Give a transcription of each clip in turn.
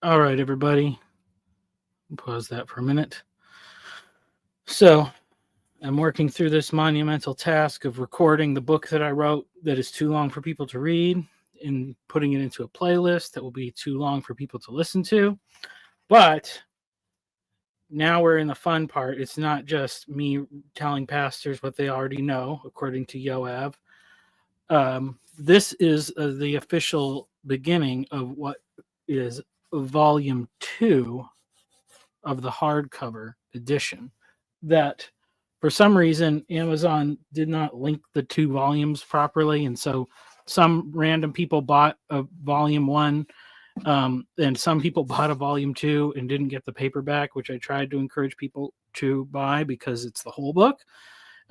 All right, everybody. Pause that for a minute. So, I'm working through this monumental task of recording the book that I wrote that is too long for people to read and putting it into a playlist that will be too long for people to listen to. But now we're in the fun part. It's not just me telling pastors what they already know, according to Yoav. This is the official beginning of what is volume 2 of the hardcover edition that for some reason Amazon did not link the two volumes properly, and so some random people bought a volume 1, and some people bought a volume 2 and didn't get the paperback, which I tried to encourage people to buy because it's the whole book.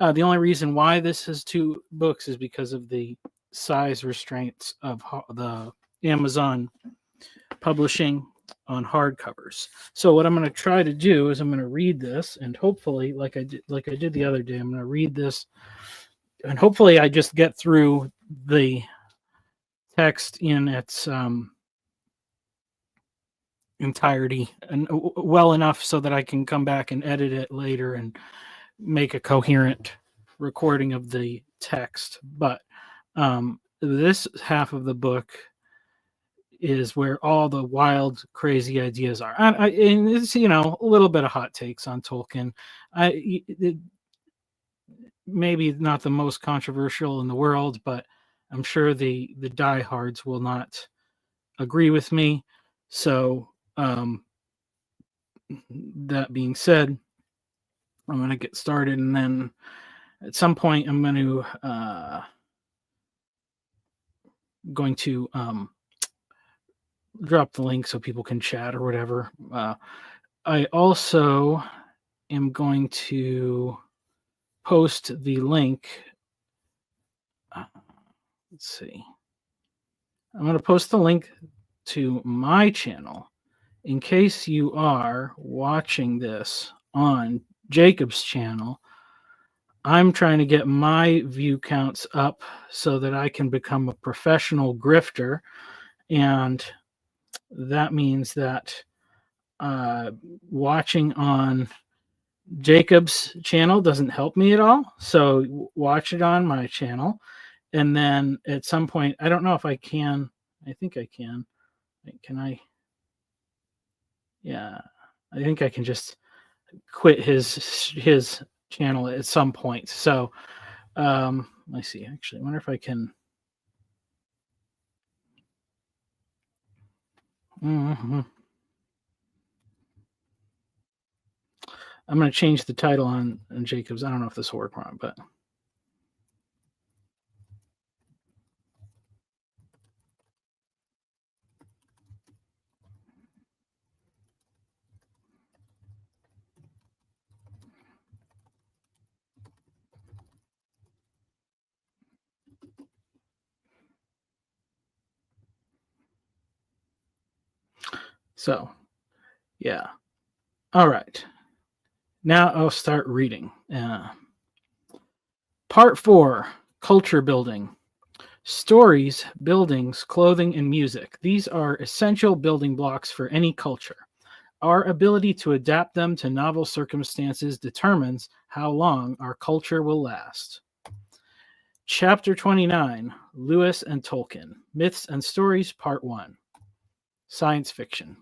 The only reason why this is 2 books is because of the size restraints of the Amazon publishing on hardcovers. So what I'm going to try to do is I'm going to read this, and hopefully, like I did the other day, I'm going to read this, and hopefully I just get through the text in its entirety and well enough so that I can come back and edit it later and make a coherent recording of the text. But this half of the book is where all the wild, crazy ideas are. And it's, a little bit of hot takes on Tolkien. Maybe not the most controversial in the world, but I'm sure the diehards will not agree with me. So that being said, I'm going to get started, and then at some point I'm going to drop the link so people can chat or whatever. I also am going to post the link. Let's see. I'm going to post the link to my channel in case you are watching this on Jacob's channel. I'm trying to get my view counts up so that I can become a professional grifter, and that means that watching on Jacob's channel doesn't help me at all. So watch it on my channel, and then at some point, I don't know if I can. I think I can. Can I? Yeah, I think I can just quit his channel at some point. So let's see. Actually, I wonder if I can. Mm-hmm. I'm going to change the title on Jacob's. I don't know if this will work wrong, but. So, yeah. All right. Now I'll start reading. Part 4, Culture Building. Stories, buildings, clothing, and music. These are essential building blocks for any culture. Our ability to adapt them to novel circumstances determines how long our culture will last. Chapter 29, Lewis and Tolkien, Myths and Stories, Part 1. Science fiction.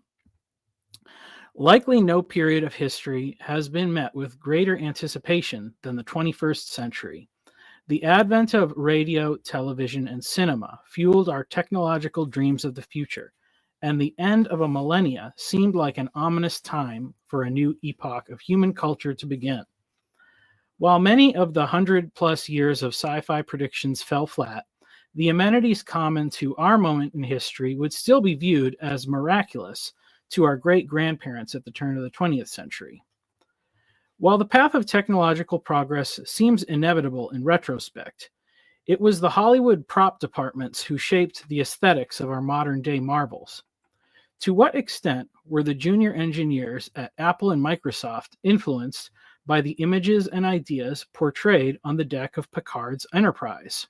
Likely no period of history has been met with greater anticipation than the 21st century. The advent of radio, television, and cinema fueled our technological dreams of the future, and the end of a millennia seemed like an ominous time for a new epoch of human culture to begin. While many of the 100-plus years of sci-fi predictions fell flat, the amenities common to our moment in history would still be viewed as miraculous to our great-grandparents at the turn of the 20th century. While the path of technological progress seems inevitable in retrospect, it was the Hollywood prop departments who shaped the aesthetics of our modern-day marvels. To what extent were the junior engineers at Apple and Microsoft influenced by the images and ideas portrayed on the deck of Picard's Enterprise?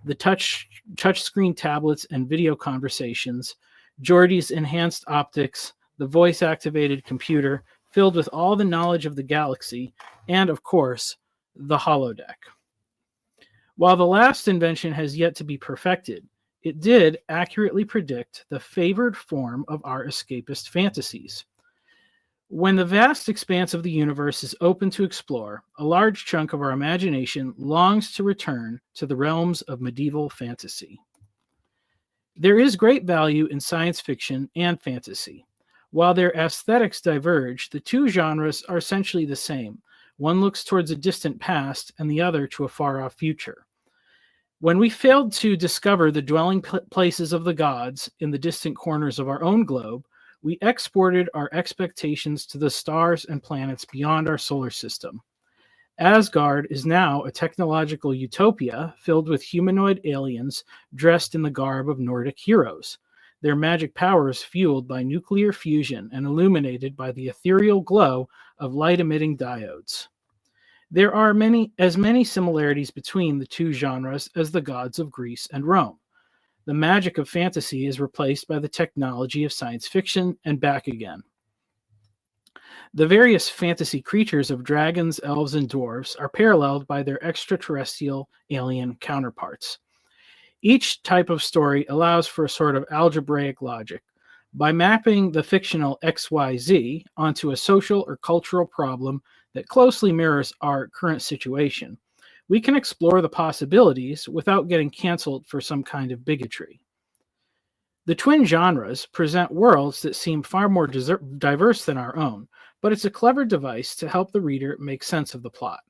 The touchscreen tablets and video conversations Geordie's enhanced optics, the voice-activated computer filled with all the knowledge of the galaxy, and, of course, the holodeck. While the last invention has yet to be perfected, it did accurately predict the favored form of our escapist fantasies. When the vast expanse of the universe is open to explore, a large chunk of our imagination longs to return to the realms of medieval fantasy. There is great value in science fiction and fantasy. While their aesthetics diverge, the two genres are essentially the same. One looks towards a distant past and the other to a far-off future. When we failed to discover the dwelling places of the gods in the distant corners of our own globe, we exported our expectations to the stars and planets beyond our solar system. Asgard is now a technological utopia filled with humanoid aliens dressed in the garb of Nordic heroes, their magic powers fueled by nuclear fusion and illuminated by the ethereal glow of light-emitting diodes. There are many similarities between the two genres as the gods of Greece and Rome. The magic of fantasy is replaced by the technology of science fiction and back again. The various fantasy creatures of dragons, elves, and dwarves are paralleled by their extraterrestrial alien counterparts. Each type of story allows for a sort of algebraic logic. By mapping the fictional XYZ onto a social or cultural problem that closely mirrors our current situation, we can explore the possibilities without getting canceled for some kind of bigotry. The twin genres present worlds that seem far more diverse than our own, but it's a clever device to help the reader make sense of the plot.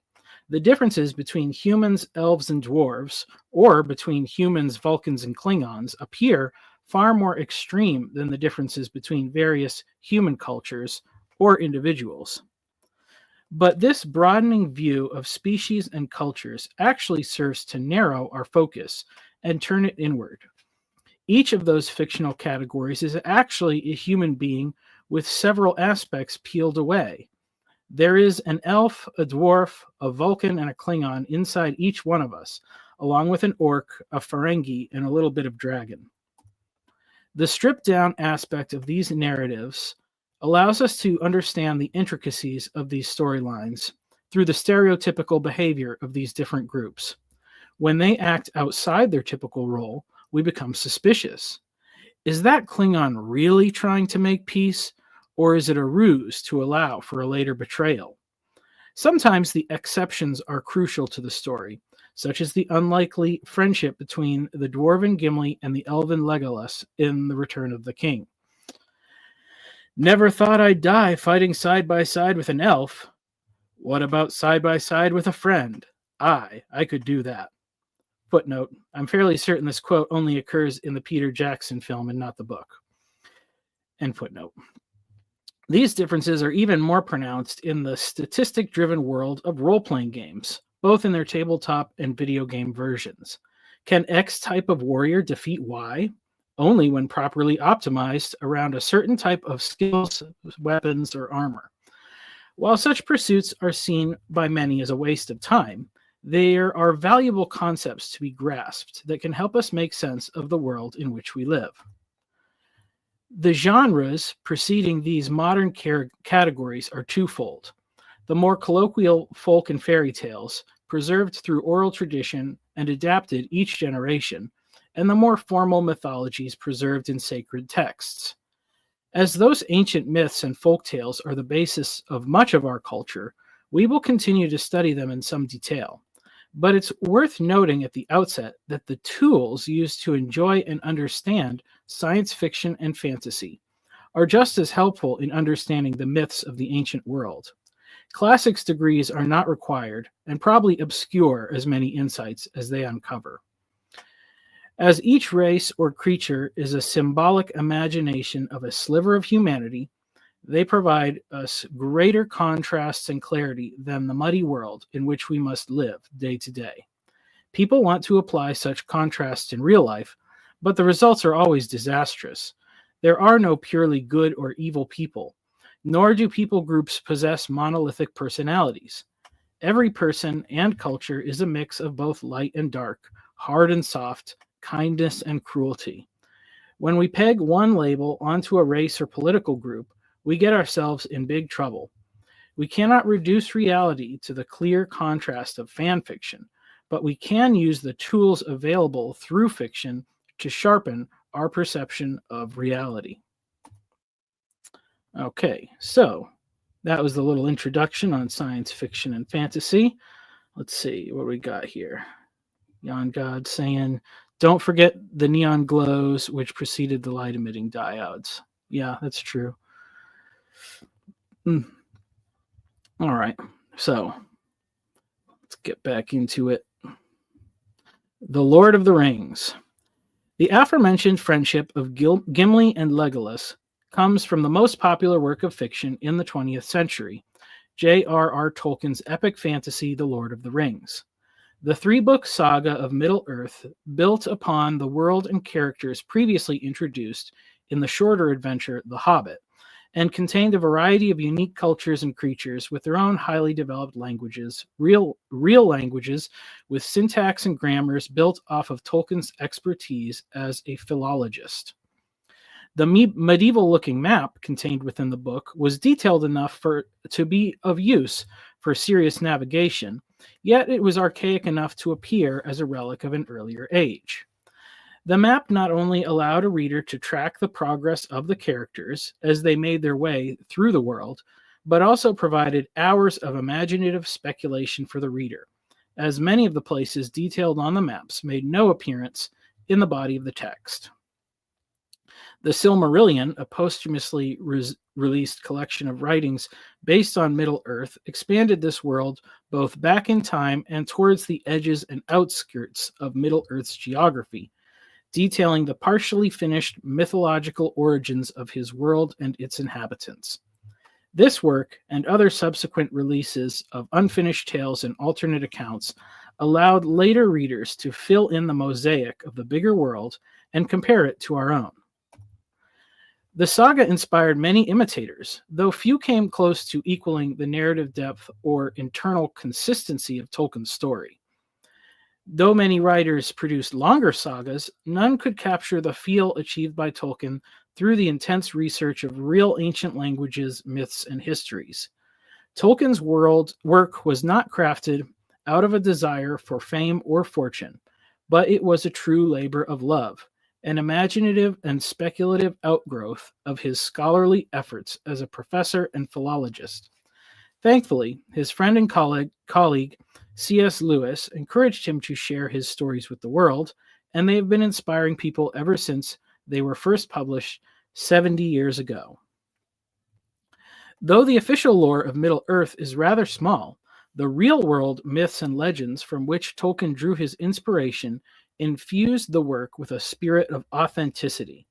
The differences between humans, elves, and dwarves, or between humans, Vulcans, and Klingons, appear far more extreme than the differences between various human cultures or individuals. But this broadening view of species and cultures actually serves to narrow our focus and turn it inward. Each of those fictional categories is actually a human being with several aspects peeled away. There is an elf, a dwarf, a Vulcan, and a Klingon inside each one of us, along with an orc, a Ferengi, and a little bit of dragon. The stripped-down aspect of these narratives allows us to understand the intricacies of these storylines through the stereotypical behavior of these different groups. When they act outside their typical role, we become suspicious. Is that Klingon really trying to make peace, or is it a ruse to allow for a later betrayal? Sometimes the exceptions are crucial to the story, such as the unlikely friendship between the dwarven Gimli and the elven Legolas in The Return of the King. Never thought I'd die fighting side by side with an elf. What about side by side with a friend? I could do that. Footnote, I'm fairly certain this quote only occurs in the Peter Jackson film and not the book. End footnote. These differences are even more pronounced in the statistic-driven world of role-playing games, both in their tabletop and video game versions. Can X type of warrior defeat Y? Only when properly optimized around a certain type of skills, weapons, or armor. While such pursuits are seen by many as a waste of time, there are valuable concepts to be grasped that can help us make sense of the world in which we live. The genres preceding these modern categories are twofold. The more colloquial folk and fairy tales, preserved through oral tradition and adapted each generation, and the more formal mythologies preserved in sacred texts. As those ancient myths and folk tales are the basis of much of our culture, we will continue to study them in some detail. But it's worth noting at the outset that the tools used to enjoy and understand science fiction and fantasy are just as helpful in understanding the myths of the ancient world. Classics degrees are not required and probably obscure as many insights as they uncover. As each race or creature is a symbolic imagination of a sliver of humanity, they provide us greater contrasts and clarity than the muddy world in which we must live day to day. People want to apply such contrasts in real life, but the results are always disastrous. There are no purely good or evil people, nor do people groups possess monolithic personalities. Every person and culture is a mix of both light and dark, hard and soft, kindness and cruelty. When we peg one label onto a race or political group, we get ourselves in big trouble. We cannot reduce reality to the clear contrast of fan fiction, but we can use the tools available through fiction to sharpen our perception of reality. Okay, so that was the little introduction on science fiction and fantasy. Let's see what we got here. Yon God saying, don't forget the neon glows which preceded the light emitting diodes. Yeah, that's true. All right, so let's get back into it. The Lord of the Rings. The aforementioned friendship of Gimli and Legolas comes from the most popular work of fiction in the 20th century, J.R.R. Tolkien's epic fantasy, The Lord of the Rings. The three-book saga of Middle-earth built upon the world and characters previously introduced in the shorter adventure, The Hobbit, and contained a variety of unique cultures and creatures with their own highly developed languages, real languages with syntax and grammars built off of Tolkien's expertise as a philologist. The medieval-looking map contained within the book was detailed enough to be of use for serious navigation, yet it was archaic enough to appear as a relic of an earlier age. The map not only allowed a reader to track the progress of the characters as they made their way through the world, but also provided hours of imaginative speculation for the reader, as many of the places detailed on the maps made no appearance in the body of the text. The Silmarillion, a posthumously released collection of writings based on Middle-earth, expanded this world both back in time and towards the edges and outskirts of Middle-earth's geography, detailing the partially finished mythological origins of his world and its inhabitants. This work, and other subsequent releases of unfinished tales and alternate accounts, allowed later readers to fill in the mosaic of the bigger world and compare it to our own. The saga inspired many imitators, though few came close to equaling the narrative depth or internal consistency of Tolkien's story. Though many writers produced longer sagas, none could capture the feel achieved by Tolkien through the intense research of real ancient languages, myths, and histories. Tolkien's work was not crafted out of a desire for fame or fortune, but it was a true labor of love, an imaginative and speculative outgrowth of his scholarly efforts as a professor and philologist. Thankfully, his friend and colleague C.S. Lewis encouraged him to share his stories with the world, and they have been inspiring people ever since they were first published 70 years ago. Though the official lore of Middle-earth is rather small, the real-world myths and legends from which Tolkien drew his inspiration infused the work with a spirit of authenticity.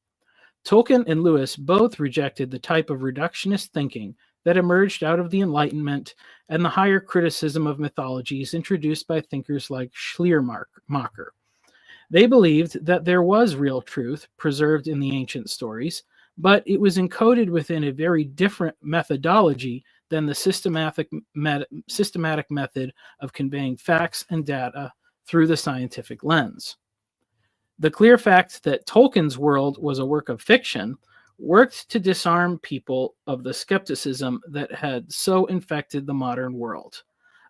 Tolkien and Lewis both rejected the type of reductionist thinking that emerged out of the Enlightenment and the higher criticism of mythologies introduced by thinkers like Schleiermacher. They believed that there was real truth preserved in the ancient stories, but it was encoded within a very different methodology than the systematic method of conveying facts and data through the scientific lens. The clear fact that Tolkien's world was a work of fiction worked to disarm people of the skepticism that had so infected the modern world.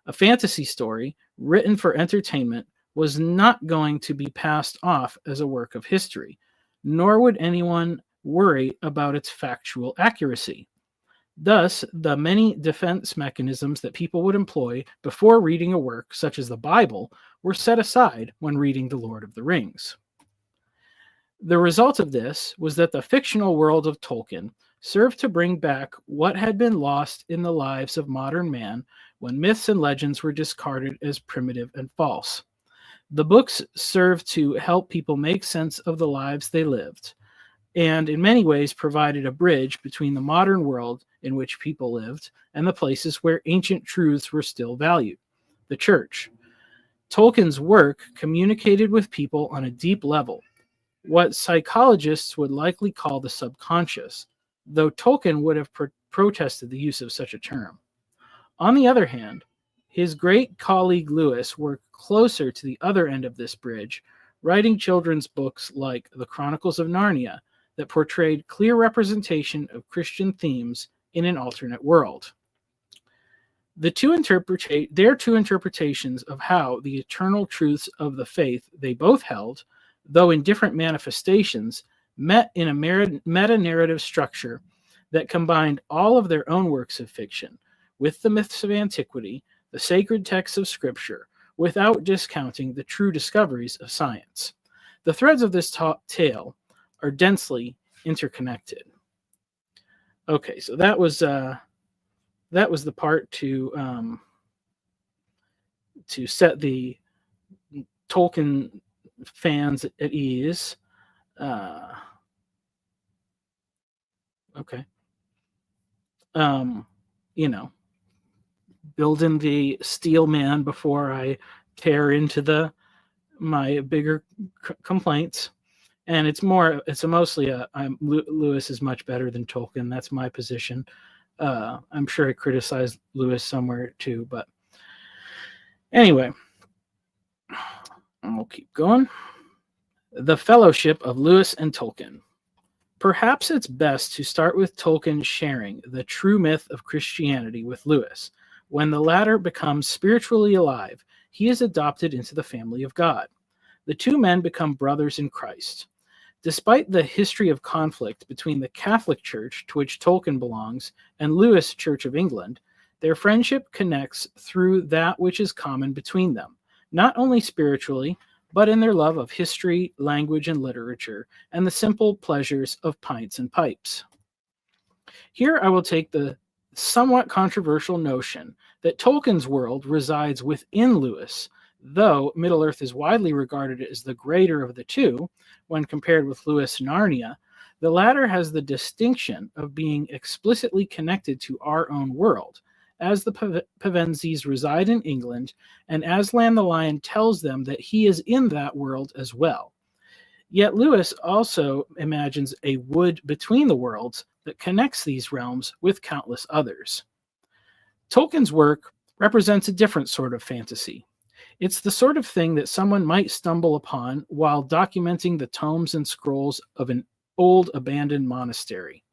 A fantasy story, written for entertainment, was not going to be passed off as a work of history, nor would anyone worry about its factual accuracy. Thus, the many defense mechanisms that people would employ before reading a work such as the Bible were set aside when reading The Lord of the Rings. The result of this was that the fictional world of Tolkien served to bring back what had been lost in the lives of modern man when myths and legends were discarded as primitive and false. The books served to help people make sense of the lives they lived, and in many ways provided a bridge between the modern world in which people lived and the places where ancient truths were still valued, the church. Tolkien's work communicated with people on a deep level, what psychologists would likely call the subconscious, though Tolkien would have protested the use of such a term. On the other hand, his great colleague Lewis worked closer to the other end of this bridge, writing children's books like The Chronicles of Narnia that portrayed clear representation of Christian themes in an alternate world. Their two interpretations of how the eternal truths of the faith they both held, though in different manifestations, met in a meta-narrative structure that combined all of their own works of fiction with the myths of antiquity, the sacred texts of Scripture, without discounting the true discoveries of science. The threads of this tale are densely interconnected. Okay, so that was the part to set the Tolkien fans at ease. Okay. Building the steel man before I tear into my bigger complaints. And it's mostly Lewis is much better than Tolkien. That's my position. I'm sure I criticized Lewis somewhere too, but anyway, I'll keep going. The Fellowship of Lewis and Tolkien. Perhaps it's best to start with Tolkien sharing the true myth of Christianity with Lewis. When the latter becomes spiritually alive, he is adopted into the family of God. The two men become brothers in Christ. Despite the history of conflict between the Catholic Church, to which Tolkien belongs, and Lewis Church of England, their friendship connects through that which is common between them, not only spiritually, but in their love of history, language, and literature, and the simple pleasures of pints and pipes. Here I will take the somewhat controversial notion that Tolkien's world resides within Lewis, though Middle-earth is widely regarded as the greater of the two when compared with Lewis' Narnia. The latter has the distinction of being explicitly connected to our own world, as the Pevensys reside in England, and Aslan the Lion tells them that he is in that world as well. Yet Lewis also imagines a wood between the worlds that connects these realms with countless others. Tolkien's work represents a different sort of fantasy. It's the sort of thing that someone might stumble upon while documenting the tomes and scrolls of an old abandoned monastery.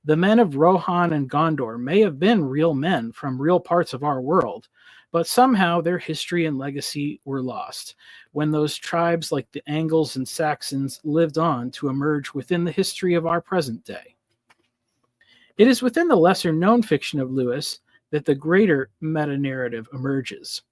The men of Rohan and Gondor may have been real men from real parts of our world, but somehow their history and legacy were lost when those tribes like the Angles and Saxons lived on to emerge within the history of our present day. It is within the lesser-known fiction of Lewis that the greater meta-narrative emerges.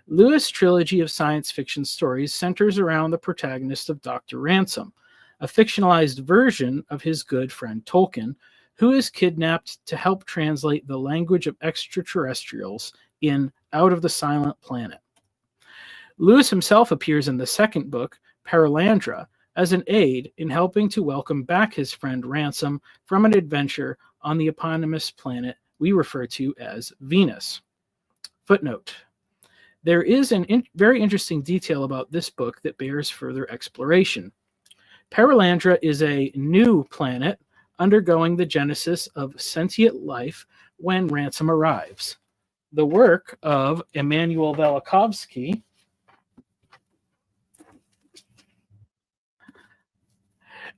Lewis' trilogy of science fiction stories centers around the protagonist of Dr. Ransom, a fictionalized version of his good friend Tolkien, who is kidnapped to help translate the language of extraterrestrials in Out of the Silent Planet. Lewis himself appears in the second book, Paralandra, as an aide in helping to welcome back his friend Ransom from an adventure on the eponymous planet we refer to as Venus. Footnote. There is a very interesting detail about this book that bears further exploration. Paralandra is a new planet undergoing the genesis of sentient life when Ransom arrives. The work of Immanuel Velikovsky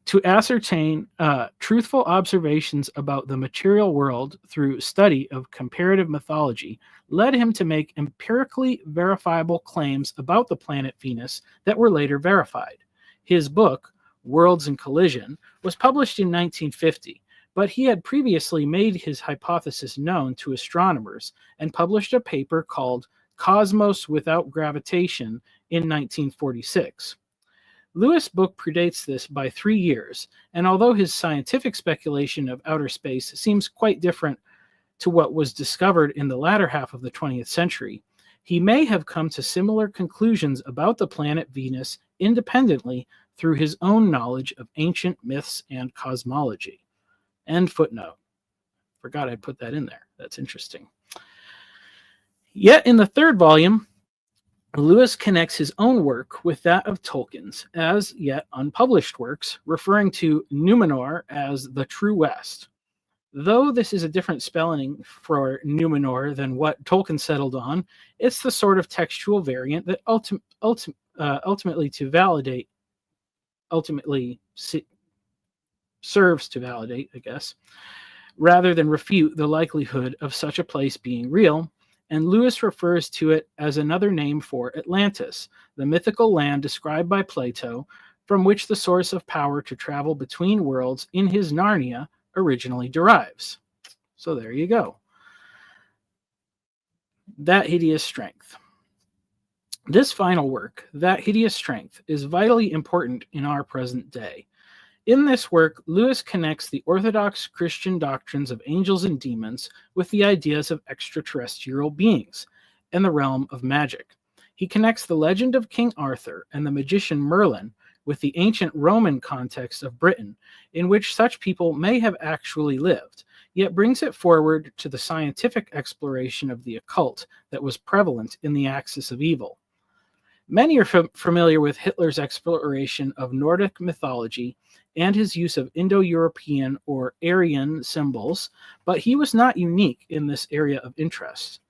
to ascertain truthful observations about the material world through study of comparative mythology led him to make empirically verifiable claims about the planet Venus that were later verified. His book, Worlds in Collision, was published in 1950, but he had previously made his hypothesis known to astronomers and published a paper called Cosmos Without Gravitation in 1946. Lewis' book predates this by 3 years, and although his scientific speculation of outer space seems quite different to what was discovered in the latter half of the 20th century, he may have come to similar conclusions about the planet Venus independently through his own knowledge of ancient myths and cosmology. End footnote. Forgot I'd put that in there. That's interesting. Yet in the third volume, Lewis connects his own work with that of Tolkien's as yet unpublished works, referring to Numenor as the True West. Though this is a different spelling for Numenor than what Tolkien settled on, it's the sort of textual variant that ultimately serves to validate, I guess, rather than refute the likelihood of such a place being real, and Lewis refers to it as another name for Atlantis, the mythical land described by Plato, from which the source of power to travel between worlds in his Narnia originally derives. So there you go. That Hideous Strength. This final work, That Hideous Strength, is vitally important in our present day. In this work, Lewis connects the orthodox Christian doctrines of angels and demons with the ideas of extraterrestrial beings and the realm of magic. He connects the legend of King Arthur and the magician Merlin with the ancient Roman context of Britain, in which such people may have actually lived, yet brings it forward to the scientific exploration of the occult that was prevalent in the axis of evil. Many are familiar with Hitler's exploration of Nordic mythology and his use of Indo-European or Aryan symbols, but he was not unique in this area of interest.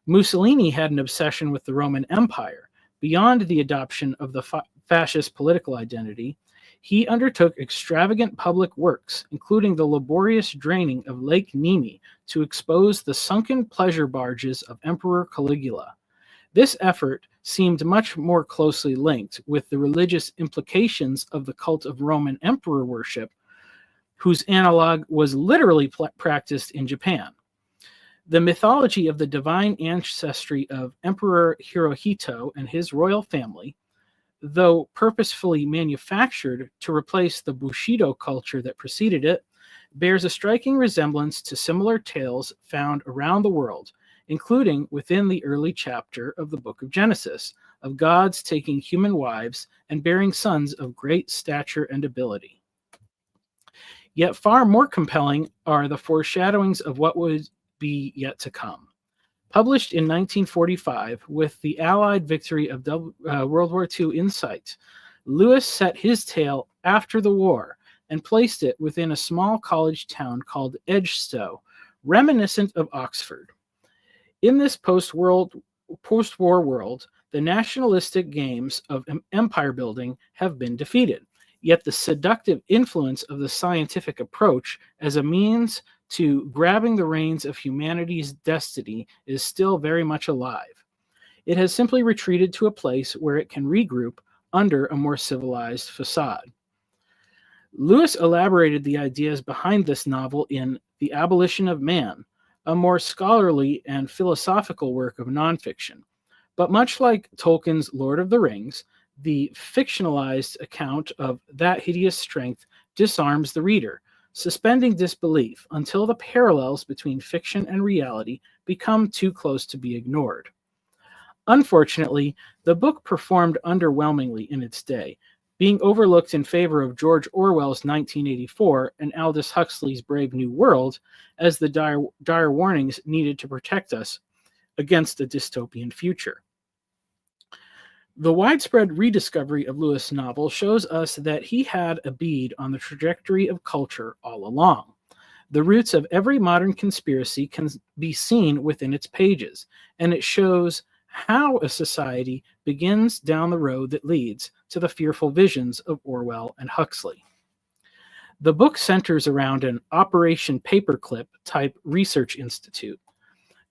Mussolini had an obsession with the Roman Empire. Beyond the adoption of the fascist political identity, he undertook extravagant public works, including the laborious draining of Lake Nemi to expose the sunken pleasure barges of Emperor Caligula. This effort seemed much more closely linked with the religious implications of the cult of Roman emperor worship, whose analog was literally practiced in Japan. The mythology of the divine ancestry of Emperor Hirohito and his royal family, though purposefully manufactured to replace the Bushido culture that preceded it, bears a striking resemblance to similar tales found around the world, including within the early chapter of the book of Genesis, of gods taking human wives and bearing sons of great stature and ability. Yet far more compelling are the foreshadowings of what would be yet to come. Published in 1945 with the Allied victory of World War II in sight, Lewis set his tale after the war and placed it within a small college town called Edgestowe, reminiscent of Oxford. In this post-war world, the nationalistic games of empire building have been defeated, yet the seductive influence of the scientific approach as a means to grabbing the reins of humanity's destiny is still very much alive. It has simply retreated to a place where it can regroup under a more civilized facade. Lewis elaborated the ideas behind this novel in The Abolition of Man, a more scholarly and philosophical work of nonfiction. But much like Tolkien's Lord of the Rings, the fictionalized account of That Hideous Strength disarms the reader, suspending disbelief until the parallels between fiction and reality become too close to be ignored. Unfortunately, the book performed underwhelmingly in its day, being overlooked in favor of George Orwell's 1984 and Aldous Huxley's Brave New World as the dire warnings needed to protect us against a dystopian future. The widespread rediscovery of Lewis' novel shows us that he had a bead on the trajectory of culture all along. The roots of every modern conspiracy can be seen within its pages, and it shows how a society begins down the road that leads to the fearful visions of Orwell and Huxley. The book centers around an Operation Paperclip type research institute.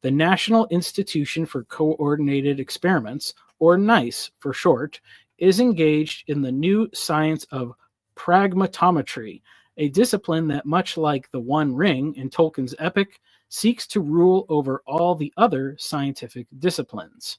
The National Institution for Coordinated Experiments, or NICE for short, is engaged in the new science of pragmatometry, a discipline that, much like the One Ring in Tolkien's epic, seeks to rule over all the other scientific disciplines.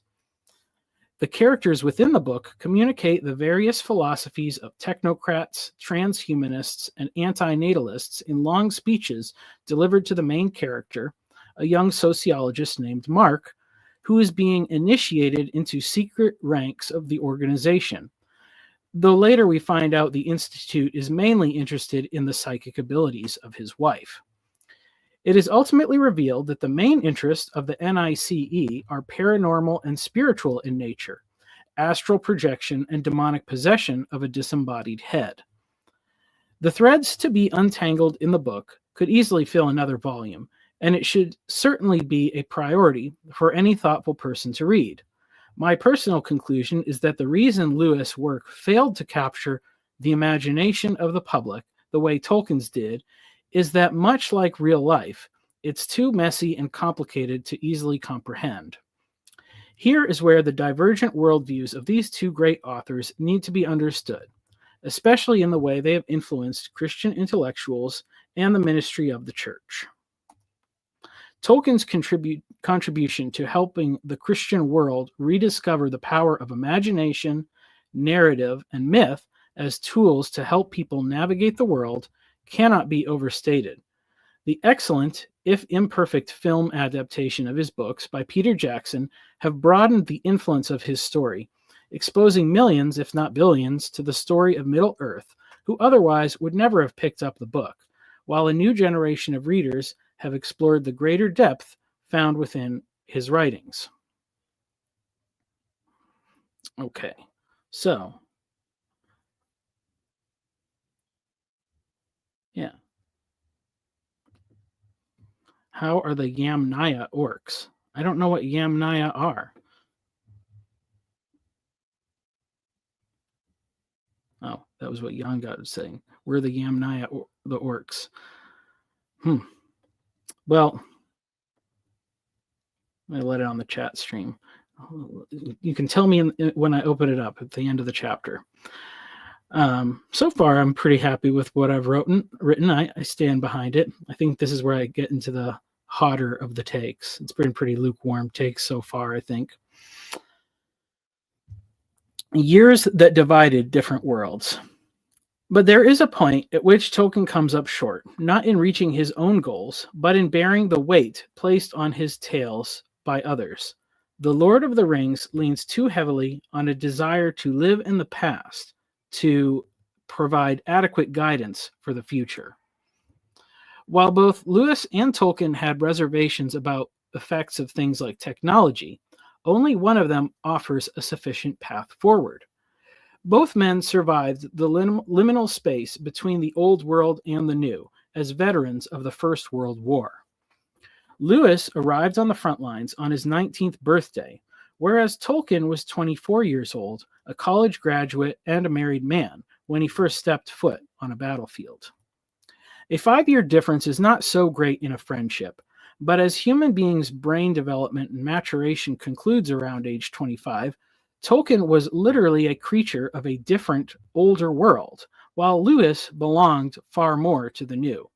The characters within the book communicate the various philosophies of technocrats, transhumanists, and antinatalists in long speeches delivered to the main character, a young sociologist named Mark, who is being initiated into secret ranks of the organization, though later we find out the Institute is mainly interested in the psychic abilities of his wife. It is ultimately revealed that the main interests of the NICE are paranormal and spiritual in nature, astral projection and demonic possession of a disembodied head. The threads to be untangled in the book could easily fill another volume, and it should certainly be a priority for any thoughtful person to read. My personal conclusion is that the reason Lewis' work failed to capture the imagination of the public the way Tolkien's did is that, much like real life, it's too messy and complicated to easily comprehend. Here is where the divergent worldviews of these two great authors need to be understood, especially in the way they have influenced Christian intellectuals and the ministry of the church. Tolkien's contribution to helping the Christian world rediscover the power of imagination, narrative, and myth as tools to help people navigate the world cannot be overstated. The excellent, if imperfect, film adaptation of his books by Peter Jackson have broadened the influence of his story, exposing millions, if not billions, to the story of Middle-earth, who otherwise would never have picked up the book, while a new generation of readers have explored the greater depth found within his writings. Okay, so, yeah. How are the Yamnaya orcs? I don't know what Yamnaya are. Oh, that was what Yongod was saying. We're the Yamnaya, the orcs. Well, I let it on the chat stream. You can tell me when I open it up at the end of the chapter. So far, I'm pretty happy with what I've written. I stand behind it. I think this is where I get into the hotter of the takes. It's been pretty lukewarm takes so far, I think. Years that divided different worlds. But there is a point at which Tolkien comes up short, not in reaching his own goals, but in bearing the weight placed on his tales by others. The Lord of the Rings leans too heavily on a desire to live in the past to provide adequate guidance for the future. While both Lewis and Tolkien had reservations about effects of things like technology, only one of them offers a sufficient path forward. Both men survived the liminal space between the old world and the new as veterans of the First World War. Lewis arrived on the front lines on his 19th birthday, whereas Tolkien was 24 years old, a college graduate, and a married man when he first stepped foot on a battlefield. A 5-year difference is not so great in a friendship, but as human beings' brain development and maturation concludes around age 25, Tolkien was literally a creature of a different, older world, while Lewis belonged far more to the new.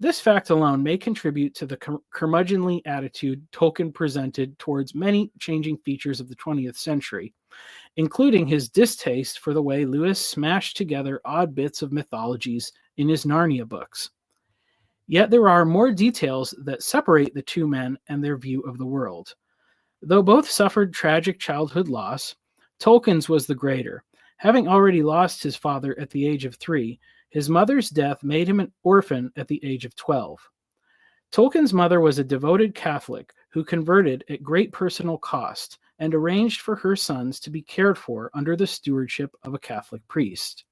This fact alone may contribute to the curmudgeonly attitude Tolkien presented towards many changing features of the 20th century, including his distaste for the way Lewis smashed together odd bits of mythologies in his Narnia books. Yet there are more details that separate the two men and their view of the world. Though both suffered tragic childhood loss, Tolkien's was the greater. Having already lost his father at the age of 3, his mother's death made him an orphan at the age of 12. Tolkien's mother was a devoted Catholic who converted at great personal cost and arranged for her sons to be cared for under the stewardship of a Catholic priest.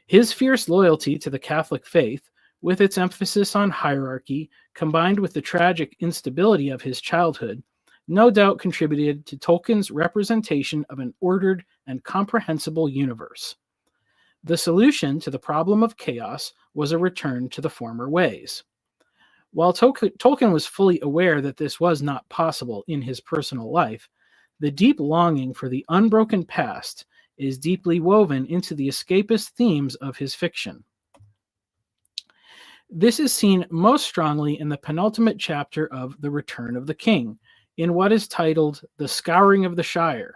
His fierce loyalty to the Catholic faith, with its emphasis on hierarchy, combined with the tragic instability of his childhood, no doubt contributed to Tolkien's representation of an ordered and comprehensible universe. The solution to the problem of chaos was a return to the former ways. While Tolkien was fully aware that this was not possible in his personal life, the deep longing for the unbroken past is deeply woven into the escapist themes of his fiction. This is seen most strongly in the penultimate chapter of The Return of the King, in what is titled The Scouring of the Shire.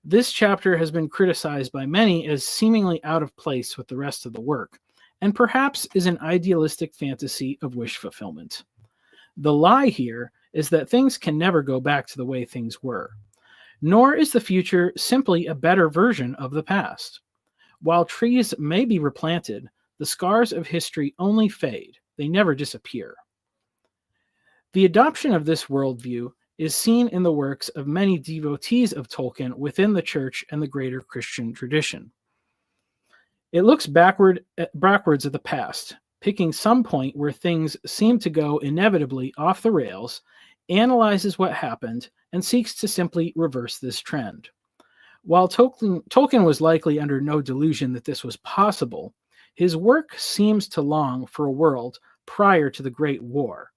This chapter has been criticized by many as seemingly out of place with the rest of the work, and perhaps is an idealistic fantasy of wish fulfillment. The lie here is that things can never go back to the way things were, nor is the future simply a better version of the past. While trees may be replanted, the scars of history only fade, they never disappear. The adoption of this worldview is seen in the works of many devotees of Tolkien within the church and the greater Christian tradition. It looks backwards at the past, picking some point where things seem to go inevitably off the rails, analyzes what happened, and seeks to simply reverse this trend. While Tolkien was likely under no delusion that this was possible, His work seems to long for a world prior to the Great War.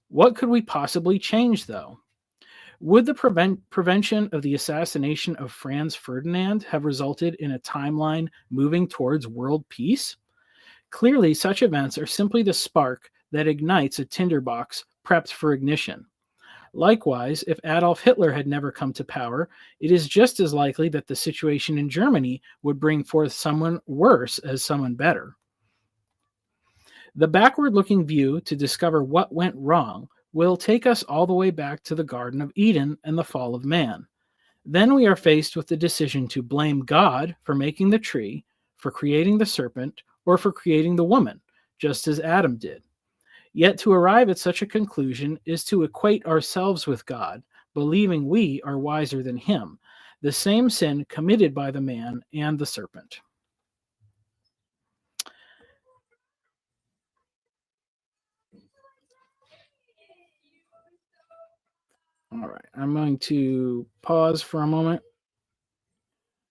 What could we possibly change, though? Would the prevention of the assassination of Franz Ferdinand have resulted in a timeline moving towards world peace? Clearly, such events are simply the spark that ignites a tinderbox prepped for ignition. Likewise, if Adolf Hitler had never come to power, it is just as likely that the situation in Germany would bring forth someone worse as someone better. The backward looking view to discover what went wrong will take us all the way back to the Garden of Eden and the fall of man. Then we are faced with the decision to blame God for making the tree, for creating the serpent, or for creating the woman, just as Adam did. Yet to arrive at such a conclusion is to equate ourselves with God, believing we are wiser than him, the same sin committed by the man and the serpent. All right, I'm going to pause for a moment,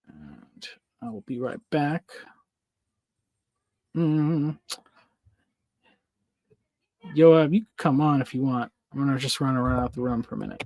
and I will be right back. Yoav, you can come on if you want. I'm going to just run around out the room for a minute.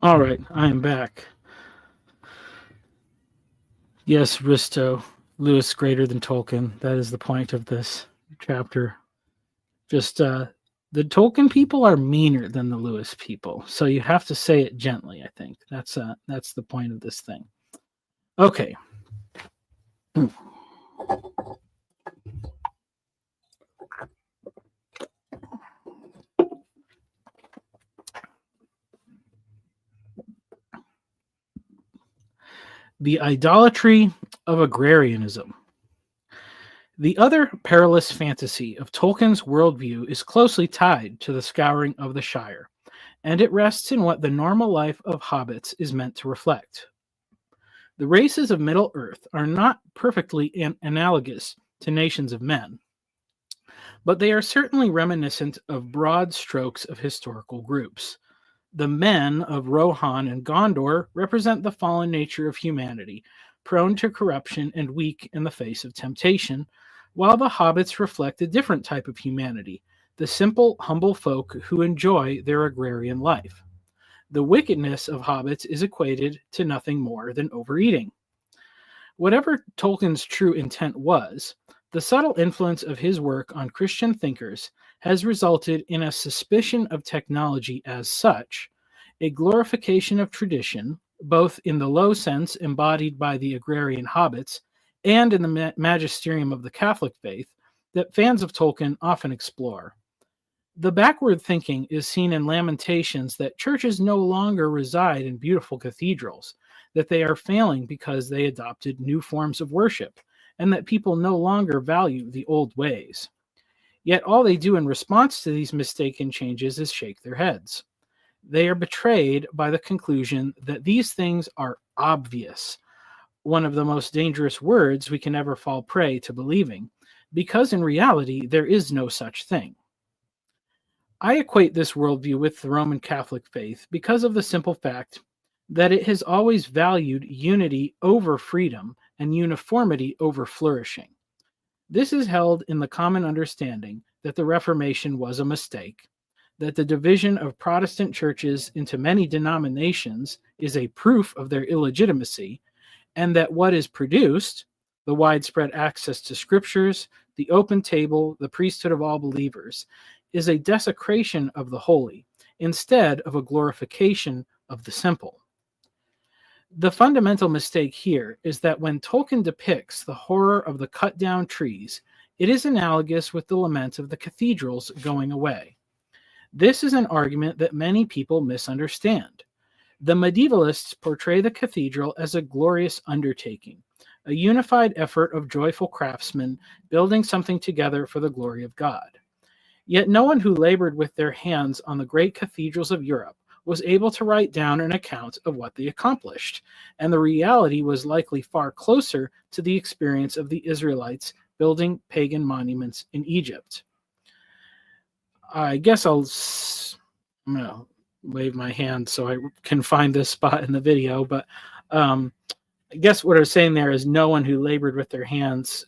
All right, I am back. Yes, Risto, Lewis greater than Tolkien. That is the point of this chapter. Just the Tolkien people are meaner than the Lewis people, so you have to say it gently. I think that's the point of this thing. Okay. The idolatry of agrarianism. The other perilous fantasy of Tolkien's worldview is closely tied to the scouring of the Shire, and it rests in what the normal life of hobbits is meant to reflect. The races of Middle Earth are not perfectly analogous to nations of men, but they are certainly reminiscent of broad strokes of historical groups. The men of Rohan and Gondor represent the fallen nature of humanity, prone to corruption and weak in the face of temptation, while the hobbits reflect a different type of humanity, the simple, humble folk who enjoy their agrarian life. The wickedness of hobbits is equated to nothing more than overeating. Whatever Tolkien's true intent was, the subtle influence of his work on Christian thinkers has resulted in a suspicion of technology as such, a glorification of tradition, both in the low sense embodied by the agrarian hobbits and in the magisterium of the Catholic faith, that fans of Tolkien often explore. The backward thinking is seen in Lamentations that churches no longer reside in beautiful cathedrals, that they are failing because they adopted new forms of worship, and that people no longer value the old ways. Yet all they do in response to these mistaken changes is shake their heads. They are betrayed by the conclusion that these things are obvious, one of the most dangerous words we can ever fall prey to believing, because in reality there is no such thing. I equate this worldview with the Roman Catholic faith because of the simple fact that it has always valued unity over freedom and uniformity over flourishing. This is held in the common understanding that the Reformation was a mistake, that the division of Protestant churches into many denominations is a proof of their illegitimacy, and that what is produced, the widespread access to scriptures, the open table, the priesthood of all believers, is a desecration of the holy, instead of a glorification of the simple. The fundamental mistake here is that when Tolkien depicts the horror of the cut-down trees, it is analogous with the lament of the cathedrals going away. This is an argument that many people misunderstand. The medievalists portray the cathedral as a glorious undertaking, a unified effort of joyful craftsmen building something together for the glory of God. Yet no one who labored with their hands on the great cathedrals of Europe was able to write down an account of what they accomplished, and the reality was likely far closer to the experience of the Israelites building pagan monuments in Egypt. I guess I'm going to wave my hand so I can find this spot in the video, but I guess what I was saying there is no one who labored with their hands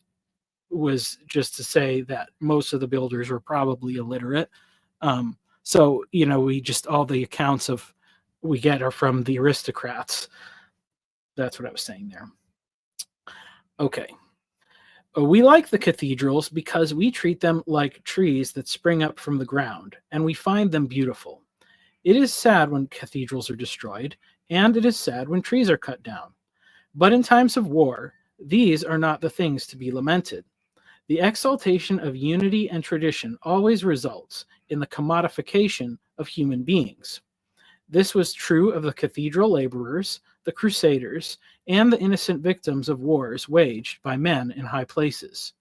was just to say that most of the builders were probably illiterate. So, we just, all the accounts of we get are from the aristocrats. That's what I was saying there. Okay. We like the cathedrals because we treat them like trees that spring up from the ground, and we find them beautiful. It is sad when cathedrals are destroyed, and it is sad when trees are cut down. But in times of war, these are not the things to be lamented. The exaltation of unity and tradition always results in the commodification of human beings. This was true of the cathedral laborers, the crusaders, and the innocent victims of wars waged by men in high places.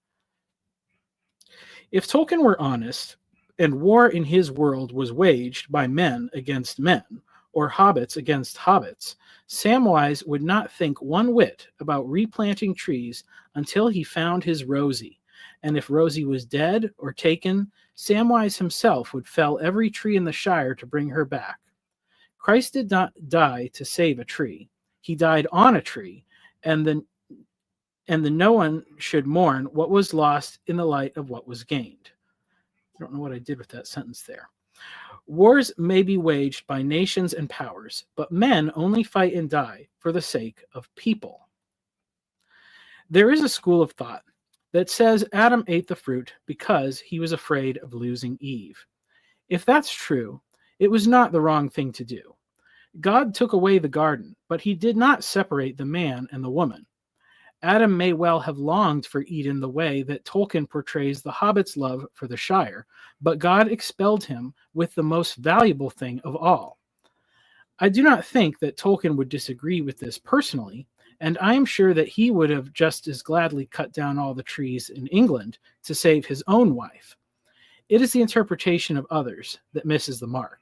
If Tolkien were honest, and war in his world was waged by men against men, or hobbits against hobbits, Samwise would not think one whit about replanting trees until he found his Rosie. And if Rosie was dead or taken, Samwise himself would fell every tree in the Shire to bring her back. Christ did not die to save a tree. He died on a tree, and the no one should mourn what was lost in the light of what was gained. I don't know what I did with that sentence there. Wars may be waged by nations and powers, but men only fight and die for the sake of people. There is a school of thought that says Adam ate the fruit because he was afraid of losing Eve. If that's true, it was not the wrong thing to do. God took away the garden, but he did not separate the man and the woman. Adam may well have longed for Eden the way that Tolkien portrays the Hobbit's love for the Shire, but God expelled him with the most valuable thing of all. I do not think that Tolkien would disagree with this personally, and I am sure that he would have just as gladly cut down all the trees in England to save his own wife. It is the interpretation of others that misses the mark.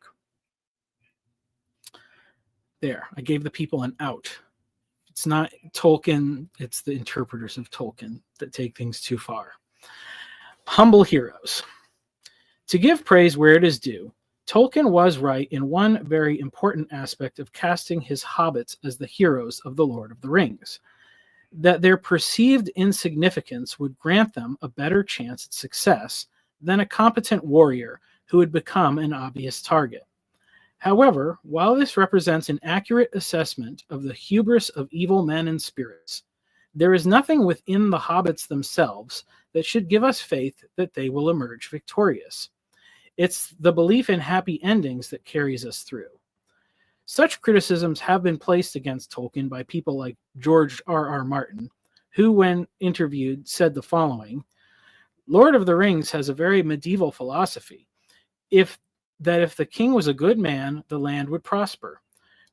There, I gave the people an out. It's not Tolkien, it's the interpreters of Tolkien that take things too far. Humble heroes. To give praise where it is due, Tolkien was right in one very important aspect of casting his hobbits as the heroes of the Lord of the Rings, that their perceived insignificance would grant them a better chance at success than a competent warrior who would become an obvious target. However, while this represents an accurate assessment of the hubris of evil men and spirits, there is nothing within the hobbits themselves that should give us faith that they will emerge victorious. It's the belief in happy endings that carries us through. Such criticisms have been placed against Tolkien by people like George R.R. Martin, who, when interviewed, said the following: Lord of the Rings has a very medieval philosophy. If the king was a good man, the land would prosper.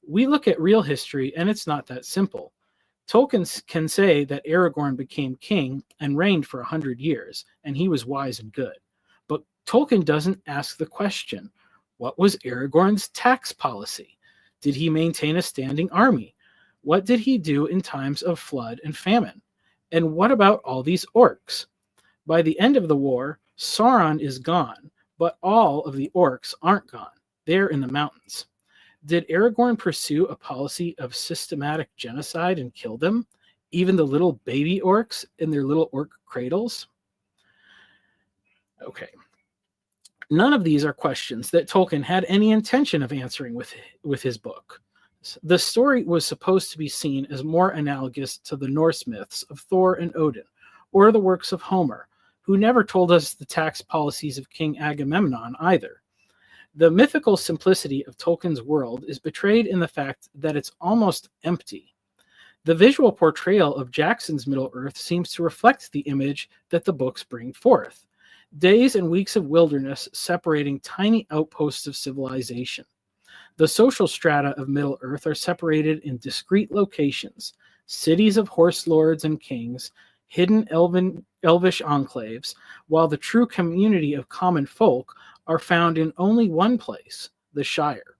We look at real history, and it's not that simple. Tolkien can say that Aragorn became king and reigned for 100 years, and he was wise and good. But Tolkien doesn't ask the question, what was Aragorn's tax policy? Did he maintain a standing army? What did he do in times of flood and famine? And what about all these orcs? By the end of the war, Sauron is gone, but all of the orcs aren't gone. They're in the mountains. Did Aragorn pursue a policy of systematic genocide and kill them, even the little baby orcs in their little orc cradles? Okay. None of these are questions that Tolkien had any intention of answering with his book. The story was supposed to be seen as more analogous to the Norse myths of Thor and Odin, or the works of Homer, who never told us the tax policies of King Agamemnon either. The mythical simplicity of Tolkien's world is betrayed in the fact that it's almost empty. The visual portrayal of Jackson's Middle-earth seems to reflect the image that the books bring forth. Days and weeks of wilderness separating tiny outposts of civilization. The social strata of Middle-earth are separated in discrete locations, cities of horse lords and kings, hidden elvish enclaves, while the true community of common folk are found in only one place, the Shire.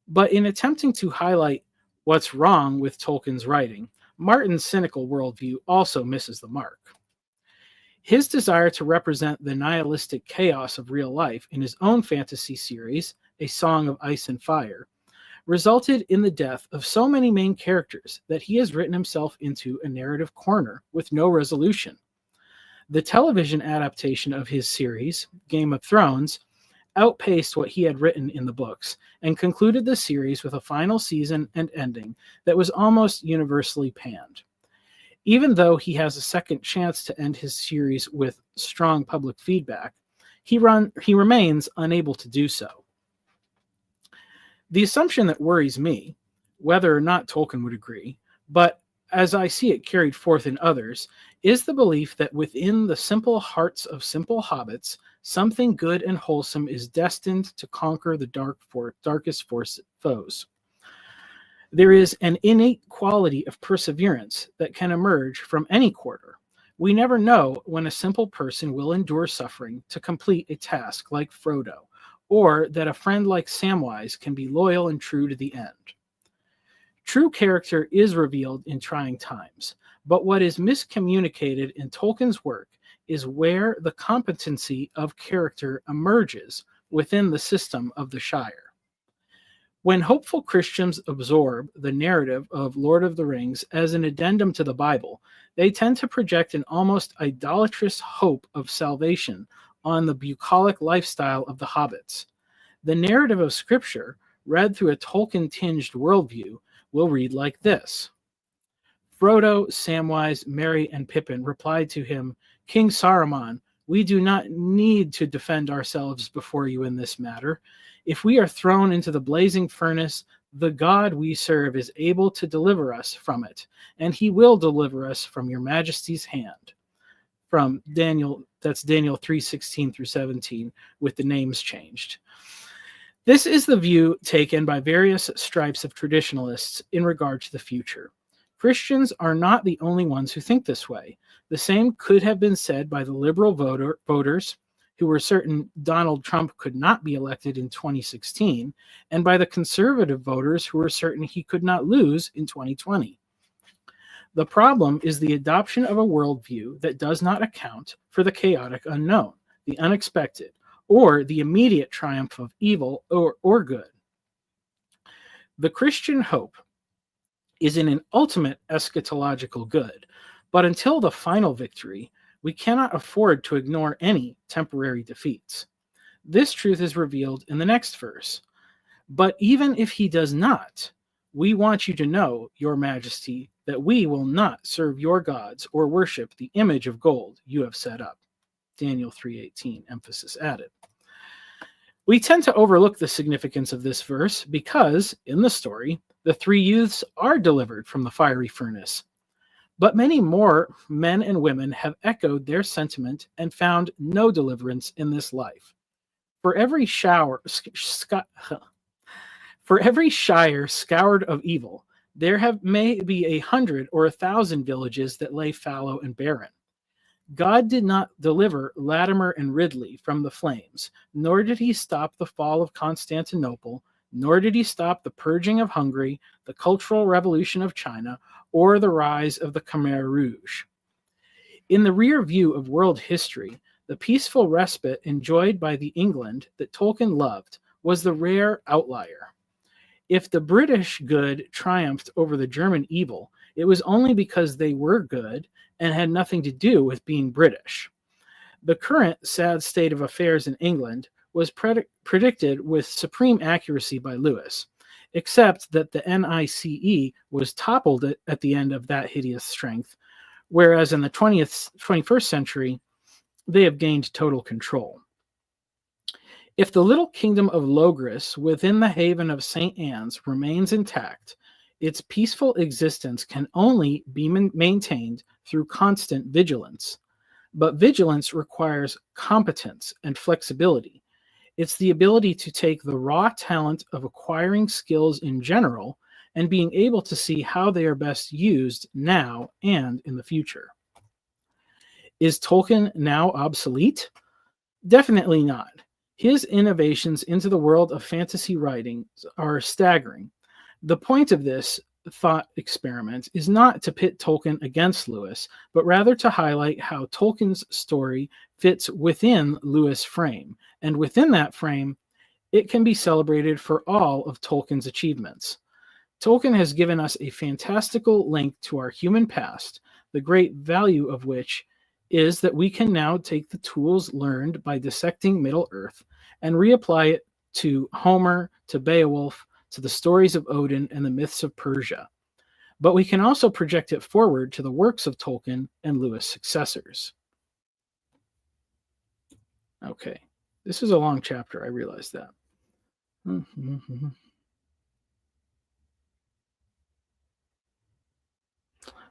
But in attempting to highlight what's wrong with Tolkien's writing, Martin's cynical worldview also misses the mark. His desire to represent the nihilistic chaos of real life in his own fantasy series, A Song of Ice and Fire, resulted in the death of so many main characters that he has written himself into a narrative corner with no resolution. The television adaptation of his series, Game of Thrones, outpaced what he had written in the books and concluded the series with a final season and ending that was almost universally panned. Even though he has a second chance to end his series with strong public feedback, he remains unable to do so. The assumption that worries me, whether or not Tolkien would agree, but as I see it carried forth in others, is the belief that within the simple hearts of simple hobbits, something good and wholesome is destined to conquer the darkest foes. There is an innate quality of perseverance that can emerge from any quarter. We never know when a simple person will endure suffering to complete a task like Frodo, or that a friend like Samwise can be loyal and true to the end. True character is revealed in trying times, but what is miscommunicated in Tolkien's work is where the competency of character emerges within the system of the Shire. When hopeful Christians absorb the narrative of Lord of the Rings as an addendum to the Bible, they tend to project an almost idolatrous hope of salvation on the bucolic lifestyle of the hobbits. The narrative of Scripture, read through a Tolkien-tinged worldview, will read like this. Frodo, Samwise, Merry, and Pippin replied to him, King Saruman, we do not need to defend ourselves before you in this matter. If we are thrown into the blazing furnace, the God we serve is able to deliver us from it, and he will deliver us from your majesty's hand. From Daniel, that's Daniel 3:16 through 17, with the names changed. This is the view taken by various stripes of traditionalists in regard to the future. Christians are not the only ones who think this way. The same could have been said by the liberal voters who were certain Donald Trump could not be elected in 2016, and by the conservative voters who were certain he could not lose in 2020. The problem is the adoption of a worldview that does not account for the chaotic unknown, the unexpected, or the immediate triumph of evil or good. The Christian hope is in an ultimate eschatological good, but until the final victory, we cannot afford to ignore any temporary defeats. This truth is revealed in the next verse. But even if he does not, we want you to know, Your Majesty, that we will not serve your gods or worship the image of gold you have set up. Daniel 3:18, emphasis added. We tend to overlook the significance of this verse because, in the story, the three youths are delivered from the fiery furnace. But many more men and women have echoed their sentiment and found no deliverance in this life. For every shire scoured of evil, there may be 100 or 1,000 villages that lay fallow and barren. God did not deliver Latimer and Ridley from the flames, nor did he stop the fall of Constantinople, nor did he stop the purging of Hungary, the Cultural Revolution of China, or the rise of the Khmer Rouge. In the rear view of world history, the peaceful respite enjoyed by the England that Tolkien loved was the rare outlier. If the British good triumphed over the German evil, it was only because they were good and had nothing to do with being British. The current sad state of affairs in England was predicted with supreme accuracy by Lewis, except that the NICE was toppled at the end of that hideous strength, whereas in the 21st century, they have gained total control. If the little kingdom of Logres within the haven of St. Anne's remains intact, its peaceful existence can only be maintained through constant vigilance. But vigilance requires competence and flexibility. It's the ability to take the raw talent of acquiring skills in general and being able to see how they are best used now and in the future. Is Tolkien now obsolete? Definitely not. His innovations into the world of fantasy writing are staggering. The point of this thought experiment is not to pit Tolkien against Lewis, but rather to highlight how Tolkien's story fits within Lewis' frame, and within that frame, it can be celebrated for all of Tolkien's achievements. Tolkien has given us a fantastical link to our human past, the great value of which is that we can now take the tools learned by dissecting Middle-earth and reapply it to Homer, to Beowulf, to the stories of Odin and the myths of Persia. But we can also project it forward to the works of Tolkien and Lewis' successors. Okay, this is a long chapter, I realize that.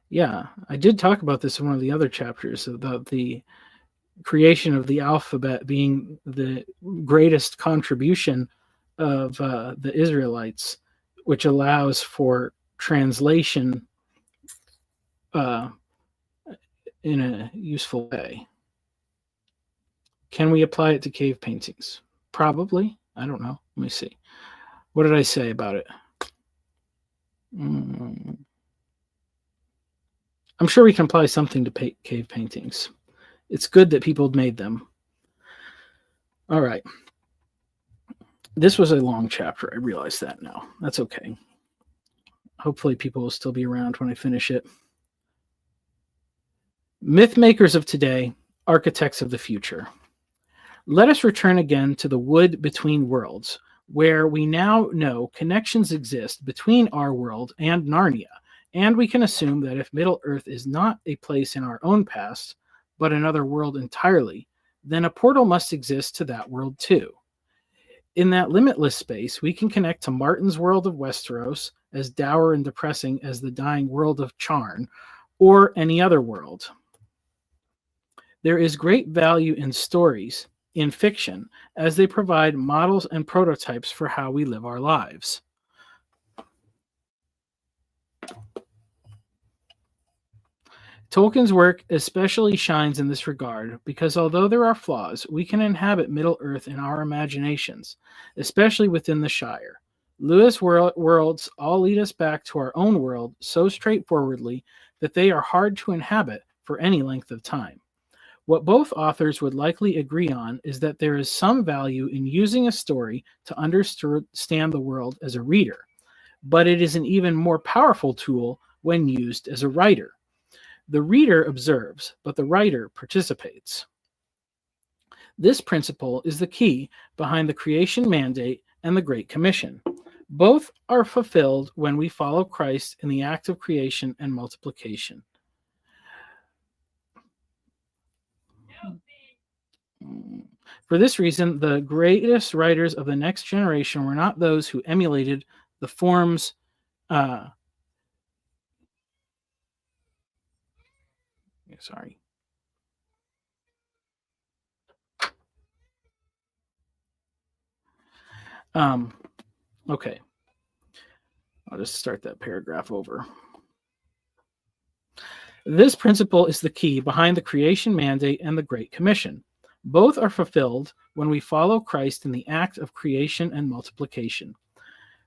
Yeah, I did talk about this in one of the other chapters about the creation of the alphabet being the greatest contribution of the Israelites, which allows for translation in a useful way. Can we apply it to cave paintings? Probably. I don't know. Let me see. What did I say about it? I'm sure we can apply something to cave paintings. It's good that people made them. All right. This was a long chapter. I realize that now. That's okay. Hopefully people will still be around when I finish it. Myth makers of today, architects of the future. Let us return again to the wood between worlds, where we now know connections exist between our world and Narnia, and we can assume that if Middle-earth is not a place in our own past, but another world entirely, then a portal must exist to that world too. In that limitless space, we can connect to Martin's world of Westeros, as dour and depressing as the dying world of Charn, or any other world. There is great value in stories, in fiction, as they provide models and prototypes for how we live our lives. Tolkien's work especially shines in this regard because although there are flaws, we can inhabit Middle-earth in our imaginations, especially within the Shire. Lewis' worlds all lead us back to our own world so straightforwardly that they are hard to inhabit for any length of time. What both authors would likely agree on is that there is some value in using a story to understand the world as a reader, but it is an even more powerful tool when used as a writer. The reader observes, but the writer participates. This principle is the key behind the creation mandate and the Great Commission. Both are fulfilled when we follow Christ in the act of creation and multiplication. For this reason, the greatest writers of the next generation were not those who emulated the forms. Sorry. Okay. I'll just start that paragraph over. This principle is the key behind the creation mandate and the Great Commission. Both are fulfilled when we follow Christ in the act of creation and multiplication.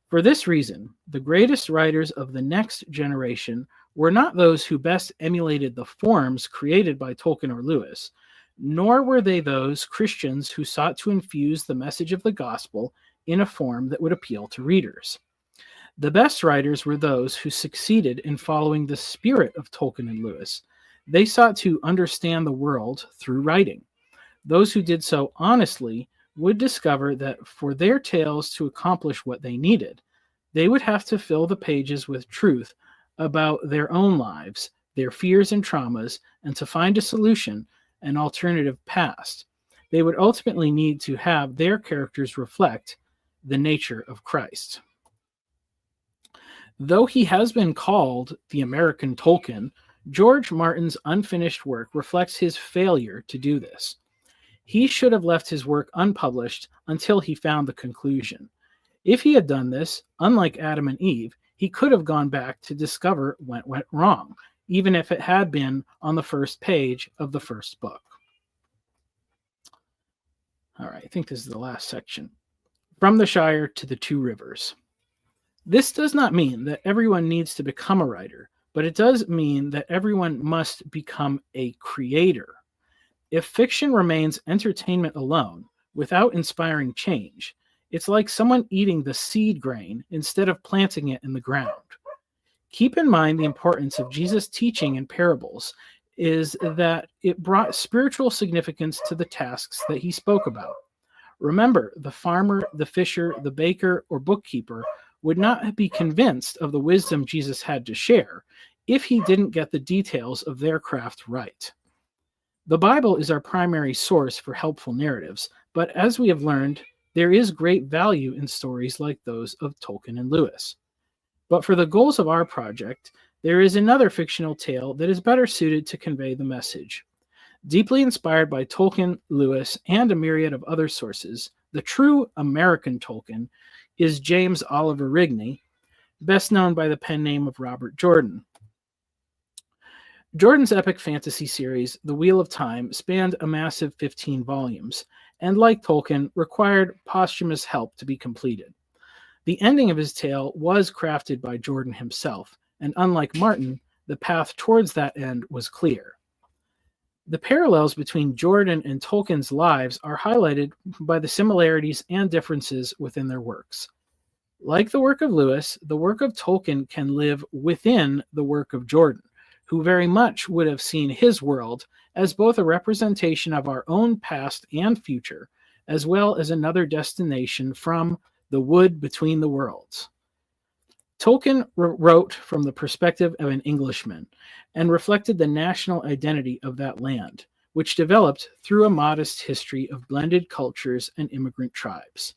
For this reason, the greatest writers of the next generation were not those who best emulated the forms created by Tolkien or Lewis, nor were they those Christians who sought to infuse the message of the gospel in a form that would appeal to readers. The best writers were those who succeeded in following the spirit of Tolkien and Lewis. They sought to understand the world through writing. Those who did so honestly would discover that for their tales to accomplish what they needed, they would have to fill the pages with truth about their own lives, their fears and traumas, and to find a solution, an alternative past. They would ultimately need to have their characters reflect the nature of Christ. Though he has been called the American Tolkien, George Martin's unfinished work reflects his failure to do this. He should have left his work unpublished until he found the conclusion. If he had done this, unlike Adam and Eve, he could have gone back to discover what went wrong, even if it had been on the first page of the first book. All right, I think this is the last section. From the Shire to the Two Rivers. This does not mean that everyone needs to become a writer, but it does mean that everyone must become a creator. If fiction remains entertainment alone, without inspiring change, it's like someone eating the seed grain instead of planting it in the ground. Keep in mind the importance of Jesus' teaching in parables is that it brought spiritual significance to the tasks that he spoke about. Remember, the farmer, the fisher, the baker, or bookkeeper would not be convinced of the wisdom Jesus had to share if he didn't get the details of their craft right. The Bible is our primary source for helpful narratives, but as we have learned, there is great value in stories like those of Tolkien and Lewis. But for the goals of our project, there is another fictional tale that is better suited to convey the message. Deeply inspired by Tolkien, Lewis, and a myriad of other sources, the true American Tolkien is James Oliver Rigney, best known by the pen name of Robert Jordan. Jordan's epic fantasy series, The Wheel of Time, spanned a massive 15 volumes, and like Tolkien, required posthumous help to be completed. The ending of his tale was crafted by Jordan himself, and unlike Martin, the path towards that end was clear. The parallels between Jordan and Tolkien's lives are highlighted by the similarities and differences within their works. Like the work of Lewis, the work of Tolkien can live within the work of Jordan, who very much would have seen his world as both a representation of our own past and future, as well as another destination from the wood between the worlds. Tolkien wrote from the perspective of an Englishman and reflected the national identity of that land, which developed through a modest history of blended cultures and immigrant tribes.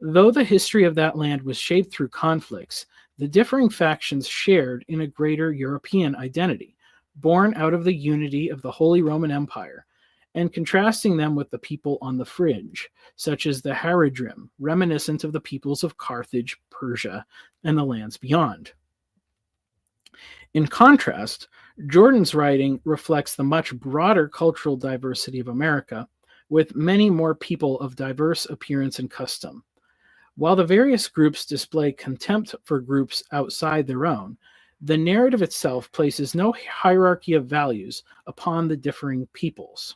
Though the history of that land was shaped through conflicts, the differing factions shared in a greater European identity, born out of the unity of the Holy Roman Empire, and contrasting them with the people on the fringe, such as the Haradrim, reminiscent of the peoples of Carthage, Persia, and the lands beyond. In contrast, Jordan's writing reflects the much broader cultural diversity of America, with many more people of diverse appearance and custom. While the various groups display contempt for groups outside their own, the narrative itself places no hierarchy of values upon the differing peoples.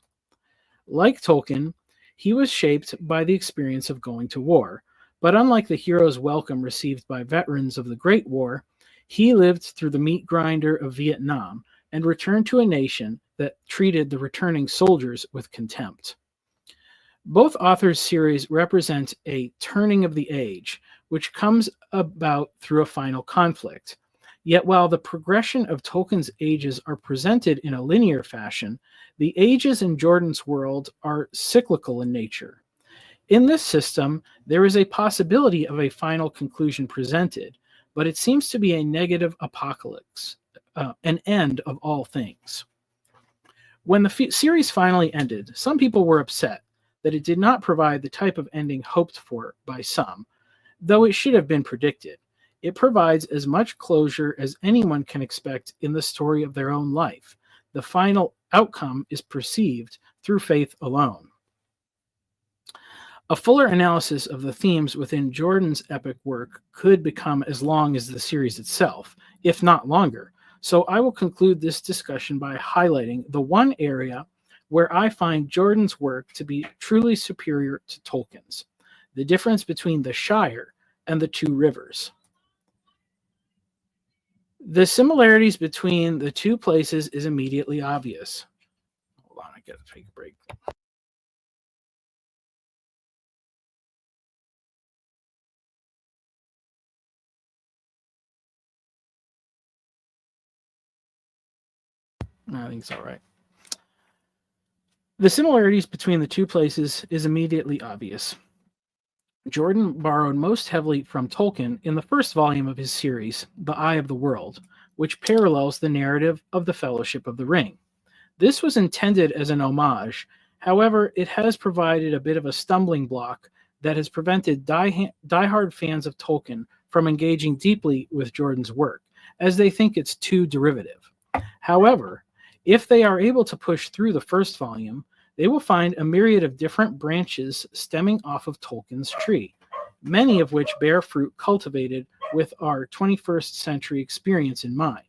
Like Tolkien, he was shaped by the experience of going to war, but unlike the hero's welcome received by veterans of the Great War, he lived through the meat grinder of Vietnam and returned to a nation that treated the returning soldiers with contempt. Both authors' series represent a turning of the age, which comes about through a final conflict. Yet while the progression of Tolkien's ages are presented in a linear fashion, the ages in Jordan's world are cyclical in nature. In this system, there is a possibility of a final conclusion presented, but it seems to be a negative apocalypse, an end of all things. When the series finally ended, some people were upset that it did not provide the type of ending hoped for by some, though it should have been predicted. It provides as much closure as anyone can expect in the story of their own life. The final outcome is perceived through faith alone. A fuller analysis of the themes within Jordan's epic work could become as long as the series itself, if not longer. So I will conclude this discussion by highlighting the one area where I find Jordan's work to be truly superior to Tolkien's: the difference between the Shire and the two rivers. The similarities between the two places is immediately obvious. Hold on, I gotta take a break. I think it's all right. The similarities between the two places is immediately obvious. Jordan borrowed most heavily from Tolkien in the first volume of his series, The Eye of the World, which parallels the narrative of the Fellowship of the Ring. This was intended as an homage, however, it has provided a bit of a stumbling block that has prevented diehard fans of Tolkien from engaging deeply with Jordan's work, as they think it's too derivative. However, if they are able to push through the first volume, they will find a myriad of different branches stemming off of Tolkien's tree, many of which bear fruit cultivated with our 21st century experience in mind,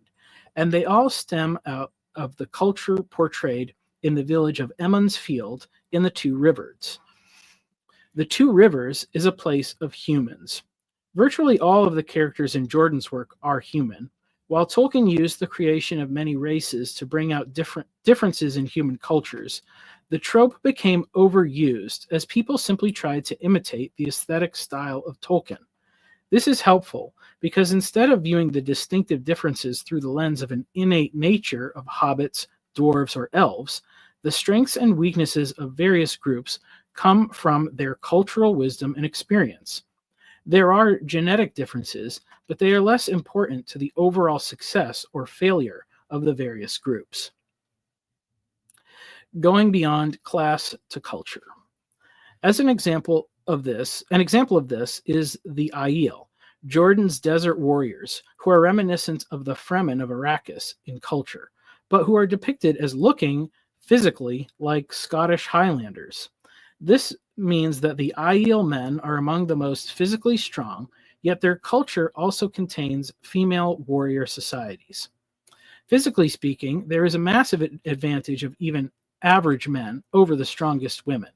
and they all stem out of the culture portrayed in the village of Emond's Field in the Two Rivers. The Two Rivers is a place of humans. Virtually all of the characters in Jordan's work are human. While Tolkien used the creation of many races to bring out differences in human cultures, the trope became overused as people simply tried to imitate the aesthetic style of Tolkien. This is helpful because instead of viewing the distinctive differences through the lens of an innate nature of hobbits, dwarves, or elves, the strengths and weaknesses of various groups come from their cultural wisdom and experience. There are genetic differences, but they are less important to the overall success or failure of the various groups. Going beyond class to culture. As an example of this is the Aiel, Jordan's desert warriors, who are reminiscent of the Fremen of Arrakis in culture, but who are depicted as looking physically like Scottish Highlanders. This means that the Aiel men are among the most physically strong, yet their culture also contains female warrior societies. Physically speaking, there is a massive advantage of even average men over the strongest women.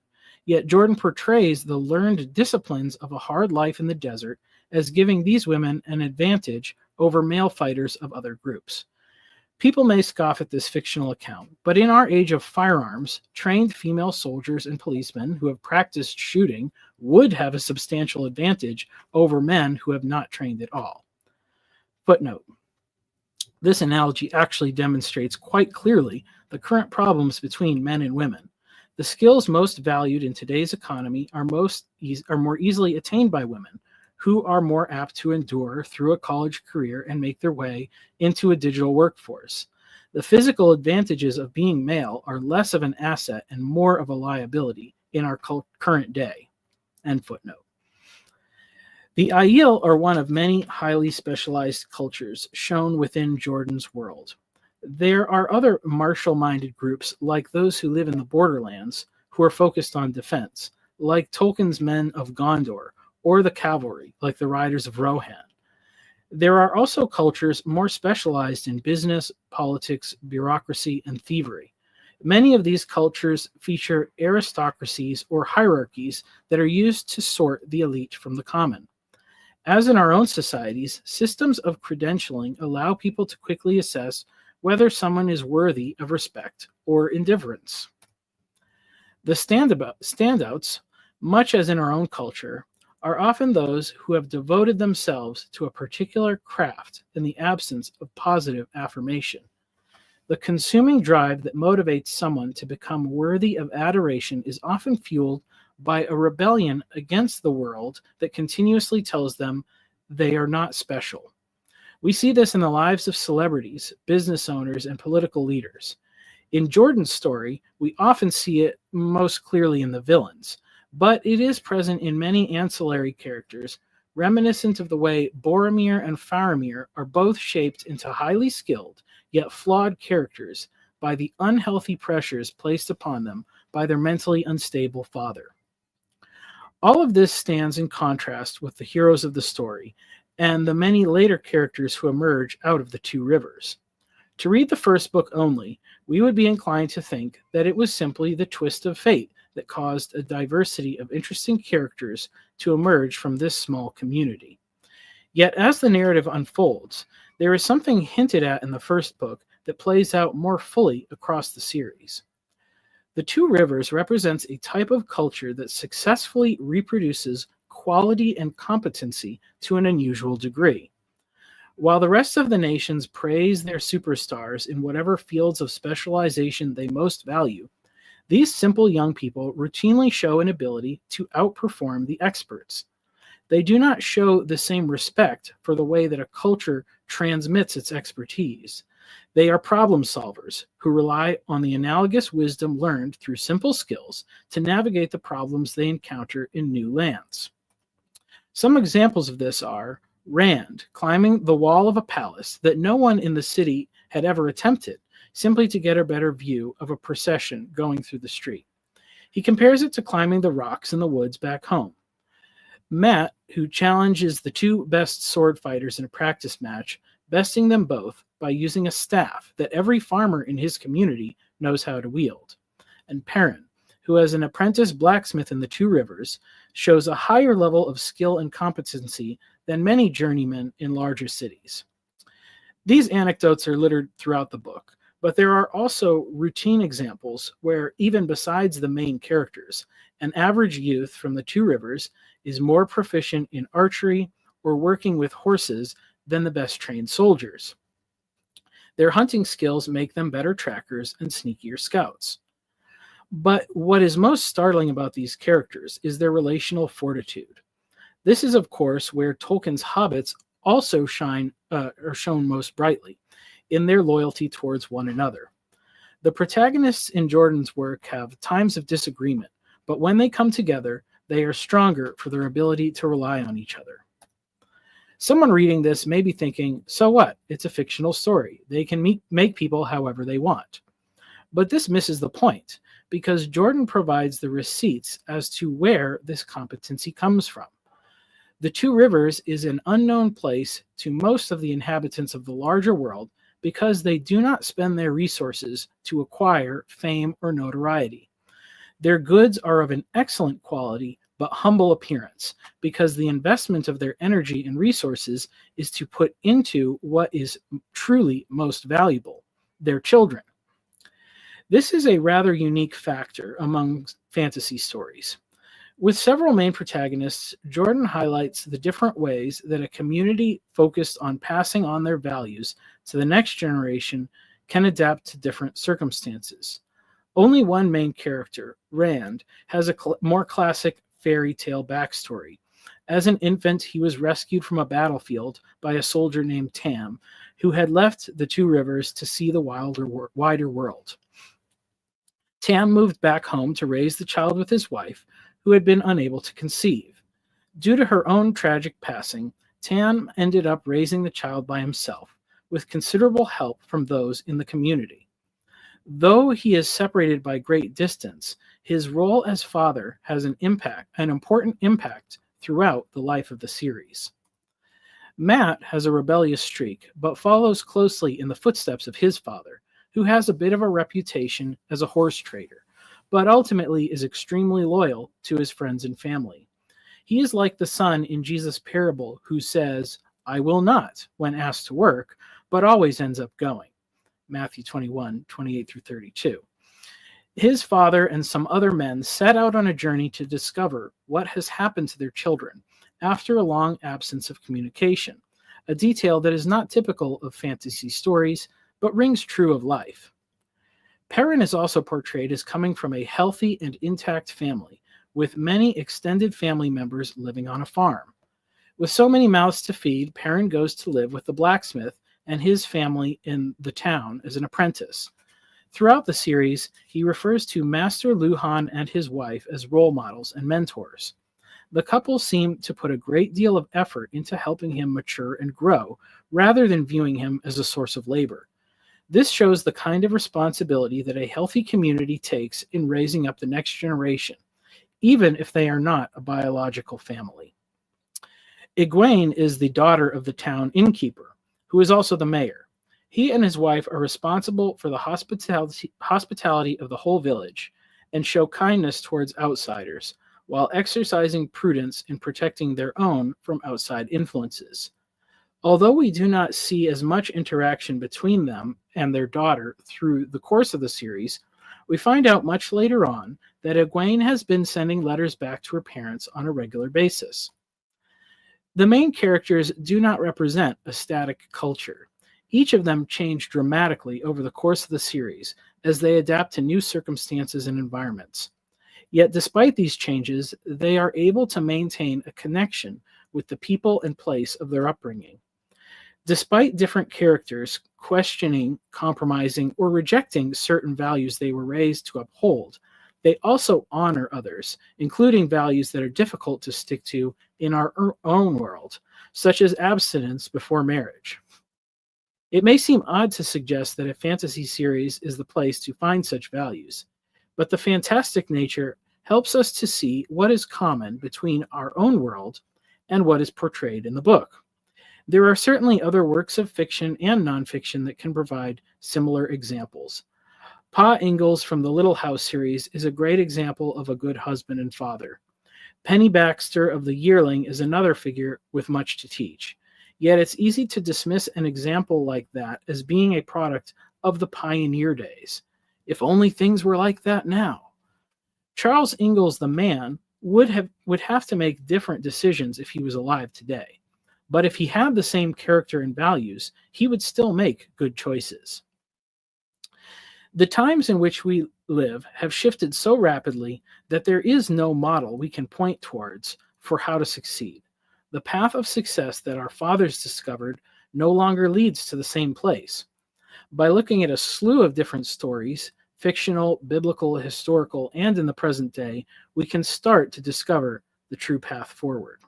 Yet Jordan portrays the learned disciplines of a hard life in the desert as giving these women an advantage over male fighters of other groups. People may scoff at this fictional account, but in our age of firearms, trained female soldiers and policemen who have practiced shooting would have a substantial advantage over men who have not trained at all. Footnote: this analogy actually demonstrates quite clearly the current problems between men and women. The skills most valued in today's economy are more easily attained by women, who are more apt to endure through a college career and make their way into a digital workforce. The physical advantages of being male are less of an asset and more of a liability in our current day. End footnote. The Aiel are one of many highly specialized cultures shown within Jordan's world. There are other martial minded groups, like those who live in the borderlands, who are focused on defense, like Tolkien's men of Gondor, or the cavalry, like the riders of Rohan. There are also cultures more specialized in business, politics, bureaucracy, and thievery. Many of these cultures feature aristocracies or hierarchies that are used to sort the elite from the common. As in our own societies, systems of credentialing allow people to quickly assess whether someone is worthy of respect or indifference. The standouts, much as in our own culture, are often those who have devoted themselves to a particular craft in the absence of positive affirmation. The consuming drive that motivates someone to become worthy of adoration is often fueled by a rebellion against the world that continuously tells them they are not special. We see this in the lives of celebrities, business owners, and political leaders. In Jordan's story, we often see it most clearly in the villains, but it is present in many ancillary characters, reminiscent of the way Boromir and Faramir are both shaped into highly skilled, yet flawed characters by the unhealthy pressures placed upon them by their mentally unstable father. All of this stands in contrast with the heroes of the story and the many later characters who emerge out of the two rivers. To read the first book only, we would be inclined to think that it was simply the twist of fate that caused a diversity of interesting characters to emerge from this small community. Yet, as the narrative unfolds, there is something hinted at in the first book that plays out more fully across the series. The Two Rivers represents a type of culture that successfully reproduces quality and competency to an unusual degree. While the rest of the nations praise their superstars in whatever fields of specialization they most value, these simple young people routinely show an ability to outperform the experts. They do not show the same respect for the way that a culture transmits its expertise. They are problem solvers who rely on the analogous wisdom learned through simple skills to navigate the problems they encounter in new lands. Some examples of this are Rand climbing the wall of a palace that no one in the city had ever attempted, simply to get a better view of a procession going through the street. He compares it to climbing the rocks in the woods back home. Matt, who challenges the two best sword fighters in a practice match, besting them both by using a staff that every farmer in his community knows how to wield. And Perrin, who as an apprentice blacksmith in the Two Rivers, shows a higher level of skill and competency than many journeymen in larger cities. These anecdotes are littered throughout the book, but there are also routine examples where, even besides the main characters, an average youth from the Two Rivers is more proficient in archery or working with horses than the best trained soldiers. Their hunting skills make them better trackers and sneakier scouts. But what is most startling about these characters is their relational fortitude. This is, of course, where Tolkien's hobbits also are shown most brightly, in their loyalty towards one another. The protagonists in Jordan's work have times of disagreement, but when they come together, they are stronger for their ability to rely on each other. Someone reading this may be thinking, so what? It's a fictional story. They can make people however they want. But this misses the point, because Jordan provides the receipts as to where this competency comes from. The Two Rivers is an unknown place to most of the inhabitants of the larger world because they do not spend their resources to acquire fame or notoriety. Their goods are of an excellent quality but humble appearance because the investment of their energy and resources is to put into what is truly most valuable, their children. This is a rather unique factor among fantasy stories. With several main protagonists, Jordan highlights the different ways that a community focused on passing on their values to the next generation can adapt to different circumstances. Only one main character, Rand, has a more classic fairy tale backstory. As an infant, he was rescued from a battlefield by a soldier named Tam, who had left the Two Rivers to see the wider world. Tam moved back home to raise the child with his wife, who had been unable to conceive. Due to her own tragic passing, Tam ended up raising the child by himself, with considerable help from those in the community. Though he is separated by great distance, his role as father has an important impact throughout the life of the series. Matt has a rebellious streak, but follows closely in the footsteps of his father, who has a bit of a reputation as a horse trader, but ultimately is extremely loyal to his friends and family. He is like the son in Jesus' parable who says, "I will not," when asked to work, but always ends up going. Matthew 21:28 through 32. His father and some other men set out on a journey to discover what has happened to their children after a long absence of communication, a detail that is not typical of fantasy stories, but rings true of life. Perrin is also portrayed as coming from a healthy and intact family, with many extended family members living on a farm. With so many mouths to feed, Perrin goes to live with the blacksmith and his family in the town as an apprentice. Throughout the series, he refers to Master Luhan and his wife as role models and mentors. The couple seem to put a great deal of effort into helping him mature and grow, rather than viewing him as a source of labor. This shows the kind of responsibility that a healthy community takes in raising up the next generation, even if they are not a biological family. Egwene is the daughter of the town innkeeper, who is also the mayor. He and his wife are responsible for the hospitality of the whole village and show kindness towards outsiders, while exercising prudence in protecting their own from outside influences. Although we do not see as much interaction between them and their daughter through the course of the series, we find out much later on that Egwene has been sending letters back to her parents on a regular basis. The main characters do not represent a static culture. Each of them change dramatically over the course of the series as they adapt to new circumstances and environments. Yet despite these changes, they are able to maintain a connection with the people and place of their upbringing. Despite different characters questioning, compromising, or rejecting certain values they were raised to uphold, they also honor others, including values that are difficult to stick to in our own world, such as abstinence before marriage. It may seem odd to suggest that a fantasy series is the place to find such values, but the fantastic nature helps us to see what is common between our own world and what is portrayed in the book. There are certainly other works of fiction and nonfiction that can provide similar examples. Pa Ingalls from the Little House series is a great example of a good husband and father. Penny Baxter of The Yearling is another figure with much to teach. Yet it's easy to dismiss an example like that as being a product of the pioneer days. If only things were like that now. Charles Ingalls the man would have to make different decisions if he was alive today. But if he had the same character and values, he would still make good choices. The times in which we live have shifted so rapidly that there is no model we can point towards for how to succeed. The path of success that our fathers discovered no longer leads to the same place. By looking at a slew of different stories, fictional, biblical, historical, and in the present day, we can start to discover the true path forward.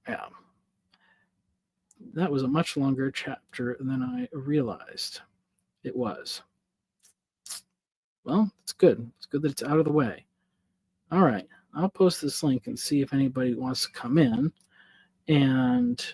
Yeah. That was a much longer chapter than I realized it was. Well, it's good. It's good that it's out of the way. All right. I'll post this link and see if anybody wants to come in and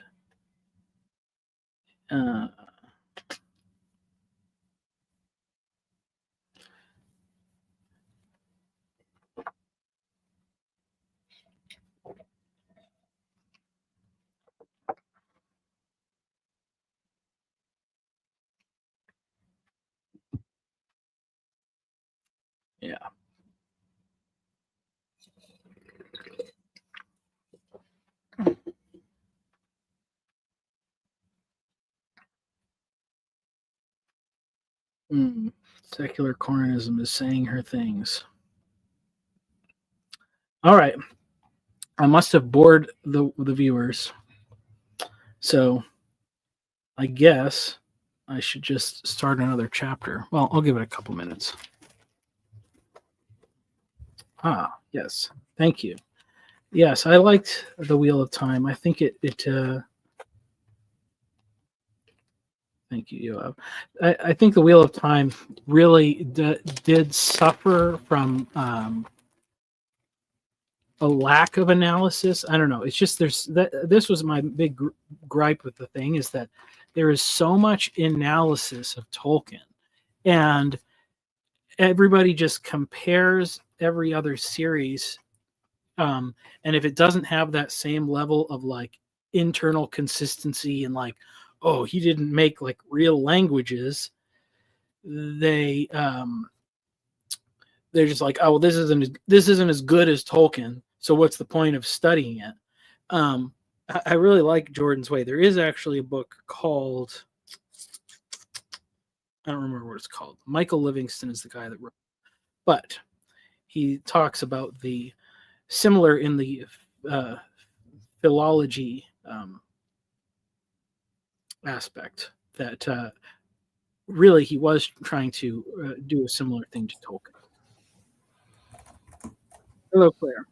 yeah. Secular Cornism is saying her things. All right. I must have bored the viewers. So I guess I should just start another chapter. Well, I'll give it a couple minutes. Yes. Thank you. Yes, I liked The Wheel of Time. I think thank you, Yoav. I think The Wheel of Time really did suffer from a lack of analysis. I don't know. It's just this was my big gripe with the thing, is that there is so much analysis of Tolkien, and everybody just compares every other series, and if it doesn't have that same level of like internal consistency and like, oh, he didn't make like real languages, they they're just like, oh, well, this isn't as good as Tolkien, so what's the point of studying it? I really like Jordan's Way. There is actually a book called, I don't remember what it's called. Michael Livingston is the guy that wrote, but he talks about the similar in the philology aspect, that really he was trying to do a similar thing to Tolkien. Hello, Claire.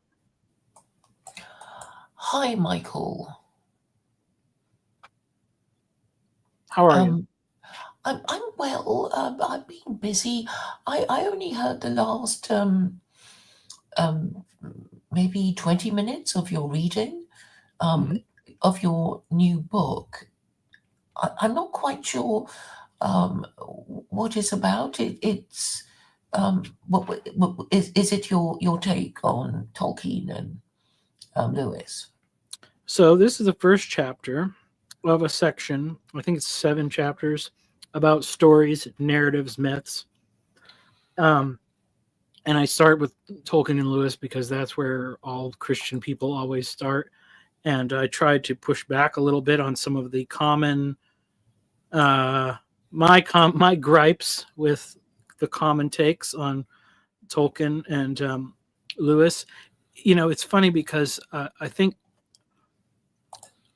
Hi, Michael. How are you? I'm well. I've been busy. I only heard the last um, maybe 20 minutes of your reading um, Mm-hmm. of your new book. I'm not quite sure what it's about. It's is it your take on Tolkien and Lewis? So this is the first chapter of a section. I think it's 7 chapters about stories, narratives, myths. And I start with Tolkien and Lewis because that's where all Christian people always start. And I tried to push back a little bit on some of the common my gripes with the common takes on Tolkien and Lewis. It's funny because I think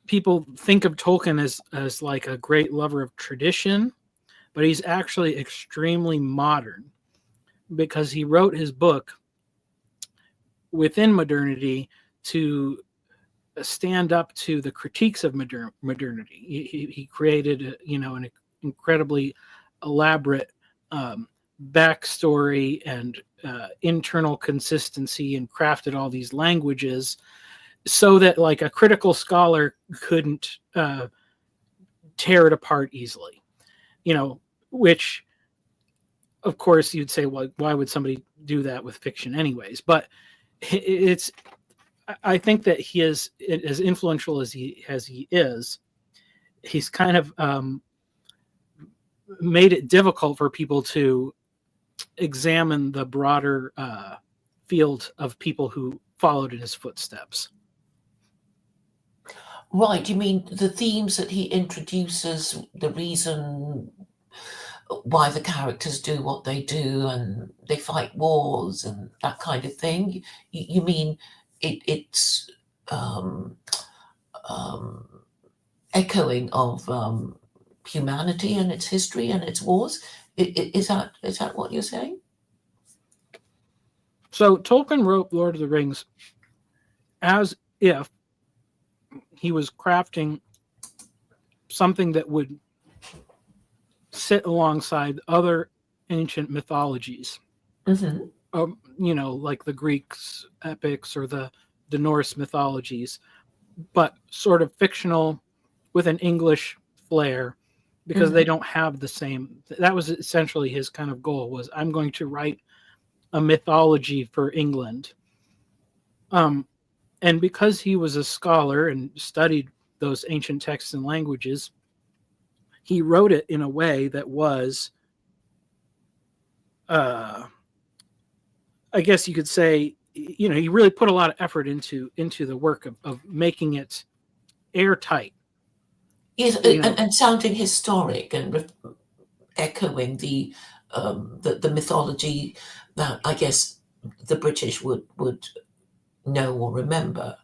people think of Tolkien as like a great lover of tradition, but he's actually extremely modern, because he wrote his book within modernity to stand up to the critiques of modernity. He created, an incredibly elaborate backstory and internal consistency, and crafted all these languages so that like a critical scholar couldn't tear it apart easily. Which of course you'd say, well, why would somebody do that with fiction anyways? But it's I think that he is, as influential as he is, he's kind of made it difficult for people to examine the broader field of people who followed in his footsteps. Right, you mean the themes that he introduces, the reason why the characters do what they do and they fight wars and that kind of thing? You mean it's um, um, echoing of humanity and its history and its wars? Is that what you're saying? So Tolkien wrote Lord of the Rings as if he was crafting something that would sit alongside other ancient mythologies, Hmm. like the Greeks epics or the Norse mythologies, but sort of fictional with an English flair, because they Hmm. don't have the same. That was essentially his kind of goal, was I'm going to write a mythology for England. Um, and because he was a scholar and studied those ancient texts and languages, he wrote it in a way that was, uh, I guess you could say, he really put a lot of effort into the work of making it airtight. Yes, You know, and sounding historic and echoing the mythology that I guess the British would know or remember.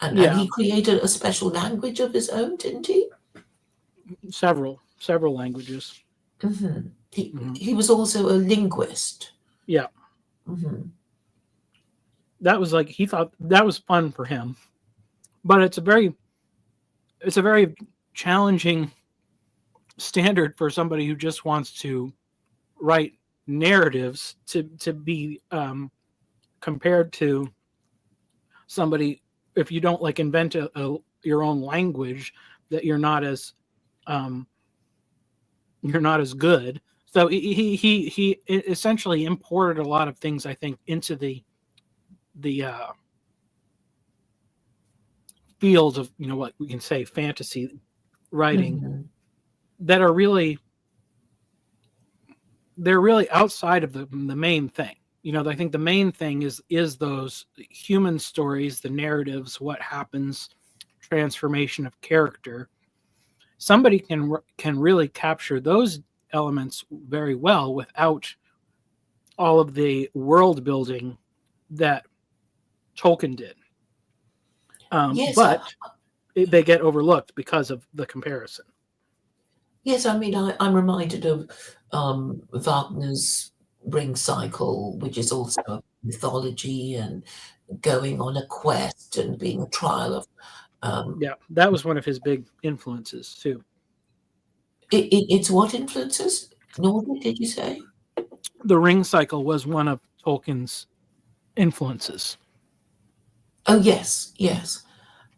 And yeah, he created a special language of his own, didn't he? several languages. Hmm. Hmm. He was also a linguist. Yeah. Hmm. that was like he thought that was fun for him. But it's a very challenging standard for somebody who just wants to write narratives to be compared to somebody if you don't like invent your own language that um, you're not as good. So he essentially imported a lot of things I think into the fields of what we can say fantasy writing Mhm. that are really they're really outside of the main thing. I think the main thing is those human stories, the narratives, what happens, transformation of character. Somebody can really capture those elements very well without all of the world building that Tolkien did. Yes, But they get overlooked because of the comparison. yes. I mean, I'm reminded of Wagner's Ring Cycle, which is also a mythology and going on a quest and being a trial of. Um, Yeah, that was one of his big influences too. it's what influences Nordic? Did you say? The Ring Cycle was one of Tolkien's influences. Oh yes, yes.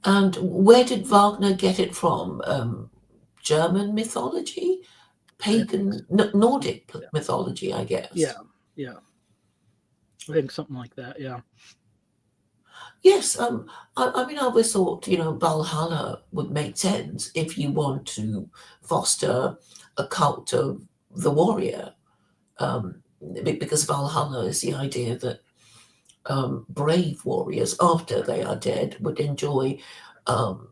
And where did Wagner get it from? German mythology, I think, pagan, Nordic yeah, mythology, I yeah, guess. yeah. I think something like that. Yeah, Yes, I mean, I always thought, Valhalla would make sense if you want to foster a cult of the warrior, because Valhalla is the idea that brave warriors, after they are dead, would enjoy um,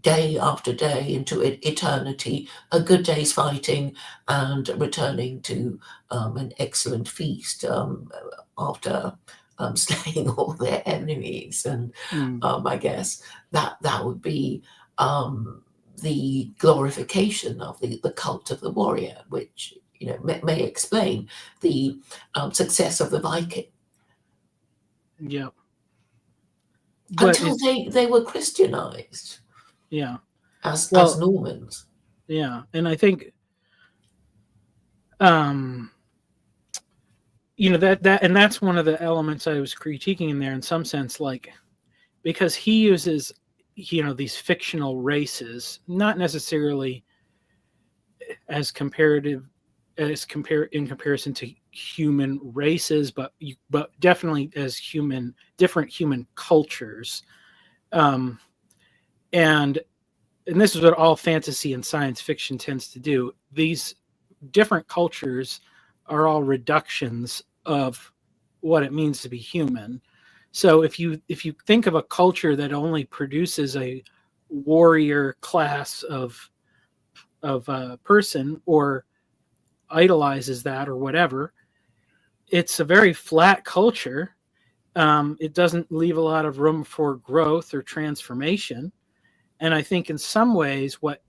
day after day into eternity, a good day's fighting and returning to an excellent feast after slaying all their enemies. And mm, I guess that would be the glorification of the cult of the warrior, which may explain the success of the Viking yeah. But until it's they were Christianized yeah. as Well, Normans. yeah, and I think um, that and that's one of the elements I was critiquing in there in some sense, like because he uses these fictional races, not necessarily as comparative as compare in comparison to human races, but definitely as different human cultures. Um, and and this is what all fantasy and science fiction tends to do. These different cultures are all reductions of what it means to be human. So if you think of a culture that only produces a warrior class of person or idolizes that or whatever, it's a very flat culture. It doesn't leave a lot of room for growth or transformation. And I think in some ways, what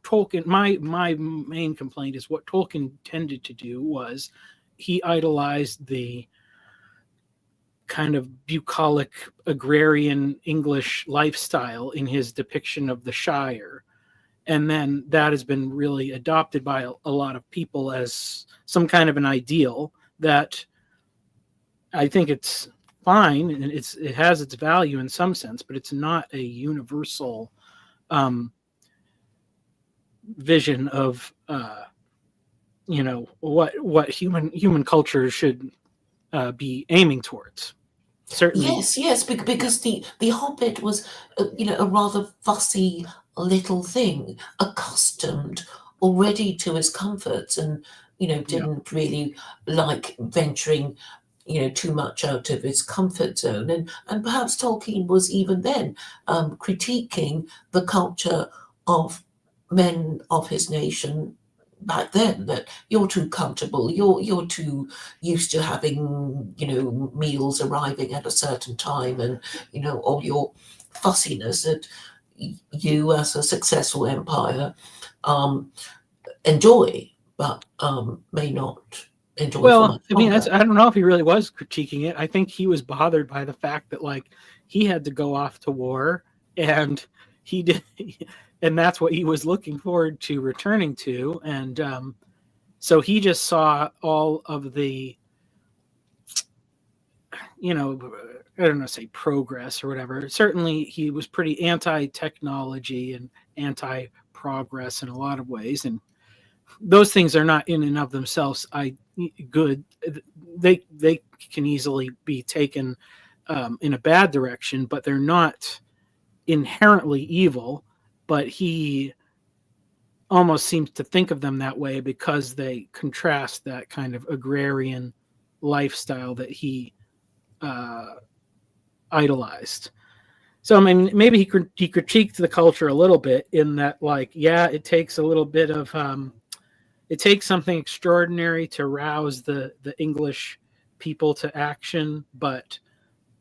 Tolkien, my main complaint is what Tolkien tended to do was he idolized the kind of bucolic agrarian English lifestyle in his depiction of the Shire. And then that has been really adopted by a lot of people as some kind of an ideal that I think it's fine and it has its value in some sense, but it's not a universal um, vision of what human culture should be aiming towards. Certainly, Yes, yes, because the Hobbit was, a rather fussy little thing, accustomed already to his comforts, and yeah, didn't really like venturing, too much out of his comfort zone, and perhaps Tolkien was even then critiquing the culture of men of his nation back then, that you're too comfortable, you're too used to having meals arriving at a certain time, and all your fussiness that you as a successful empire um, enjoy, but may not enjoy for Well, much I mean, longer. I don't know if he really was critiquing it. I think he was bothered by the fact that like he had to go off to war, and he did, and that's what he was looking forward to returning to, and so he just saw all of the, you know, I don't know, say progress or whatever. Certainly, he was pretty anti-technology and anti-progress in a lot of ways, and those things are not in and of themselves good. They can easily be taken in a bad direction, but they're not inherently evil. But he almost seems to think of them that way because they contrast that kind of agrarian lifestyle that he uh, idolized. So I mean, maybe he critiqued the culture a little bit in that, like, yeah, it takes a little bit of it takes something extraordinary to rouse the English people to action, but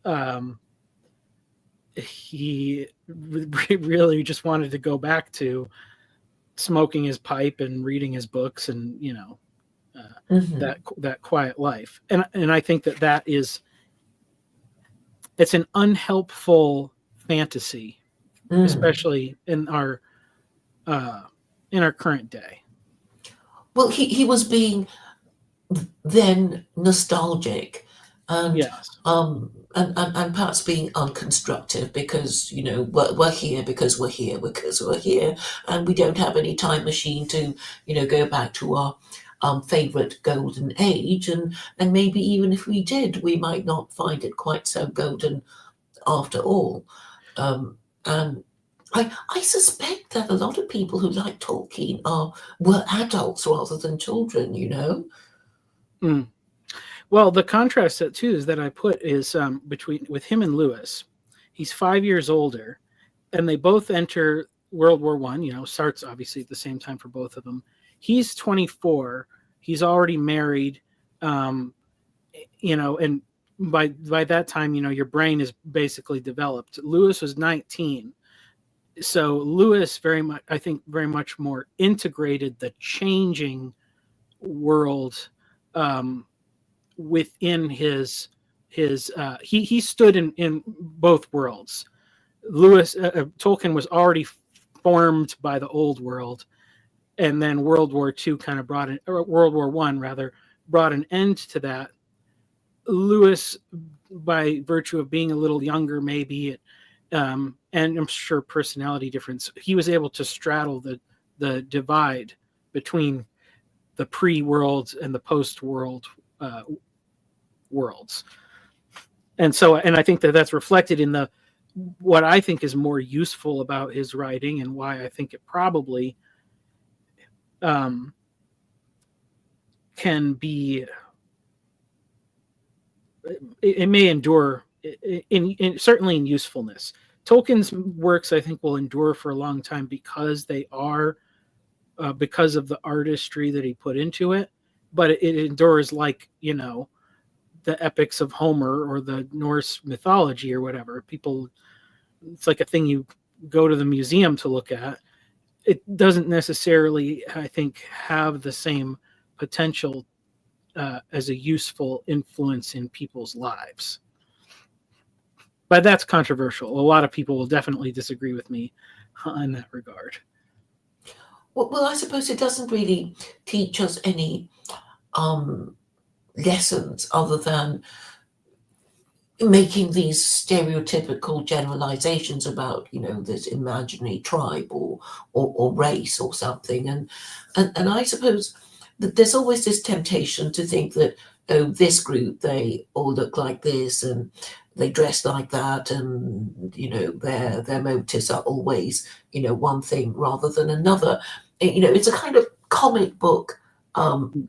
um, he really just wanted to go back to smoking his pipe and reading his books, and Hmm. that quiet life. And I think that is it's an unhelpful fantasy, Mm. especially uh, in our current day. Well, he was being then nostalgic and Yes. and perhaps being unconstructive because we're here because we're here because we're here, and we don't have any time machine to go back to our favorite golden age, and maybe even if we did, we might not find it quite so golden after all. And I suspect that a lot of people who like Tolkien were adults rather than children. Mm. Well, the contrast that too is that I put is between with him and Lewis. He's 5 years older, and they both enter World War One. Starts obviously at the same time for both of them. He's 24. He's already married. Um, and by that time, your brain is basically developed. Lewis was 19, so Lewis very much, I think, very much more integrated the changing world um, within he stood in both worlds. Tolkien was already formed by the old world, and then World War II kind of World War I rather brought an end to that. Lewis, by virtue of being a little younger, maybe and I'm sure personality difference, he was able to straddle the divide between the pre-world and the post-world uh, worlds. And I think that that's reflected in the what I think is more useful about his writing, and why I think it probably um, can be it may endure certainly in usefulness. Tolkien's works, I think, will endure for a long time because they are because of the artistry that he put into it. But it endures like the epics of Homer or the Norse mythology or whatever. People, it's like a thing you go to the museum to look at. It doesn't necessarily, I think, have the same potential as a useful influence in people's lives. But that's controversial. A lot of people will definitely disagree with me in that regard. Well, I suppose it doesn't really teach us any um, lessons other than making these stereotypical generalizations about this imaginary tribe or race or something, and I suppose that there's always this temptation to think that, oh, this group, they all look like this and they dress like that, and their motives are always one thing rather than another. It's a kind of comic book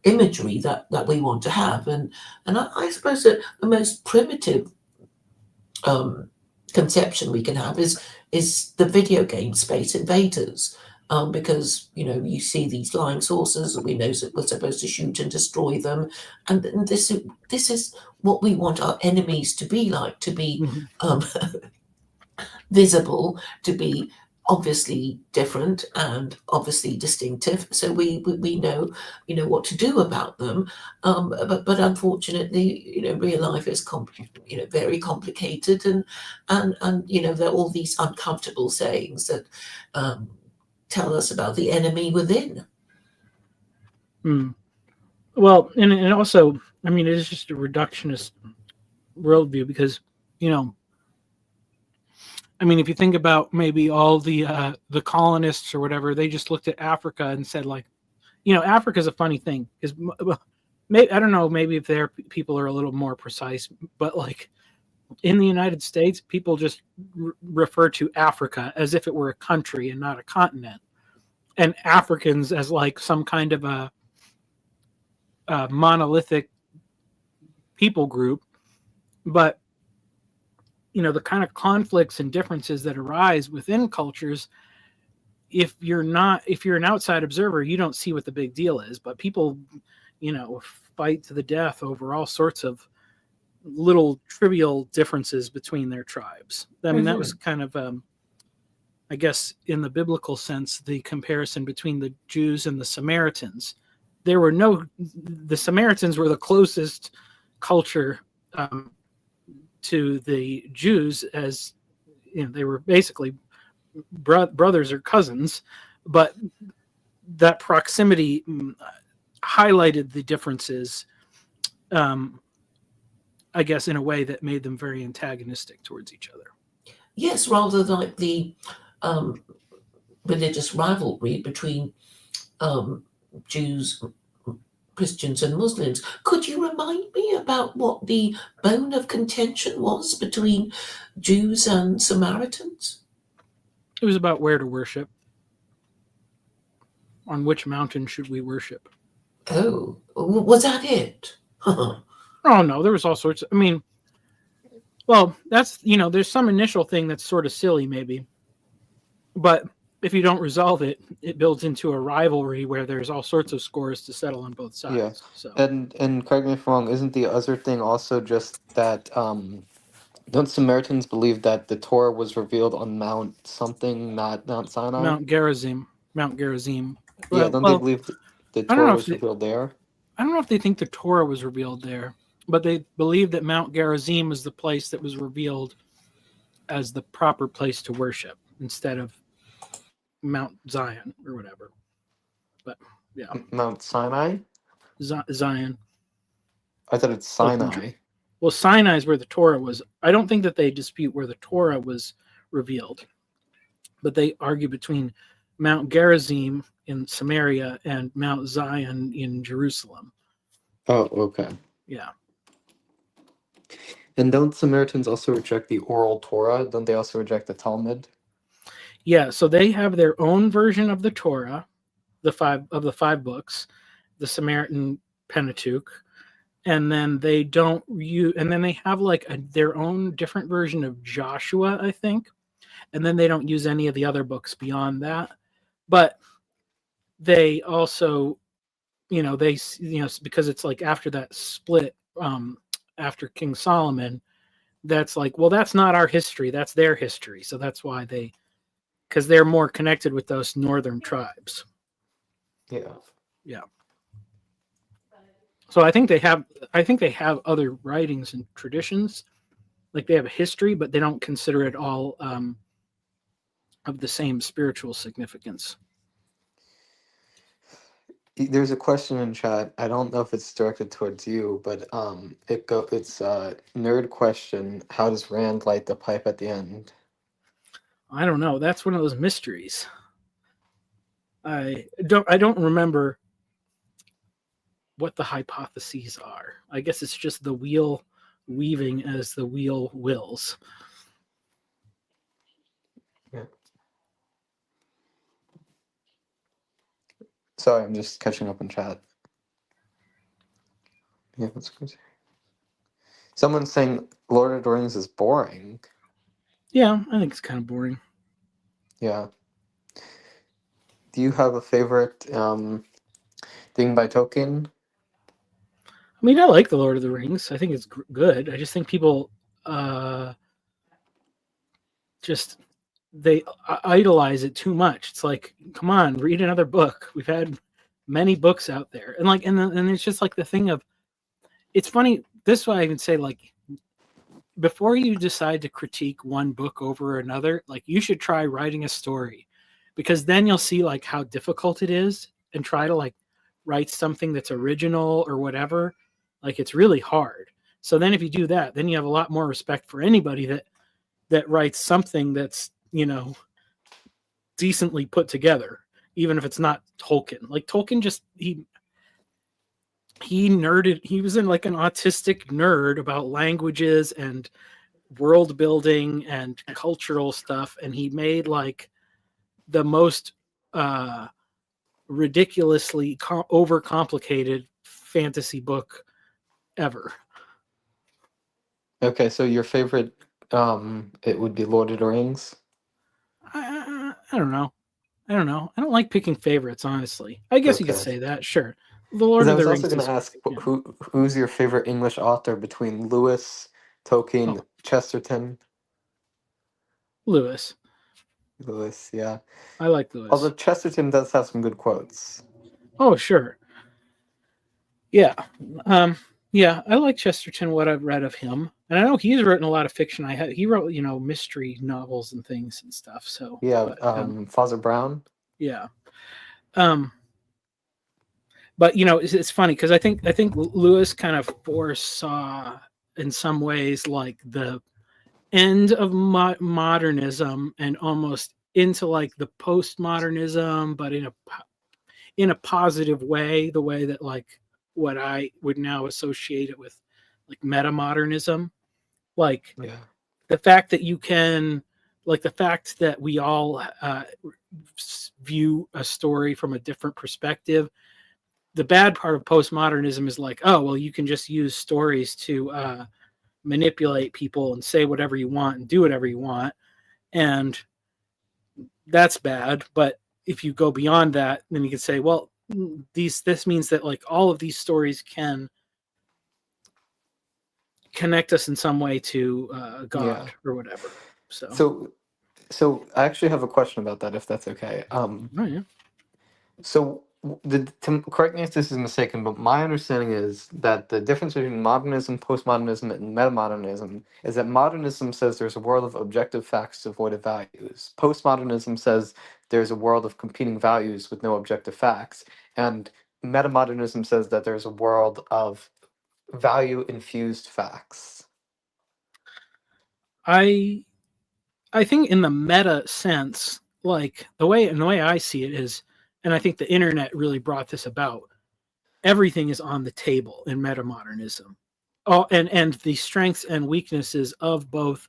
imagery that we want to have, and I suppose that the most primitive um, conception we can have is the video game Space Invaders, because you see these flying saucers, and we know that we're supposed to shoot and destroy them, and this is what we want our enemies to be like, to be Mhm. um, visible, to be obviously different and obviously distinctive, so we know, what to do about them. But unfortunately, real life is very complicated, and there are all these uncomfortable sayings that tell us about the enemy within. Mm. Well, and also, I mean, it is just a reductionist worldview because, you know, I mean, if you think about maybe all the colonists or whatever, they just looked at Africa and said, like, Africa is a funny thing because I don't know, maybe if their people are a little more precise, but like in the United States, people just refer to Africa as if it were a country and not a continent, and Africans as like some kind of a monolithic people group. But the kind of conflicts and differences that arise within cultures, if you're an outside observer, you don't see what the big deal is, but people fight to the death over all sorts of little trivial differences between their tribes. I mean, that was kind of I guess in the biblical sense, the comparison between the Jews and the Samaritans. The Samaritans were the closest culture to the Jews, as they were basically brothers or cousins, but that proximity highlighted the differences, I guess, in a way that made them very antagonistic towards each other. Yes, rather like the religious rivalry between Jews, Christians, and Muslims. Could you remind me about what the bone of contention was between Jews and Samaritans? It was about where to worship. On which mountain should we worship? Oh, was that it? Oh no, there was all sorts. I mean, well, that's there's some initial thing that's sort of silly, maybe, but if you don't resolve it, it builds into a rivalry where there's all sorts of scores to settle on both sides. Yeah. So, And correct me if I'm wrong, isn't the other thing also just that don't Samaritans believe that the Torah was revealed on Mount something, not Mount Sinai? Mount Gerizim. Yeah, don't they believe the I don't know Torah if was revealed there? I don't know if they think the Torah was revealed there, but they believe that Mount Gerizim was the place that was revealed as the proper place to worship instead of Mount Zion or whatever. But yeah, Mount Sinai? Zion. I thought it's Sinai. Well, Sinai is where the Torah was. I don't think that they dispute where the Torah was revealed, but they argue between Mount Gerizim in Samaria and Mount Zion in Jerusalem. Oh, okay. Yeah. And don't Samaritans also reject the oral Torah? Don't they also reject the Talmud? Yeah, so they have their own version of the Torah, the five books, the Samaritan Pentateuch, and then they don't use, and then they have like their own different version of Joshua, I think, and then they don't use any of the other books beyond that. But they also, because it's like after that split, after King Solomon, that's like, well, that's not our history, that's their history. So that's why because they're more connected with those northern tribes. Yeah. Yeah. So I think they have other writings and traditions, like they have a history, but they don't consider it all of the same spiritual significance. There's a question in chat. I don't know if it's directed towards you, but it's a nerd question. How does Rand light the pipe at the end? I don't know. That's one of those mysteries. I don't remember what the hypotheses are. I guess it's just the wheel weaving as the wheel wills. Yeah. Sorry, I'm just catching up in chat. Yeah, that's crazy. Someone's saying Lord of the Rings is boring. Yeah, I think it's kind of boring. Yeah. Do you have a favorite thing by Tolkien? I mean, I like the Lord of the Rings. I think it's good. I just think people just they idolize it too much. It's like, come on, read another book. We've had many books out there, and like, and it's just like the thing of, it's funny. This is why I even say, like, before you decide to critique one book over another, like, you should try writing a story, because then you'll see like how difficult it is, and try to like write something that's original or whatever. Like, it's really hard. So then if you do that, then you have a lot more respect for anybody that writes something that's, decently put together, even if it's not Tolkien. Like, Tolkien just he nerded. He was in like an autistic nerd about languages and world building and cultural stuff, and he made like the most ridiculously overcomplicated fantasy book ever. Okay, so your favorite, it would be Lord of the Rings. I don't know. I don't like picking favorites, honestly. I guess you could Okay, say that. Sure, The because Lord I of the was also Rings going to is. ask Yeah. who's your favorite English author between Lewis, Tolkien, Oh, Chesterton. Lewis. Lewis, yeah. I like Although Lewis. Chesterton does have some good quotes. Oh, sure. Yeah. Um, yeah, I like Chesterton, what I've read of him. And I know he's written a lot of fiction. He wrote, mystery novels and things and stuff. So, Yeah, but Father Brown. yeah. Um, but it's funny because I think Lewis kind of foresaw in some ways like the end of modernism, and almost into like the postmodernism, but in a positive way, the way that like what I would now associate it with, like metamodernism, like Yeah, the fact that you can, like the fact that we all view a story from a different perspective. The bad part of postmodernism is like, oh well, you can just use stories to manipulate people and say whatever you want and do whatever you want, and that's bad. But if you go beyond that, then you can say, well, this means that like all of these stories can connect us in some way to yeah. God or whatever. So, So, so I actually have a question about that, if that's okay. oh yeah, So correct me if this is mistaken, but my understanding is that the difference between modernism, postmodernism, and metamodernism is that modernism says there's a world of objective facts devoid of values. Postmodernism says there's a world of competing values with no objective facts, and metamodernism says that there's a world of value infused facts. I I think in the meta sense, like the way I see it is, and I think the internet really brought this about. Everything is on the table in metamodernism. Oh, and the strengths and weaknesses of both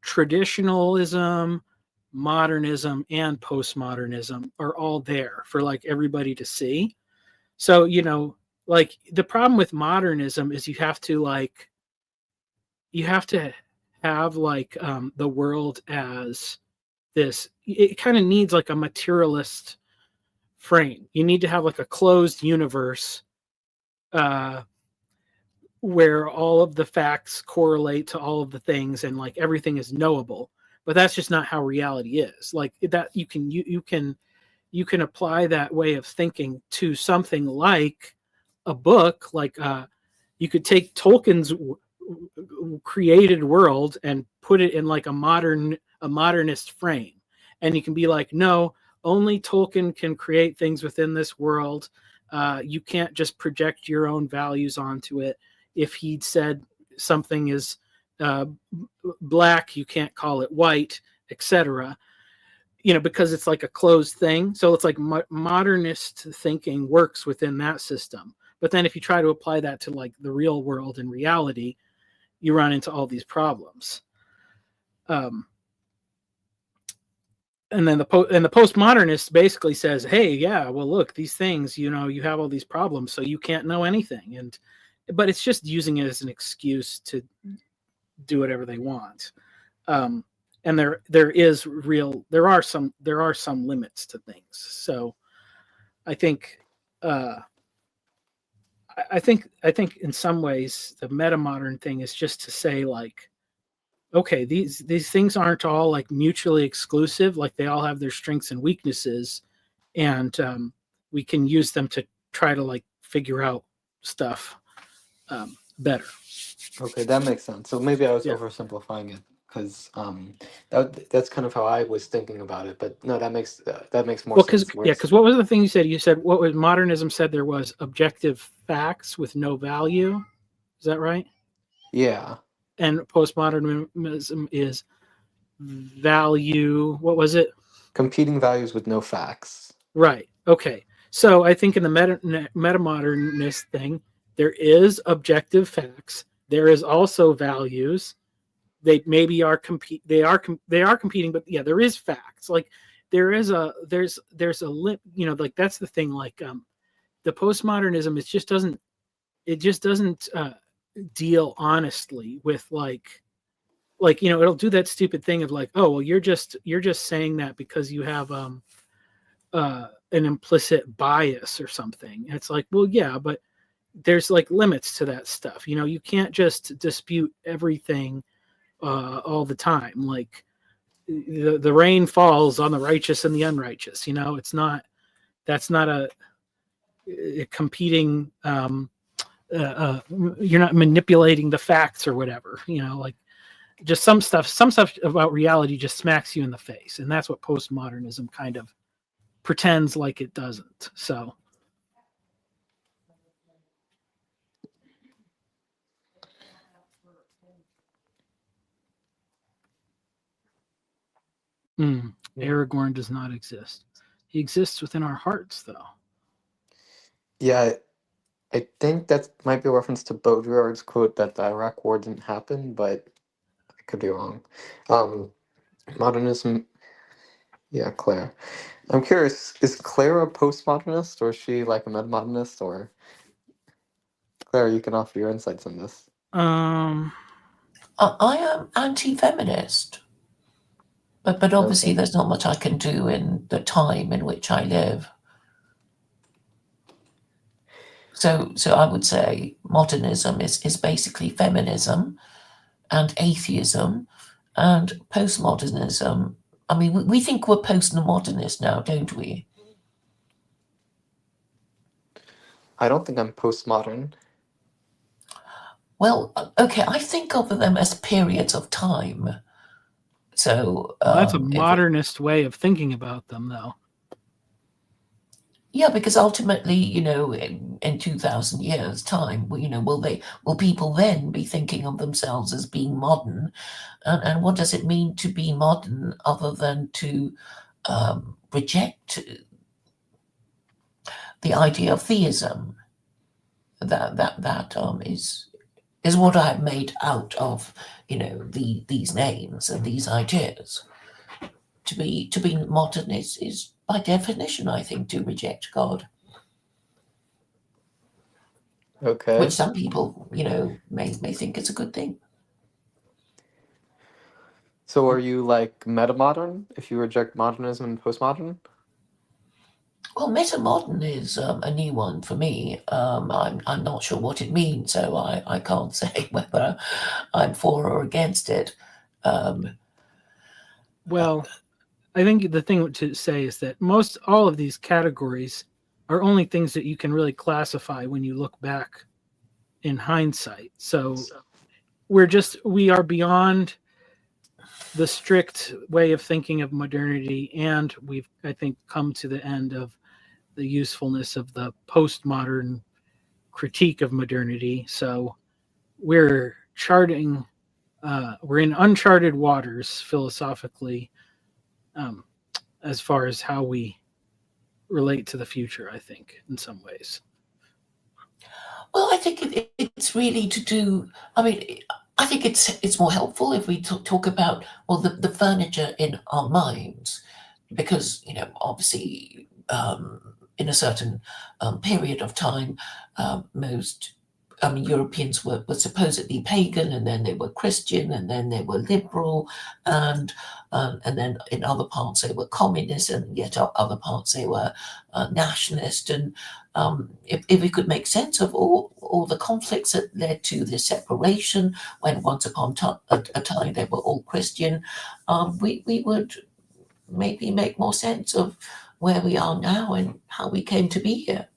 traditionalism, modernism, and postmodernism are all there for like everybody to see. So, like the problem with modernism is you have to have like the world as this. It kind of needs like a materialist frame. You need to have like a closed universe uh where all of the facts correlate to all of the things, and like everything is knowable. But that's just not how reality is. Like that you can apply that way of thinking to something like a book. Like you could take Tolkien's created world and put it in like a modernist frame, and you can be like, no, only Tolkien can create things within this world. You can't just project your own values onto it. If he'd said something is uh, black, you can't call it white, etc. Because it's like a closed thing. So it's like modernist thinking works within that system. But then if you try to apply that to like the real world and reality, you run into all these problems. Um, and then the postmodernist basically says, hey, yeah, well, look, these things, you have all these problems, so you can't know anything. But it's just using it as an excuse to do whatever they want. Um, and there are some limits to things. So I think uh, I think in some ways the meta modern thing is just to say like okay, these things aren't all like mutually exclusive. Like they all have their strengths and weaknesses, and we can use them to try to like figure out stuff better. Okay, that makes sense. So maybe I was Yeah. oversimplifying it because that's kind of how I was thinking about it. But no, that makes more Well, because sense. yeah, because what was the thing you said? You said what was modernism said there was objective facts with no value. Is that right? Yeah, And postmodernism is value. What was it? competing values with no facts. Right. Okay. So I think in the metamodernist thing, there is objective facts. There is also values. They maybe are compete. They are competing, but yeah, there is facts. Like there's a lip. You know, like that's the thing. Like the postmodernism, it just doesn't deal honestly with like it'll do that stupid thing of like, oh well, you're just saying that because you have an implicit bias or something. And it's like, well, yeah, but there's like limits to that stuff. You can't just dispute everything all the time. Like the rain falls on the righteous and the unrighteous. It's not that's not a competing. You're not manipulating the facts or whatever. Like just some stuff about reality just smacks you in the face, and that's what postmodernism kind of pretends like it doesn't. So Yeah. Aragorn does not exist. He exists within our hearts, though. Yeah, I think that might be a reference to Baudrillard's quote that the Iraq War didn't happen, but I could be wrong. Modernism, yeah, Claire. I'm curious, is Claire a postmodernist or is she like a meta-modernist? Or Claire, you can offer your insights on this. Um, I am anti-feminist, but obviously Okay. there's not much I can do in the time in which I live. So I would say modernism is basically feminism and atheism, and postmodernism. I mean, we think we're postmodernist now, don't we? I don't think I'm postmodern. Well, okay, I think of them as periods of time. So well, that's a if modernist way of thinking about them, though. yeah, because ultimately, in 2,000 years' time, will people then be thinking of themselves as being modern? And what does it mean to be modern other than to reject the idea of theism? That is what I've made out of these names and these ideas. To be modern is by definition, I think, to reject God, which Okay. some people may think is a good thing. So are you like meta-modern if you reject modernism and postmodern? Well, metamodern is a new one for me. I'm not sure what it means, so I can't say whether I'm for or against it. Um, Well, I think the thing to say is that most all of these categories are only things that you can really classify when you look back in hindsight. So we are beyond the strict way of thinking of modernity, and we've, I think, come to the end of the usefulness of the postmodern critique of modernity. So we're we're in uncharted waters philosophically, um, as far as how we relate to the future, I think, in some ways. well, I think it's really to do. I mean, I think it's more helpful if we talk about the furniture in our minds, because obviously in a certain period of time, most Europeans were supposedly pagan, and then they were Christian, and then they were liberal, and then in other parts they were communist, and yet other parts they were nationalist. And if we could make sense of all the conflicts that led to this separation, when once upon a time they were all Christian, we would maybe make more sense of where we are now and how we came to be here.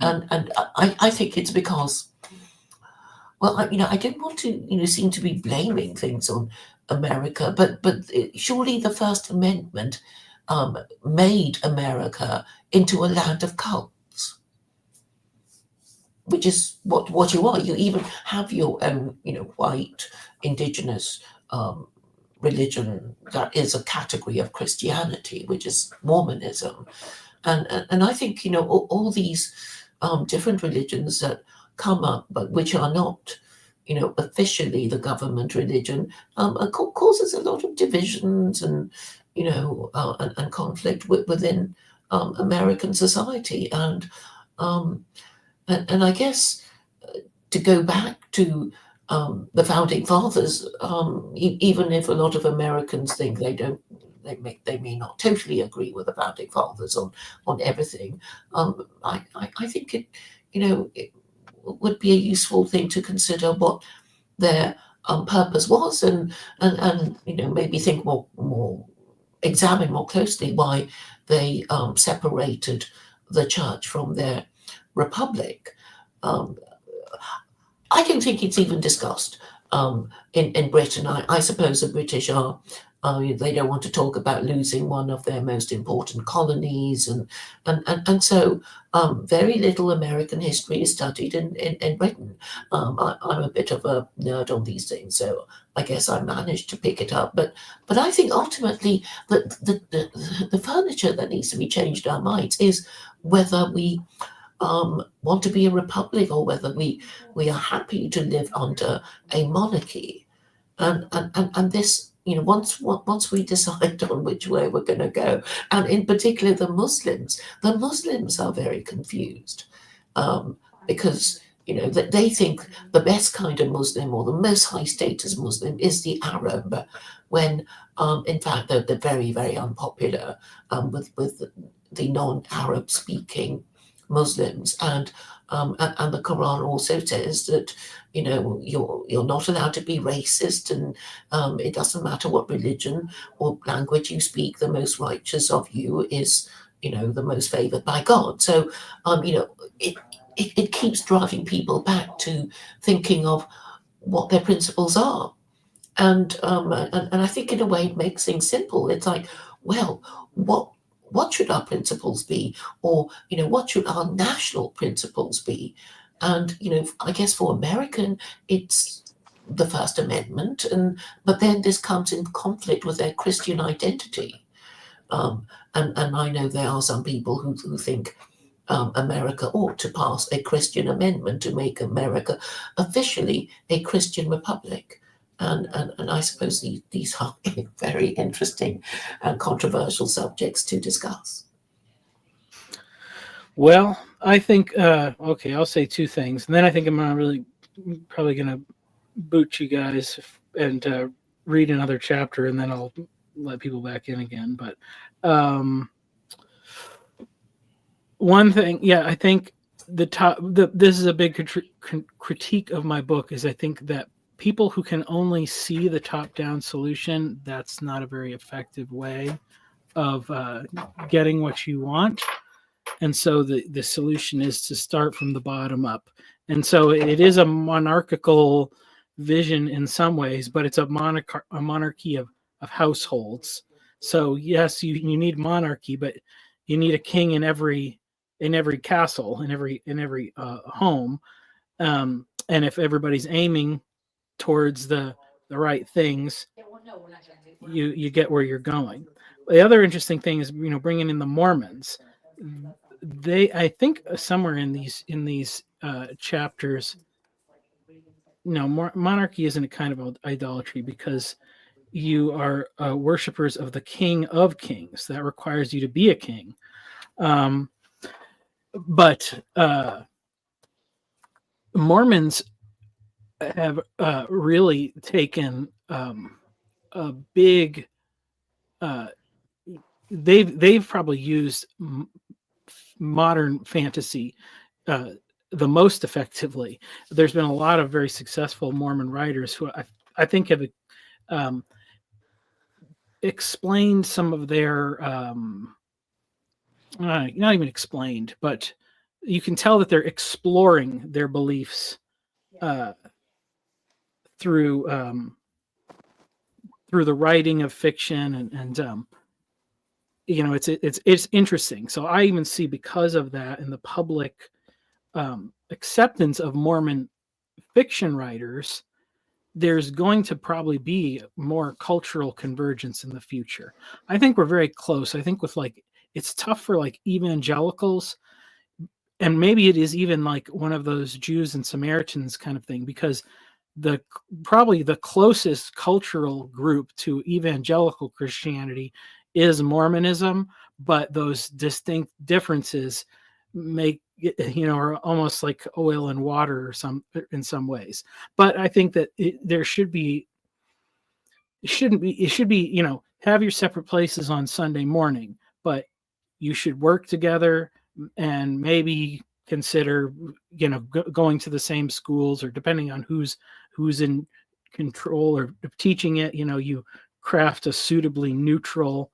And I think it's because, well, I don't want to, seem to be blaming things on America, but surely the First Amendment made America into a land of cults, which is what you are. You even have your own, white indigenous religion that is a category of Christianity, which is Mormonism, and I think all these different religions that come up, but which are not, officially the government religion, causes a lot of divisions and, and conflict within American society. And I guess to go back to the founding fathers, even if a lot of Americans think they may not totally agree with the founding fathers on everything. I think it would be a useful thing to consider what their purpose was, and maybe think examine more closely why they separated the church from their republic. I don't think it's even discussed in Britain. I suppose the British are. They don't want to talk about losing one of their most important colonies, and so very little American history is studied in Britain. I'm a bit of a nerd on these things, so I guess I managed to pick it up. But I think ultimately the furniture that needs to be changed in our minds is whether we want to be a republic or whether we are happy to live under a monarchy, and this. Once we decide on which way we're going to go, and in particular the Muslims are very confused because they think the best kind of Muslim or the most high status Muslim is the Arab, when in fact they're very, very unpopular with the non-Arab speaking Muslims, and the Quran also says that you're not allowed to be racist, and it doesn't matter what religion or language you speak. The most righteous of you is the most favored by God. So it keeps driving people back to thinking of what their principles are, and I think in a way it makes things simple. It's like, well, what should our principles be, or what should our national principles be? And I guess for American it's the First Amendment, but then this comes in conflict with their Christian identity, and I know there are some people who think America ought to pass a Christian amendment to make America officially a Christian republic. And I suppose these are very interesting and controversial subjects to discuss. Well, I think okay, I'll say two things, and then I think I'm probably going to boot you guys and read another chapter, and then I'll let people back in again. But one thing, yeah, I think this is a big critique of my book, is I think that people who can only see the top-down solution, that's not a very effective way of getting what you want. And so the solution is to start from the bottom up. And so it is a monarchical vision in some ways, but it's a monarchy of households. So yes, you need monarchy, but you need a king in every castle, in every home. And if everybody's aiming towards the right things, you get where you're going. The other interesting thing is bringing in the Mormons. I think somewhere in these chapters, monarchy isn't a kind of idolatry, because you are worshipers of the King of Kings. That requires you to be a king. But Mormons have really taken a big. They've probably used modern fantasy the most effectively. There's been a lot of very successful Mormon writers who I think have explained some of their not even explained, but you can tell that they're exploring their beliefs through the writing of fiction and it's interesting. So I even see, because of that, in the public acceptance of Mormon fiction writers, there's going to probably be more cultural convergence in the future. I think we're very close. I think it's tough for evangelicals, and maybe it is even like one of those Jews and Samaritans kind of thing, because probably the closest cultural group to evangelical Christianity is Mormonism, but those distinct differences are almost like oil and water in some ways. But I think that it should be have your separate places on Sunday morning, but you should work together and maybe consider going to the same schools, or depending on who's in control or teaching it, you craft a suitably neutral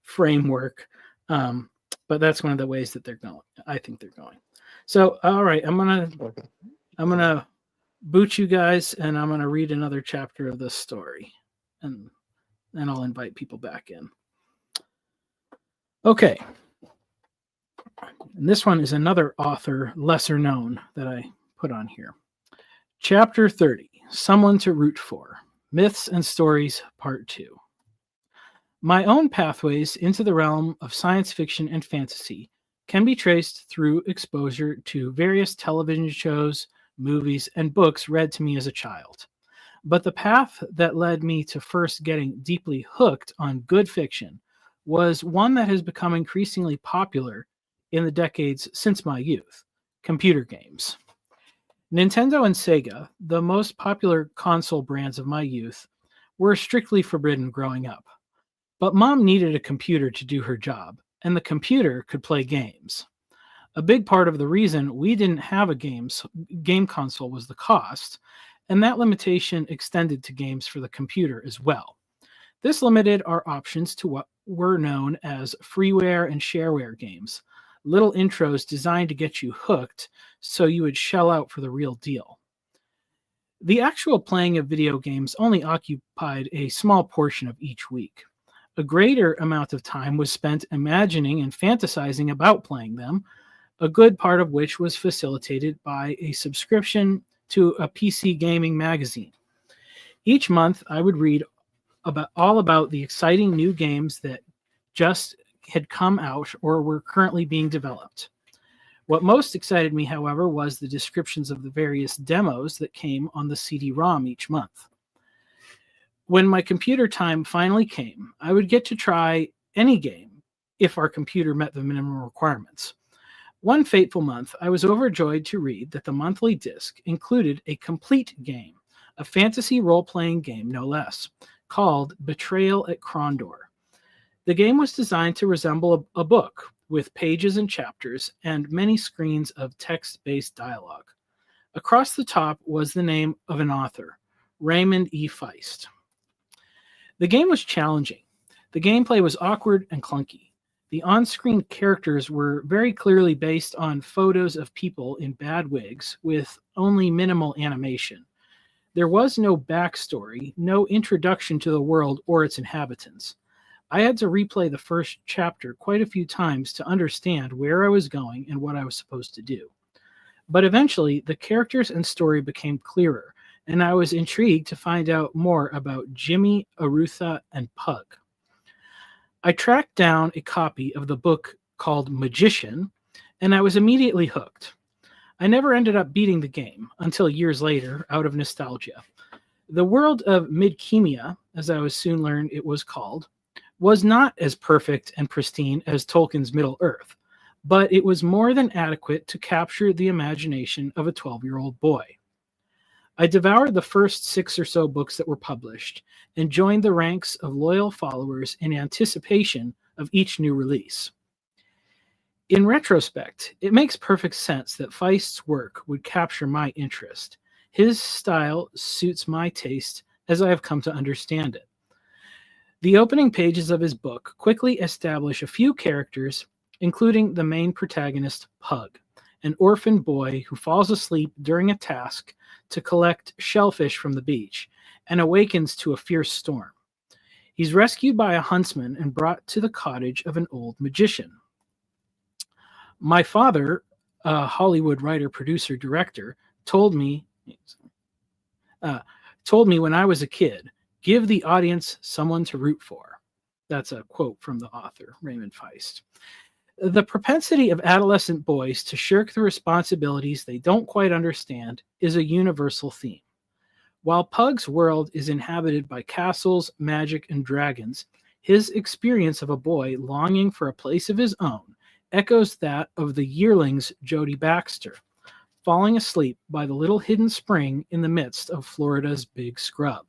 framework. But that's one of the ways that I think they're going. So, all right, I'm gonna boot you guys, and I'm gonna read another chapter of this story, and then I'll invite people back in. Okay. And this one is another author, lesser known, that I put on here. Chapter 30, Someone to Root For, Myths and Stories, Part 2. My own pathways into the realm of science fiction and fantasy can be traced through exposure to various television shows, movies, and books read to me as a child. But the path that led me to first getting deeply hooked on good fiction was one that has become increasingly popular in the decades since my youth: computer games. Nintendo and Sega, the most popular console brands of my youth, were strictly forbidden growing up. But Mom needed a computer to do her job, and the computer could play games. A big part of the reason we didn't have a game console was the cost, and that limitation extended to games for the computer as well. This limited our options to what were known as freeware and shareware games, little intros designed to get you hooked so you would shell out for the real deal. The actual playing of video games only occupied a small portion of each week. A greater amount of time was spent imagining and fantasizing about playing them, a good part of which was facilitated by a subscription to a PC gaming magazine. Each month, I would read all about the exciting new games that just had come out or were currently being developed. What most excited me, however, was the descriptions of the various demos that came on the CD-ROM each month. When my computer time finally came, I would get to try any game if our computer met the minimum requirements. One fateful month, I was overjoyed to read that the monthly disc included a complete game, a fantasy role-playing game no less, called Betrayal at Krondor. The game was designed to resemble a book with pages and chapters and many screens of text-based dialogue. Across the top was the name of an author, Raymond E. Feist. The game was challenging. The gameplay was awkward and clunky. The on-screen characters were very clearly based on photos of people in bad wigs with only minimal animation. There was no backstory, no introduction to the world or its inhabitants. I had to replay the first chapter quite a few times to understand where I was going and what I was supposed to do. But eventually, the characters and story became clearer, and I was intrigued to find out more about Jimmy, Arutha, and Pug. I tracked down a copy of the book called Magician, and I was immediately hooked. I never ended up beating the game until years later, out of nostalgia. The world of Midkemia, as I was soon learned it was called, was not as perfect and pristine as Tolkien's Middle-earth, but it was more than adequate to capture the imagination of a 12-year-old boy. I devoured the first 6 or so books that were published and joined the ranks of loyal followers in anticipation of each new release. In retrospect, it makes perfect sense that Feist's work would capture my interest. His style suits my taste as I have come to understand it. The opening pages of his book quickly establish a few characters, including the main protagonist, Pug, an orphan boy who falls asleep during a task to collect shellfish from the beach and awakens to a fierce storm. He's rescued by a huntsman and brought to the cottage of an old magician. My father, a Hollywood writer, producer, director, told me when I was a kid, give the audience someone to root for. That's a quote from the author, Raymond Feist. The propensity of adolescent boys to shirk the responsibilities they don't quite understand is a universal theme. While Pug's world is inhabited by castles, magic, and dragons, his experience of a boy longing for a place of his own echoes that of the yearling's Jodie Baxter, falling asleep by the little hidden spring in the midst of Florida's big scrub.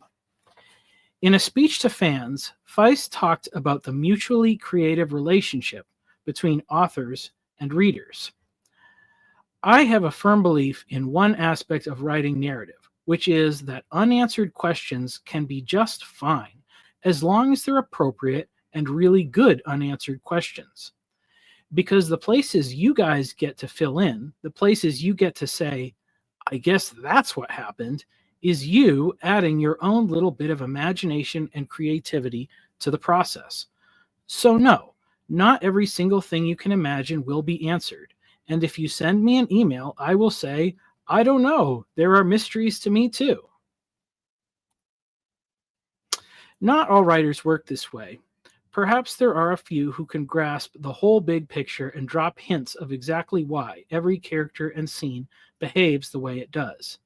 In a speech to fans, Feist talked about the mutually creative relationship between authors and readers. I have a firm belief in one aspect of writing narrative, which is that unanswered questions can be just fine as long as they're appropriate and really good unanswered questions. Because the places you guys get to fill in, the places you get to say, I guess that's what happened, is you adding your own little bit of imagination and creativity to the process. So no, not every single thing you can imagine will be answered. And if you send me an email, I will say, I don't know, there are mysteries to me too. Not all writers work this way. Perhaps there are a few who can grasp the whole big picture and drop hints of exactly why every character and scene behaves the way it does.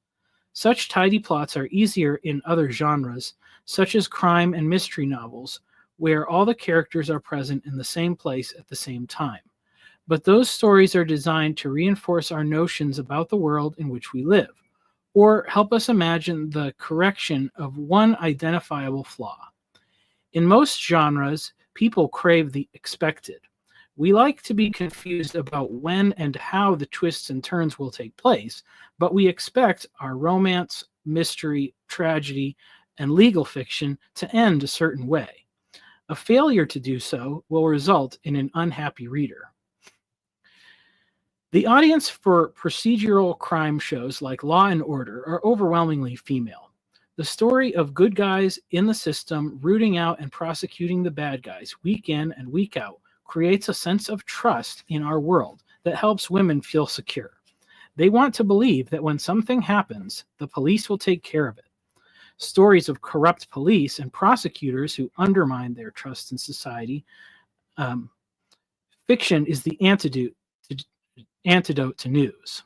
Such tidy plots are easier in other genres, such as crime and mystery novels, where all the characters are present in the same place at the same time. But those stories are designed to reinforce our notions about the world in which we live, or help us imagine the correction of one identifiable flaw. In most genres, people crave the expected. We like to be confused about when and how the twists and turns will take place, but we expect our romance, mystery, tragedy, and legal fiction to end a certain way. A failure to do so will result in an unhappy reader. The audience for procedural crime shows like Law and Order are overwhelmingly female. The story of good guys in the system rooting out and prosecuting the bad guys week in and week out creates a sense of trust in our world that helps women feel secure. They want to believe that when something happens, the police will take care of it. Stories of corrupt police and prosecutors who undermine their trust in society. Fiction is the antidote to news.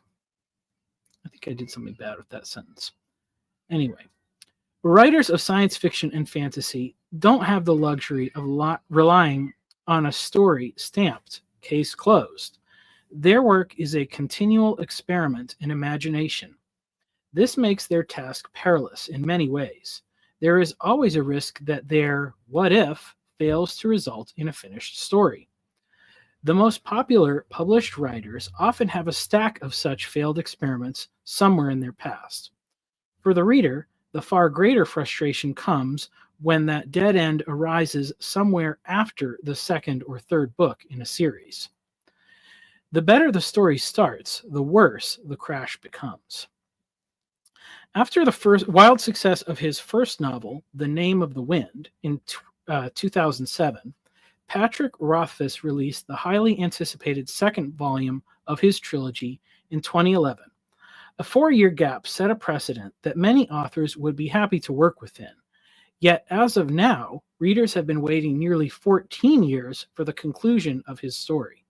I think I did something bad with that sentence. Anyway, writers of science fiction and fantasy don't have the luxury of relying on a story stamped case closed. Their work is a continual experiment in imagination. This makes their task perilous in many ways. There is always a risk that their what if fails to result in a finished story. The most popular published writers often have a stack of such failed experiments somewhere in their past. For the reader, the far greater frustration comes when that dead end arises somewhere after the second or third book in a series. The better the story starts, the worse the crash becomes. After the first wild success of his first novel, The Name of the Wind, in 2007, Patrick Rothfuss released the highly anticipated second volume of his trilogy in 2011. A 4-year gap set a precedent that many authors would be happy to work within. Yet, as of now, readers have been waiting nearly 14 years for the conclusion of his story.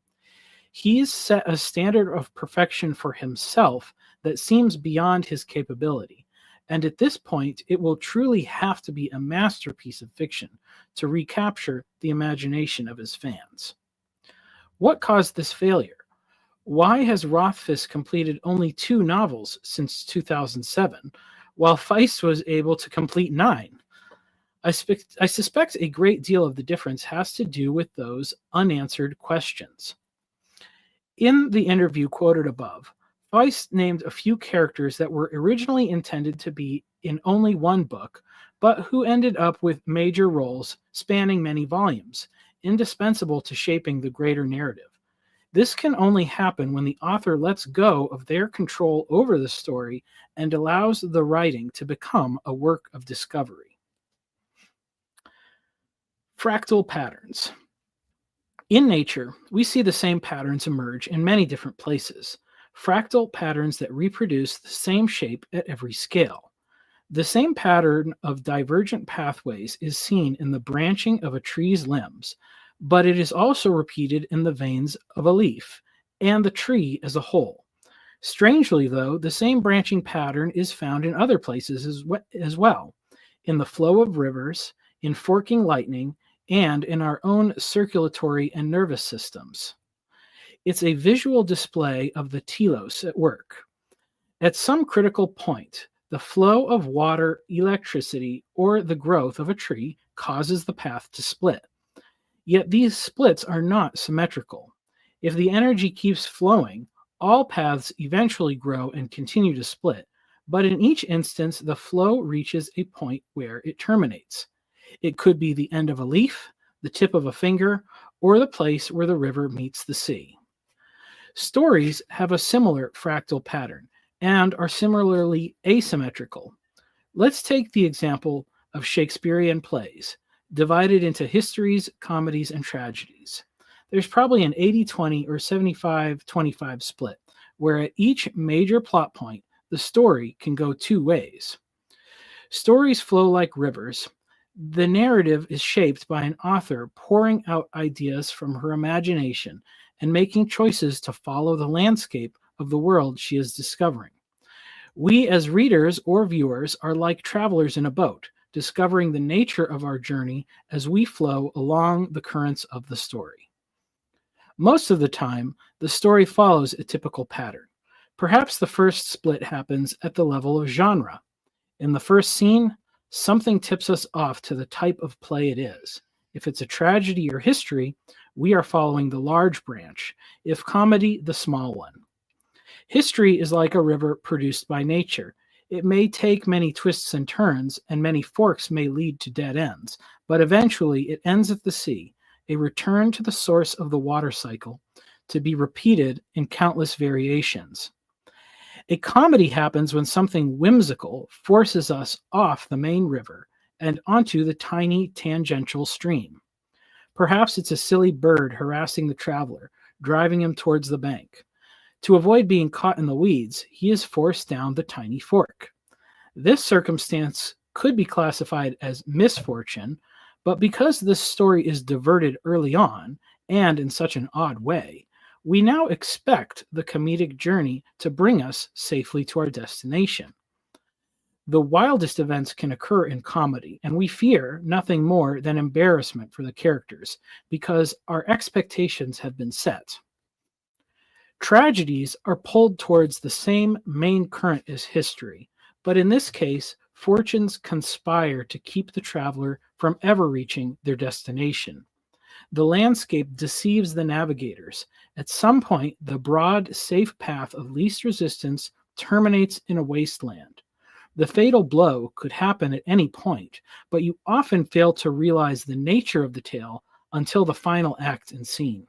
He's set a standard of perfection for himself that seems beyond his capability, and at this point, it will truly have to be a masterpiece of fiction to recapture the imagination of his fans. What caused this failure? Why has Rothfuss completed only 2 novels since 2007, while Feist was able to complete 9? I suspect a great deal of the difference has to do with those unanswered questions. In the interview quoted above, Feist named a few characters that were originally intended to be in only one book, but who ended up with major roles spanning many volumes, indispensable to shaping the greater narrative. This can only happen when the author lets go of their control over the story and allows the writing to become a work of discovery. Fractal patterns. In nature, we see the same patterns emerge in many different places, fractal patterns that reproduce the same shape at every scale. The same pattern of divergent pathways is seen in the branching of a tree's limbs, but it is also repeated in the veins of a leaf and the tree as a whole. Strangely, though, the same branching pattern is found in other places as well, in the flow of rivers, in forking lightning, and in our own circulatory and nervous systems. It's a visual display of the telos at work. At some critical point, the flow of water, electricity, or the growth of a tree causes the path to split. Yet these splits are not symmetrical. If the energy keeps flowing, all paths eventually grow and continue to split, but in each instance, the flow reaches a point where it terminates. It could be the end of a leaf, the tip of a finger, or the place where the river meets the sea. Stories have a similar fractal pattern and are similarly asymmetrical. Let's take the example of Shakespearean plays, divided into histories, comedies, and tragedies. There's probably an 80-20 or 75-25 split, where at each major plot point, the story can go 2 ways. Stories flow like rivers. The narrative is shaped by an author pouring out ideas from her imagination and making choices to follow the landscape of the world she is discovering. We as readers or viewers are like travelers in a boat, discovering the nature of our journey as we flow along the currents of the story. Most of the time, the story follows a typical pattern. Perhaps the first split happens at the level of genre. In the first scene, something tips us off to the type of play it is. If it's a tragedy or history, we are following the large branch. If comedy, the small one. History is like a river produced by nature. It may take many twists and turns, and many forks may lead to dead ends, but eventually it ends at the sea, a return to the source of the water cycle, to be repeated in countless variations. A comedy happens when something whimsical forces us off the main river and onto the tiny tangential stream. Perhaps it's a silly bird harassing the traveler, driving him towards the bank. To avoid being caught in the weeds, he is forced down the tiny fork. This circumstance could be classified as misfortune, but because this story is diverted early on, and in such an odd way, we now expect the comedic journey to bring us safely to our destination. The wildest events can occur in comedy, and we fear nothing more than embarrassment for the characters because our expectations have been set. Tragedies are pulled towards the same main current as history, but in this case, fortunes conspire to keep the traveler from ever reaching their destination. The landscape deceives the navigators. At some point, the broad, safe path of least resistance terminates in a wasteland. The fatal blow could happen at any point, but you often fail to realize the nature of the tale until the final act and scene.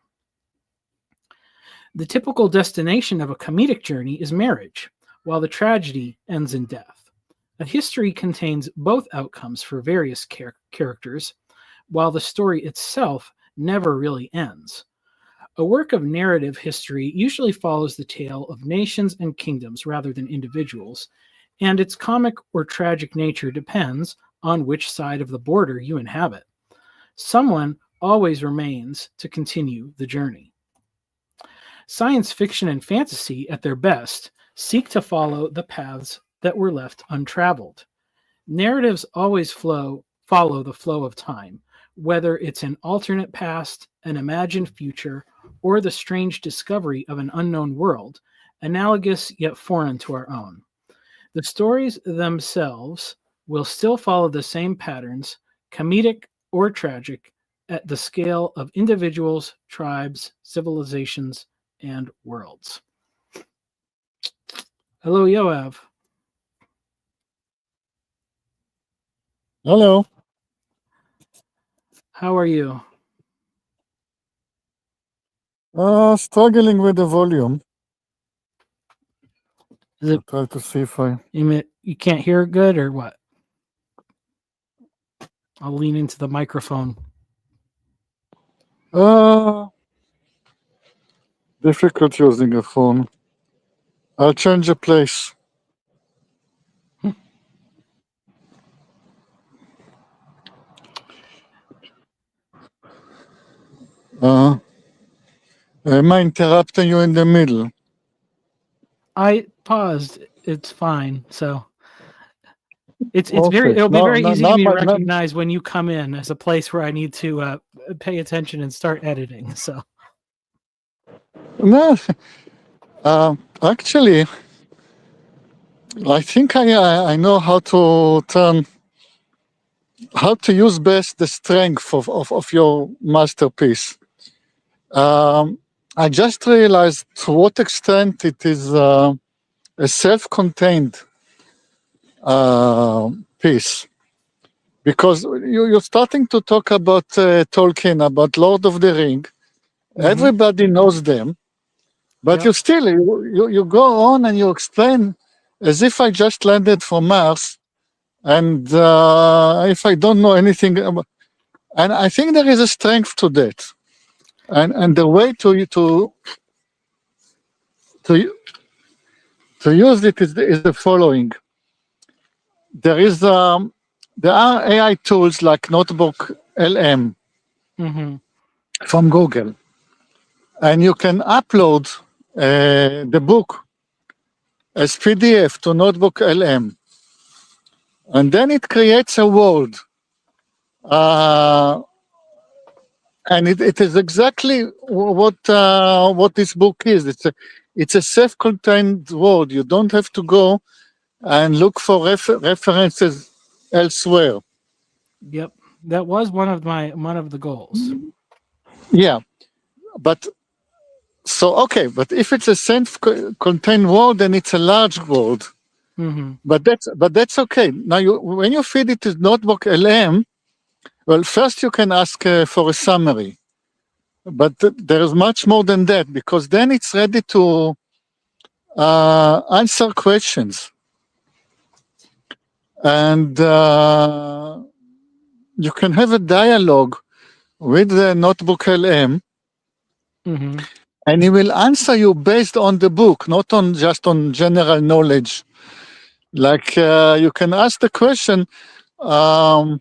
The typical destination of a comedic journey is marriage, while the tragedy ends in death. A history contains both outcomes for various characters, while the story itself never really ends. A work of narrative history usually follows the tale of nations and kingdoms rather than individuals, and its comic or tragic nature depends on which side of the border you inhabit. Someone always remains to continue the journey. Science fiction and fantasy, at their best, seek to follow the paths that were left untraveled. Narratives always follow the flow of time, whether it's an alternate past, an imagined future, or the strange discovery of an unknown world, analogous yet foreign to our own. The stories themselves will still follow the same patterns, comedic or tragic, at the scale of individuals, tribes, civilizations, and worlds. Hello, Yoav. Hello. How are you? Struggling with the volume. Is it Try to see if I. you can't hear it good or what? I'll lean into the microphone. Difficult using a phone. I'll change the place. Am I interrupting you in the middle? I paused. It's fine. So it's Okay. it'll be very easy for me to but recognize when you come in as a place where I need to pay attention and start editing. So no. Actually, I think I know how to use best the strength of your masterpiece. I just realized to what extent it is a self-contained piece, because you're starting to talk about Tolkien, about Lord of the Ring. Everybody knows them, but Yep. you still you go on and you explain as if I just landed from Mars, and if I don't know anything, and I think there is a strength to that, and the way to use it is the following. There are AI tools like Notebook LM from Google, and you can upload the book as PDF to Notebook LM, and then it creates a world, and it is exactly what this book is. It's a self-contained world. You don't have to go and look for references elsewhere. Yep. That was one of the goals. Yeah, but but if it's a self-contained world, then it's a large world. But that's okay. Now, when you feed it to Notebook LM, well, first you can ask for a summary, but there is much more than that, because then it's ready to answer questions, and you can have a dialogue with the Notebook LM, and he will answer you based on the book, not on just on general knowledge. Like you can ask the question, how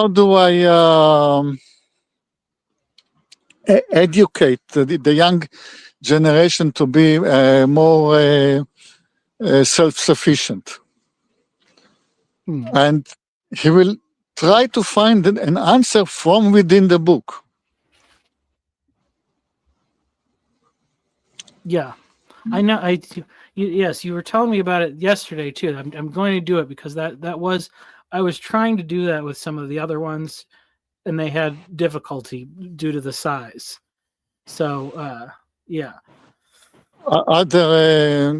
do I educate the young generation to be more self-sufficient? And he will try to find an answer from within the book. Yeah, I know. Yes, you were telling me about it yesterday too. I'm going to do it because that was I was trying to do that with some of the other ones, and they had difficulty due to the size. So yeah. Are there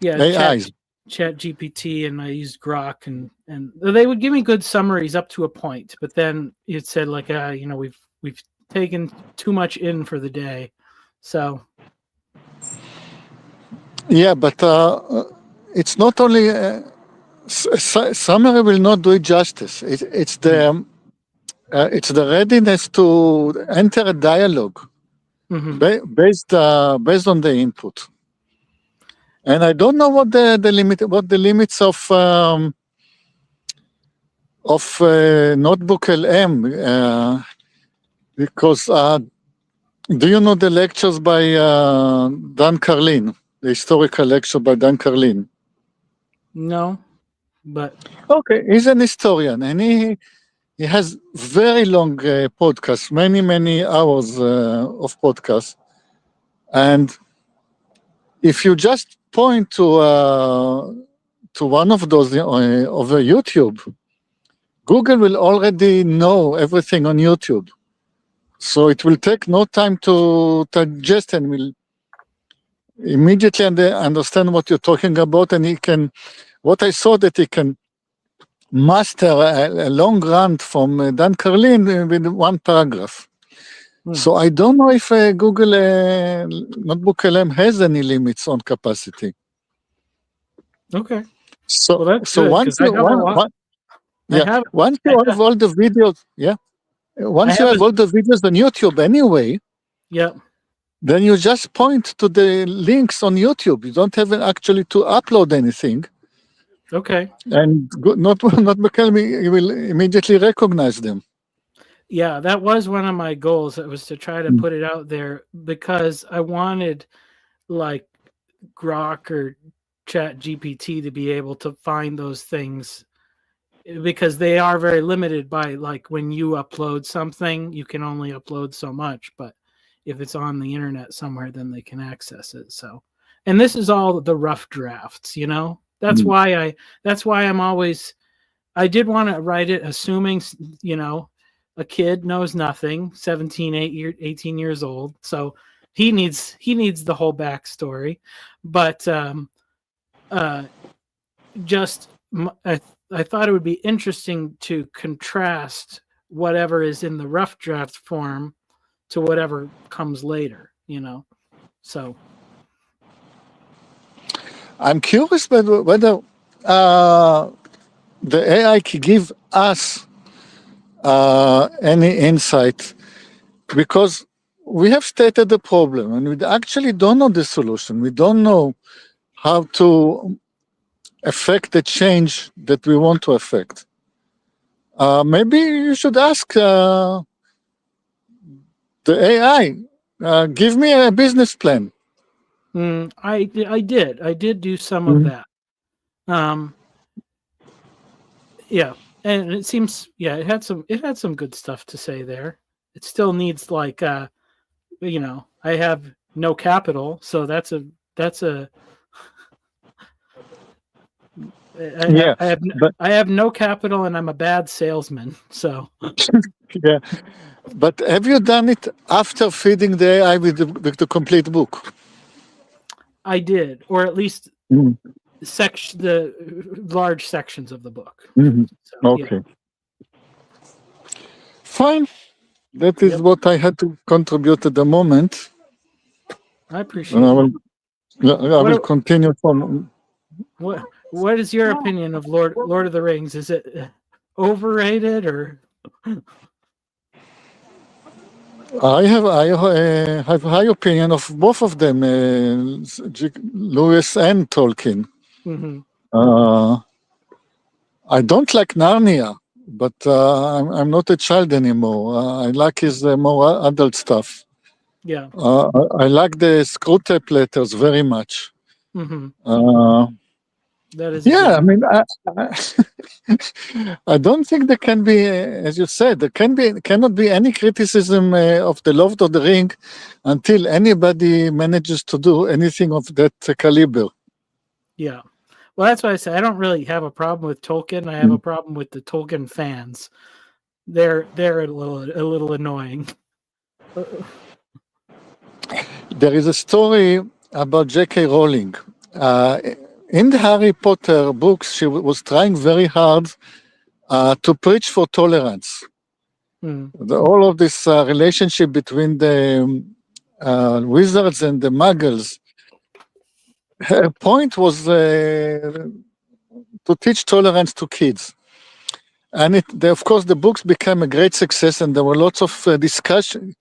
AIs? Chat GPT, and I used Grok, and they would give me good summaries up to a point, but then it said like we've taken too much in for the day, so. Yeah, but it's not only summary will not do it justice. It's the readiness to enter a dialogue based on the input. And I don't know what the limits of Notebook LM, because do you know the lectures by Dan Carlin, the historical lecture by Dan Carlin? No, but okay, he's an historian, and he has very long podcasts, many hours of podcasts. And if you just point to one of those over YouTube, Google will already know everything on YouTube. So it will take no time to digest and will immediately understand what you're talking about. And what I saw that he can master a long rant from Dan Carlin with one paragraph. So I don't know if Google Notebook LM has any limits on capacity. Okay. So, well, that's so good, once you once you have all the videos, once you have all the videos on YouTube anyway, then you just point to the links on YouTube. You don't have actually to upload anything. Okay. And Notebook LM will immediately recognize them. Yeah, that was one of my goals. It was to try to put it out there because I wanted like Grok or Chat GPT to be able to find those things, because they are very limited by, like, when you upload something, you can only upload so much, but if it's on the internet somewhere, then they can access it. So, and this is all the rough drafts, you know. That's why I'm always, I did want to write it assuming, you know, a kid knows nothing, 18 years old, so he needs the whole backstory. But I thought it would be interesting to contrast whatever is in the rough draft form to whatever comes later, you know. So I'm curious whether the AI can give us any insight, because we have stated the problem and we actually don't know the solution. We don't know how to affect the change that we want to affect. Maybe you should ask the AI, give me a business plan. I did do some of that. Yeah, and it seems, it had some good stuff to say there. It still needs, like, you know, I have no capital, so that's a I have no capital and I'm a bad salesman. So yeah, but have you done it after feeding the AI with the complete book? I did, or at least the large sections of the book. So, okay. Fine. That is what I had to contribute at the moment. I appreciate it. I will continue from. What is your opinion of Lord of the Rings? Is it overrated or? I have high opinion of both of them, Lewis and Tolkien. I don't like Narnia, but I'm not a child anymore. I like his more adult stuff. Yeah. I like the Screwtape Letters very much. That is. Yeah, I mean, I don't think there can be, as you said, cannot be any criticism of the Lord of the Ring until anybody manages to do anything of that caliber. Yeah. Well, that's why I say I don't really have a problem with Tolkien. I have a problem with the Tolkien fans. They're a little annoying. There is a story about J.K. Rowling. In the Harry Potter books, she was trying very hard to preach for tolerance. All of this relationship between the wizards and the muggles. Her point was to teach tolerance to kids. And of course, the books became a great success, and there were lots of discussion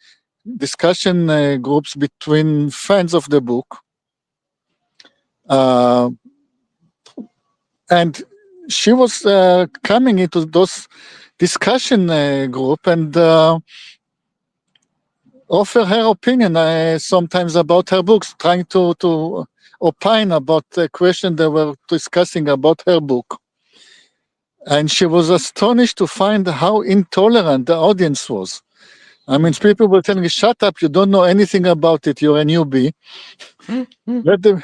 groups between fans of the book. And she was coming into those discussion group and offer her opinion sometimes about her books, trying to opine about the question they were discussing about her book. and she was astonished to find how intolerant the audience was. I mean, people were telling me, "Shut up! You don't know anything about it. You're a newbie." Let them.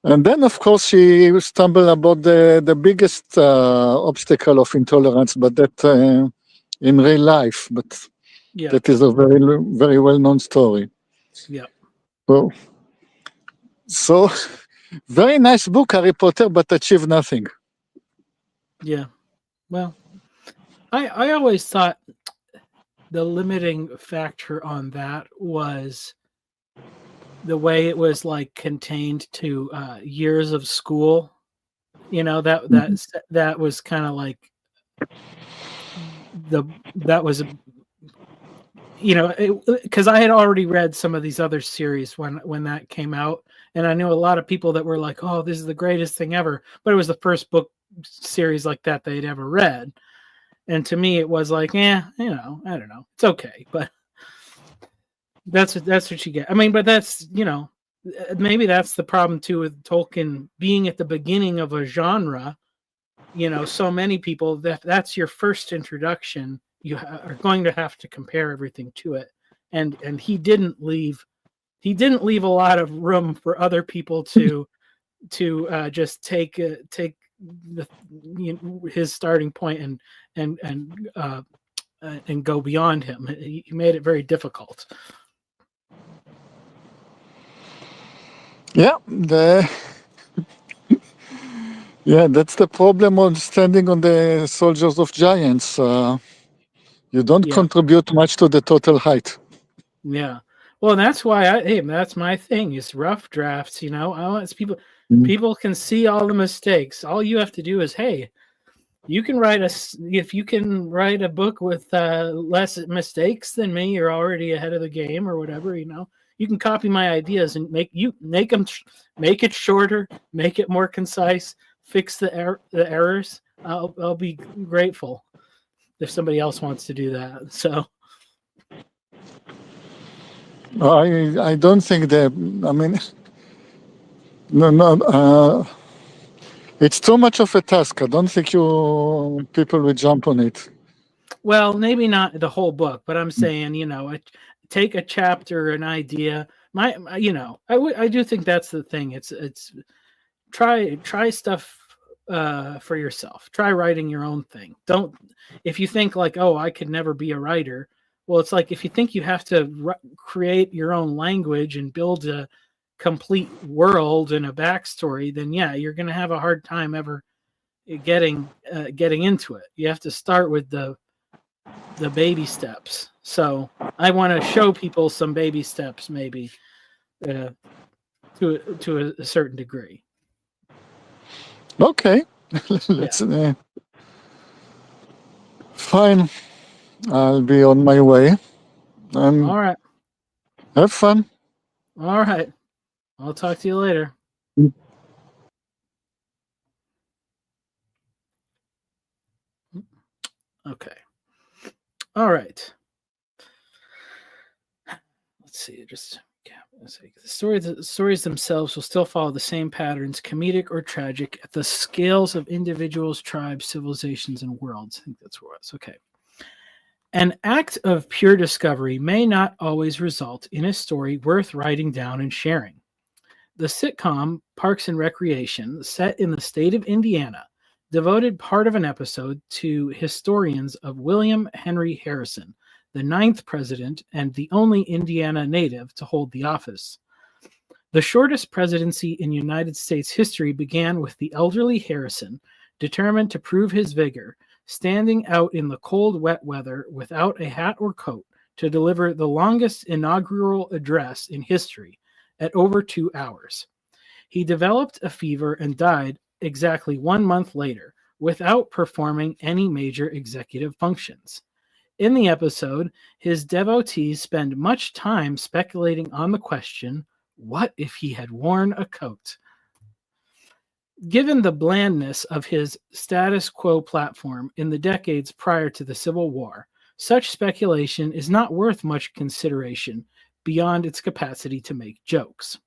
And then, of course, she stumbled about the biggest obstacle of intolerance, but that in real life. But Yeah. that is a very well-known story. Yeah. So very nice book, Harry Potter, but achieved nothing. Yeah. Well, I always thought the limiting factor on that was the way it was like contained to years of school. You know, that was kind of like that was, you know, because I had already read some of these other series when that came out, and I knew a lot of people that were like, "Oh, this is the greatest thing ever," but it was the first book series like that they'd ever read, and to me, it was like, "Yeah, you know, I don't know, it's okay," but that's what you get. I mean, but that's, you know, maybe that's the problem too with Tolkien being at the beginning of a genre. You know, so many people that's your first introduction. You are going to have to compare everything to it, and he didn't leave a lot of room for other people to just take the, you know, his starting point and go beyond him. He made it very difficult. Yeah, that's the problem on standing on the Soldiers of Giants. You don't contribute much to the total height. Yeah. Well, that's why that's my thing is rough drafts. You know, I want people can see all the mistakes. All you have to do is, hey, you can if you can write a book with less mistakes than me, you're already ahead of the game or whatever. You know, you can copy my ideas and make it shorter, make it more concise, fix the errors. I'll be grateful if somebody else wants to do that. So. I don't think that. I mean, no. It's too much of a task. I don't think people will jump on it. Well, maybe not the whole book, but I'm saying, you know, take a chapter, an idea. You know, I do think that's the thing. It's try stuff for yourself. Try writing your own thing. Don't, if you think like, oh, I could never be a writer. Well, it's like if you think you have to create your own language and build a complete world and a backstory, then yeah, you're going to have a hard time ever getting into it. You have to start with the baby steps. So I want to show people some baby steps, maybe to a certain degree. Okay, let's. Fine, I'll be on my way. All right. Have fun. All right. I'll talk to you later. Okay. All right. Let's see. The stories themselves will still follow the same patterns, comedic or tragic, at the scales of individuals, tribes, civilizations, and worlds. I think that's where it was. Okay. An act of pure discovery may not always result in a story worth writing down and sharing. The sitcom Parks and Recreation, set in the state of Indiana, devoted part of an episode to historians of William Henry Harrison, the 9th president and the only Indiana native to hold the office. The shortest presidency in United States history began with the elderly Harrison, determined to prove his vigor, standing out in the cold, wet weather without a hat or coat to deliver the longest inaugural address in history at over 2 hours. He developed a fever and died exactly 1 month later without performing any major executive functions. In the episode, his devotees spend much time speculating on the question, what if he had worn a coat? Given the blandness of his status quo platform in the decades prior to the Civil War, such speculation is not worth much consideration beyond its capacity to make jokes.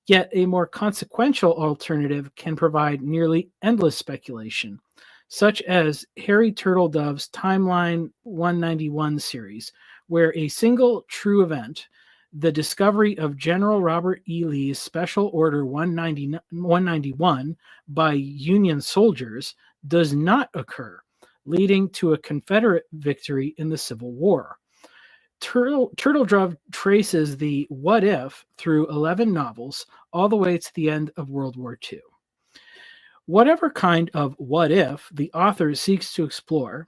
Yet a more consequential alternative can provide nearly endless speculation, such as Harry Turtledove's Timeline 191 series, where a single true event, the discovery of General Robert E. Lee's Special Order 191 by Union soldiers, does not occur, leading to a Confederate victory in the Civil War. Turtledove traces the what if through 11 novels all the way to the end of World War II. Whatever kind of what if the author seeks to explore,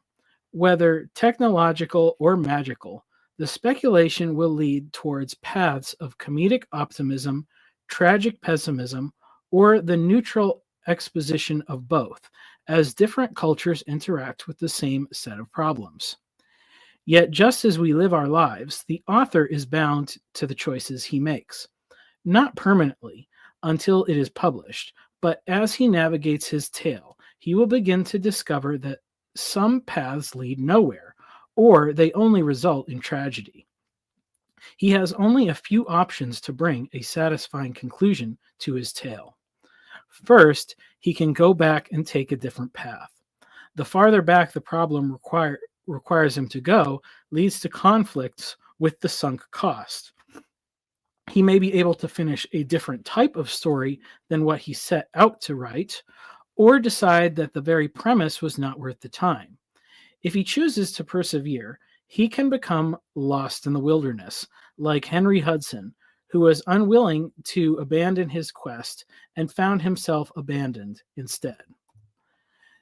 whether technological or magical, the speculation will lead towards paths of comedic optimism, tragic pessimism, or the neutral exposition of both, as different cultures interact with the same set of problems. Yet, just as we live our lives, the author is bound to the choices he makes, not permanently until it is published, but as he navigates his tale, he will begin to discover that some paths lead nowhere, or they only result in tragedy. He has only a few options to bring a satisfying conclusion to his tale. First, he can go back and take a different path. The farther back the problem requires him to go leads to conflicts with the sunk cost. He may be able to finish a different type of story than what he set out to write, or decide that the very premise was not worth the time. If he chooses to persevere, he can become lost in the wilderness, like Henry Hudson, who was unwilling to abandon his quest and found himself abandoned instead.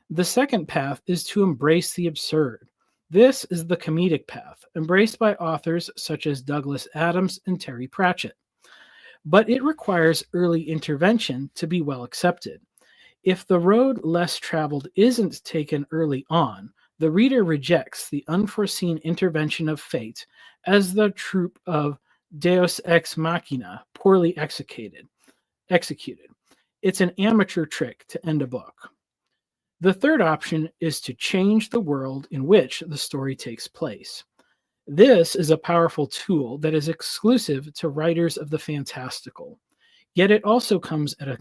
The second path is to embrace the absurd. This is the comedic path, embraced by authors such as Douglas Adams and Terry Pratchett. But it requires early intervention to be well accepted. If the road less traveled isn't taken early on, the reader rejects the unforeseen intervention of fate as the trope of Deus ex machina, poorly executed. It's an amateur trick to end a book. The third option is to change the world in which the story takes place. This is a powerful tool that is exclusive to writers of the fantastical. Yet it also comes at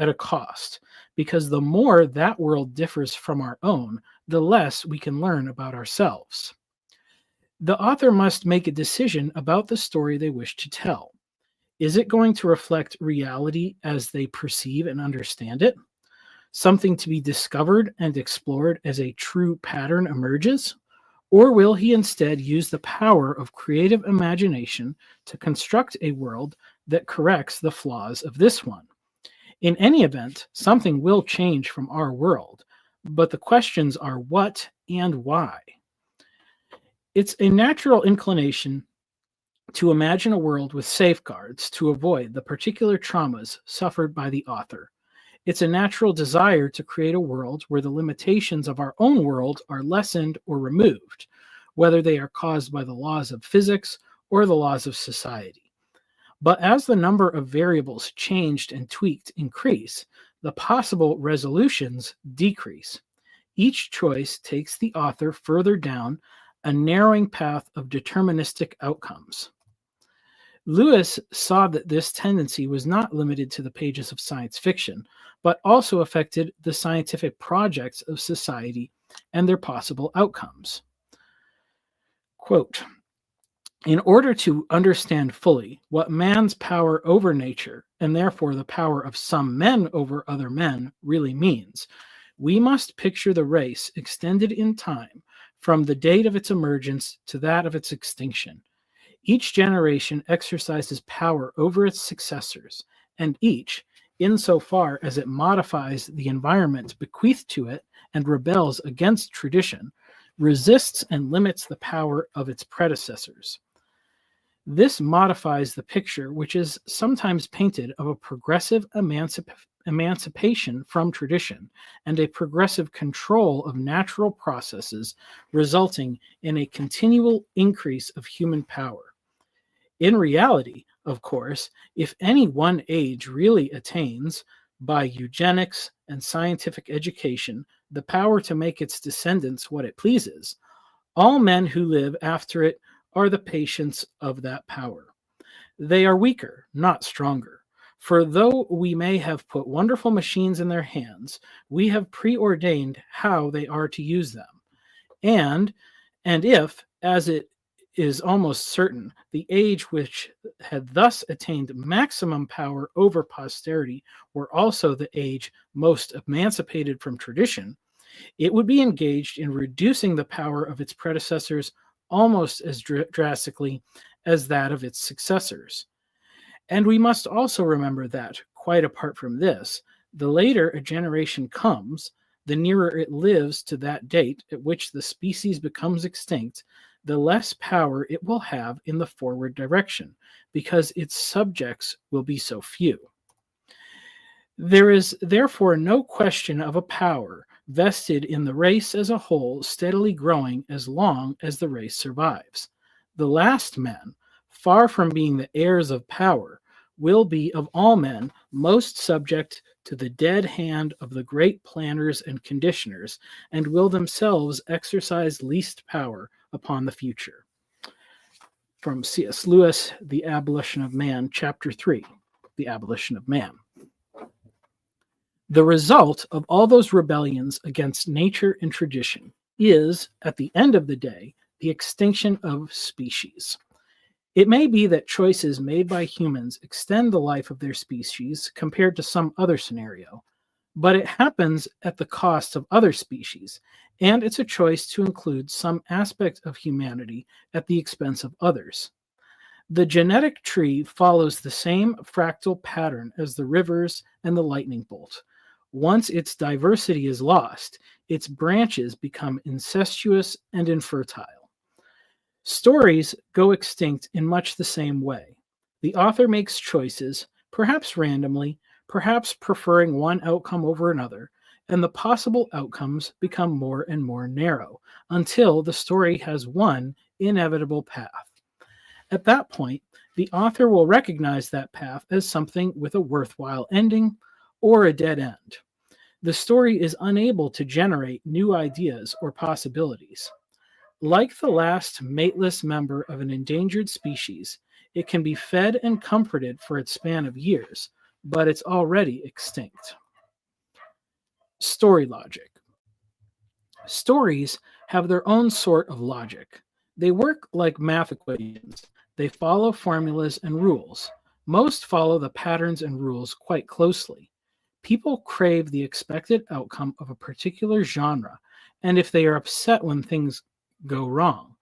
a cost, because the more that world differs from our own, the less we can learn about ourselves. The author must make a decision about the story they wish to tell. Is it going to reflect reality as they perceive and understand it? Something to be discovered and explored as a true pattern emerges? Or will he instead use the power of creative imagination to construct a world that corrects the flaws of this one? In any event, something will change from our world, but the questions are what and why. It's a natural inclination to imagine a world with safeguards to avoid the particular traumas suffered by the author. It's a natural desire to create a world where the limitations of our own world are lessened or removed, whether they are caused by the laws of physics or the laws of society. But as the number of variables changed and tweaked increase, the possible resolutions decrease. Each choice takes the author further down a narrowing path of deterministic outcomes. Lewis saw that this tendency was not limited to the pages of science fiction, but also affected the scientific projects of society and their possible outcomes. Quote, "In order to understand fully what man's power over nature, and therefore the power of some men over other men, really means, we must picture the race extended in time from the date of its emergence to that of its extinction. Each generation exercises power over its successors, and each, insofar as it modifies the environment bequeathed to it and rebels against tradition, resists and limits the power of its predecessors. This modifies the picture which is sometimes painted of a progressive emancipation from tradition and a progressive control of natural processes, resulting in a continual increase of human power. In reality, of course, if any one age really attains, by eugenics and scientific education, the power to make its descendants what it pleases, all men who live after it are the patients of that power. They are weaker, not stronger, For though we may have put wonderful machines in their hands, we have preordained how they are to use them. And if, as it is almost certain, the age which had thus attained maximum power over posterity were also the age most emancipated from tradition, it would be engaged in reducing the power of its predecessors almost as drastically as that of its successors. And we must also remember that, quite apart from this, the later a generation comes, the nearer it lives to that date at which the species becomes extinct, the less power it will have in the forward direction, because its subjects will be so few. There is therefore no question of a power vested in the race as a whole steadily growing as long as the race survives. The last men, far from being the heirs of power, will be of all men most subject to the dead hand of the great planners and conditioners, and will themselves exercise least power upon the future. From C.S. Lewis, The Abolition of Man, Chapter 3, The Abolition of Man. The result of all those rebellions against nature and tradition is, at the end of the day, the extinction of species. It may be that choices made by humans extend the life of their species compared to some other scenario, but it happens at the cost of other species, and it's a choice to include some aspect of humanity at the expense of others. The genetic tree follows the same fractal pattern as the rivers and the lightning bolt. Once its diversity is lost, its branches become incestuous and infertile. Stories go extinct in much the same way. The author makes choices, perhaps randomly, perhaps preferring one outcome over another, and the possible outcomes become more and more narrow, until the story has one inevitable path. At that point, the author will recognize that path as something with a worthwhile ending or a dead end. The story is unable to generate new ideas or possibilities. Like the last mateless member of an endangered species, it can be fed and comforted for its span of years, but it's already extinct. Story logic. Stories have their own sort of logic. They work like math equations. They follow formulas and rules. Most follow the patterns and rules quite closely. People crave the expected outcome of a particular genre, and if they are upset when things go wrong.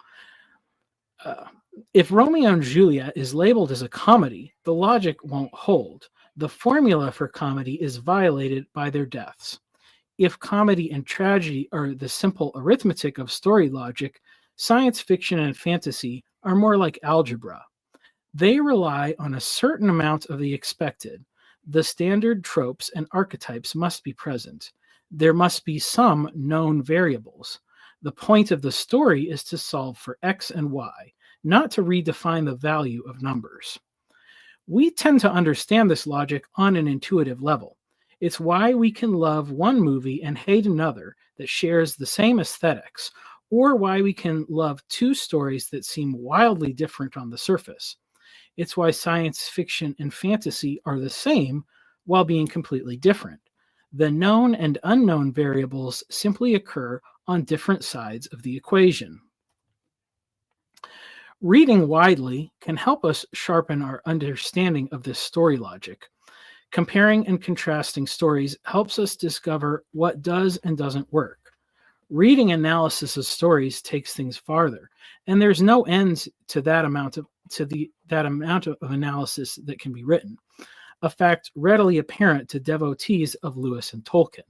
If Romeo and Juliet is labeled as a comedy, the logic won't hold. The formula for comedy is violated by their deaths. If comedy and tragedy are the simple arithmetic of story logic, science fiction and fantasy are more like algebra. They rely on a certain amount of the expected. The standard tropes and archetypes must be present. There must be some known variables. The point of the story is to solve for X and Y, not to redefine the value of numbers. We tend to understand this logic on an intuitive level. It's why we can love one movie and hate another that shares the same aesthetics, or why we can love two stories that seem wildly different on the surface. It's why science fiction and fantasy are the same while being completely different. The known and unknown variables simply occur on different sides of the equation. Reading widely can help us sharpen our understanding of this story logic. Comparing and contrasting stories helps us discover what does and doesn't work. Reading analysis of stories takes things farther, and there's no end to that amount of analysis that can be written, a fact readily apparent to devotees of Lewis and Tolkien.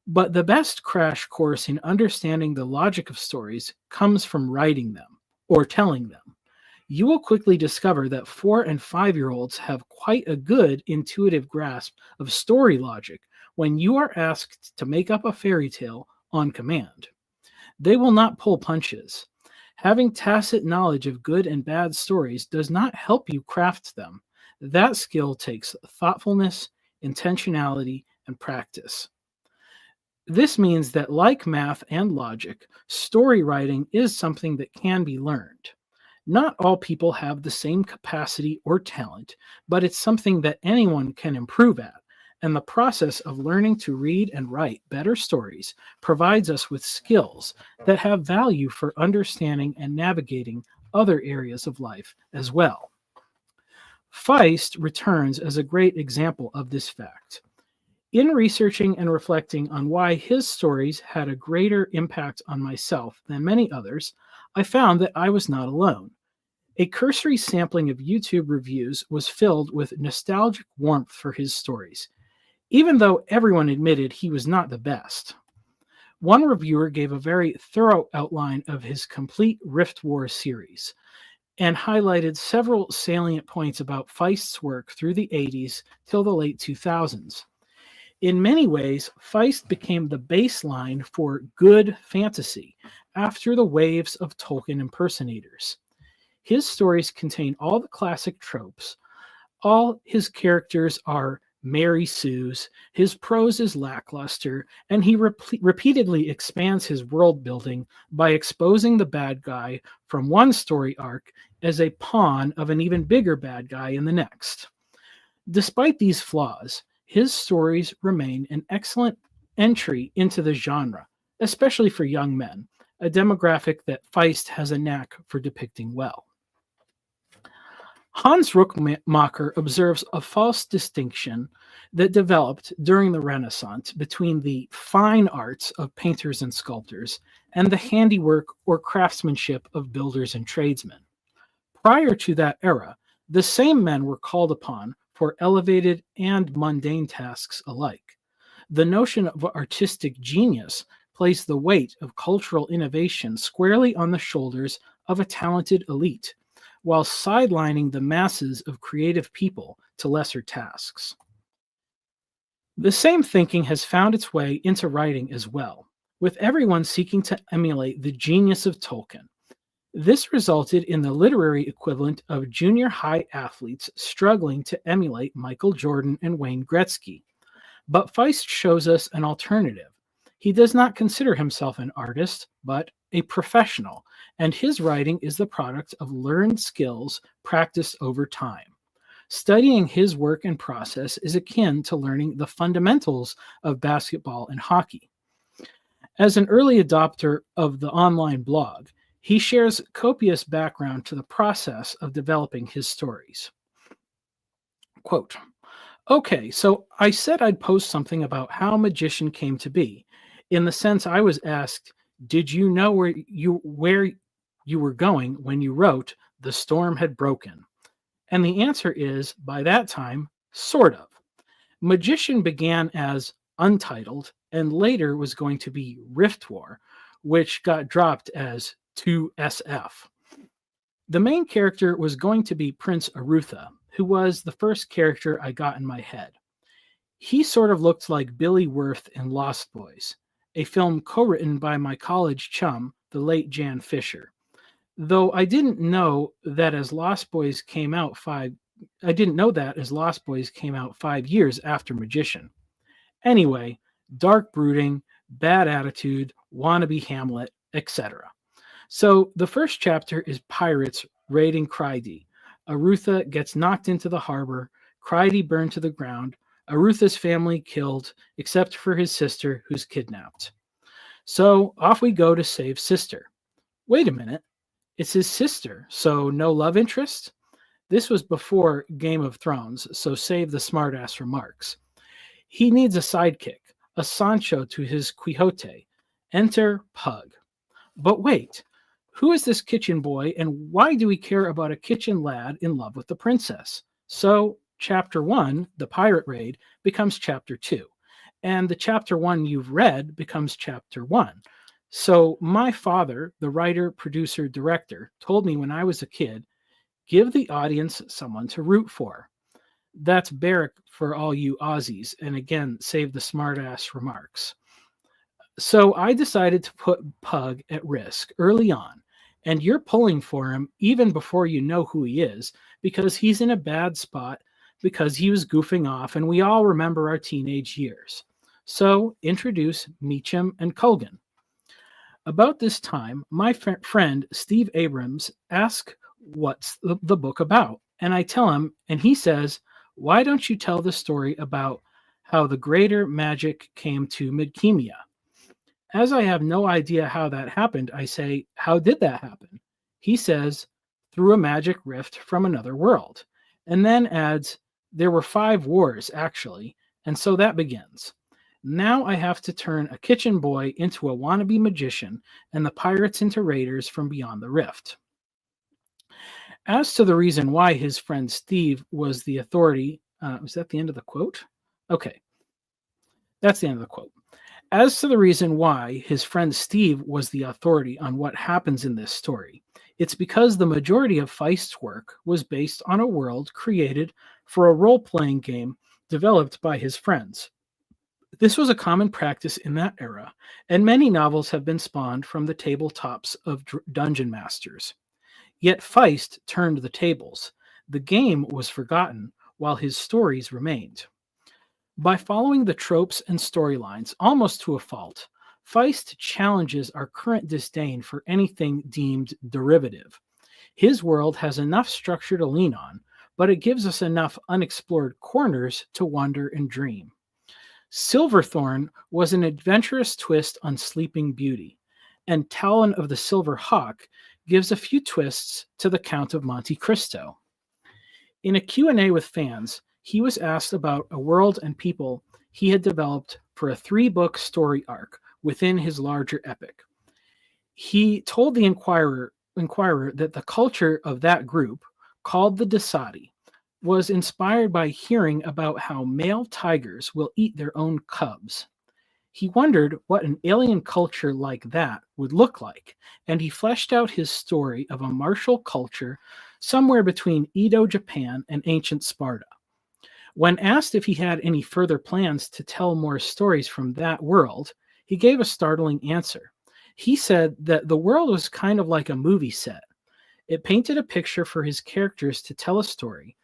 But the best crash course in understanding the logic of stories comes from writing them or telling them. You will quickly discover that 4- and 5-year-olds have quite a good intuitive grasp of story logic when you are asked to make up a fairy tale on command. They will not pull punches. Having tacit knowledge of good and bad stories does not help you craft them. That skill takes thoughtfulness, intentionality, and practice. This means that, like math and logic, story writing is something that can be learned. Not all people have the same capacity or talent, but it's something that anyone can improve at. And the process of learning to read and write better stories provides us with skills that have value for understanding and navigating other areas of life as well. Feist returns as a great example of this fact. In researching and reflecting on why his stories had a greater impact on myself than many others, I found that I was not alone. A cursory sampling of YouTube reviews was filled with nostalgic warmth for his stories, even though everyone admitted he was not the best. One reviewer gave a very thorough outline of his complete Rift War series and highlighted several salient points about Feist's work through the 80s till the late 2000s. In many ways, Feist became the baseline for good fantasy after the waves of Tolkien impersonators. His stories contain all the classic tropes. All his characters are Mary Sue's, his prose is lackluster, and he repeatedly expands his world building by exposing the bad guy from one story arc as a pawn of an even bigger bad guy in the next. Despite these flaws, his stories remain an excellent entry into the genre, especially for young men, a demographic that Feist has a knack for depicting well. Hans Ruckmacher observes a false distinction that developed during the Renaissance between the fine arts of painters and sculptors and the handiwork or craftsmanship of builders and tradesmen. Prior to that era, the same men were called upon for elevated and mundane tasks alike. The notion of artistic genius placed the weight of cultural innovation squarely on the shoulders of a talented elite, while sidelining the masses of creative people to lesser tasks. The same thinking has found its way into writing as well, with everyone seeking to emulate the genius of Tolkien. This resulted in the literary equivalent of junior high athletes struggling to emulate Michael Jordan and Wayne Gretzky. But Feist shows us an alternative. He does not consider himself an artist, but a professional, and his writing is the product of learned skills practiced over time. Studying his work and process is akin to learning the fundamentals of basketball and hockey. As an early adopter of the online blog, he shares copious background to the process of developing his stories. Quote, "Okay, so I said I'd post something about how Magician came to be. In the sense I was asked, did you know where you were going when you wrote The Storm Had Broken? And the answer is, by that time, sort of. Magician began as Untitled and later was going to be Rift War, which got dropped as 2SF. The main character was going to be Prince Arutha, who was the first character I got in my head. He sort of looked like Billy Wirth in Lost Boys, a film co-written by my college chum, the late Jan Fisher. Though I didn't know that as Lost Boys came out 5 years after Magician. Anyway, dark brooding, bad attitude, wannabe Hamlet, etc. So the first chapter is pirates raiding Cryde. Arutha gets knocked into the harbor, Cryde burned to the ground, Arutha's family killed, except for his sister, who's kidnapped. So off we go to save sister. Wait a minute, it's his sister, so no love interest? This was before Game of Thrones, so save the smartass remarks. He needs a sidekick, a Sancho to his Quixote. Enter Pug. But wait, who is this kitchen boy, and why do we care about a kitchen lad in love with the princess? So Chapter 1, the pirate raid, becomes Chapter 2. And the Chapter 1 you've read becomes Chapter 1. So my father, the writer, producer, director, told me when I was a kid, give the audience someone to root for. That's Barrack for all you Aussies, and again, save the smartass remarks. So I decided to put Pug at risk early on, and you're pulling for him even before you know who he is, because he's in a bad spot, because he was goofing off, and we all remember our teenage years. So introduce Meacham and Colgan. About this time, my friend Steve Abrams asked what's the book about? And I tell him, and he says, why don't you tell the story about how the greater magic came to Midkemia? As I have no idea how that happened, I say, how did that happen? He says, through a magic rift from another world. And then adds, there were 5 wars, actually, and so that begins. Now I have to turn a kitchen boy into a wannabe magician and the pirates into raiders from beyond the rift. As to the reason why his friend Steve was the authority, was that the end of the quote? Okay, that's the end of the quote. As to the reason why his friend Steve was the authority on what happens in this story, it's because the majority of Feist's work was based on a world created for a role-playing game developed by his friends. This was a common practice in that era, and many novels have been spawned from the tabletops of dungeon masters. Yet Feist turned the tables. The game was forgotten, while his stories remained. By following the tropes and storylines almost to a fault, Feist challenges our current disdain for anything deemed derivative. His world has enough structure to lean on, but it gives us enough unexplored corners to wonder and dream. Silverthorn was an adventurous twist on Sleeping Beauty, and Talon of the Silver Hawk gives a few twists to the Count of Monte Cristo. In a Q&A with fans, he was asked about a world and people he had developed for a 3-book story arc within his larger epic. He told the Inquirer that the culture of that group, called the Dasati, was inspired by hearing about how male tigers will eat their own cubs. He wondered what an alien culture like that would look like, and he fleshed out his story of a martial culture somewhere between Edo Japan and ancient Sparta. When asked if he had any further plans to tell more stories from that world, he gave a startling answer. He said that the world was kind of like a movie set. It painted a picture for his characters to tell a story,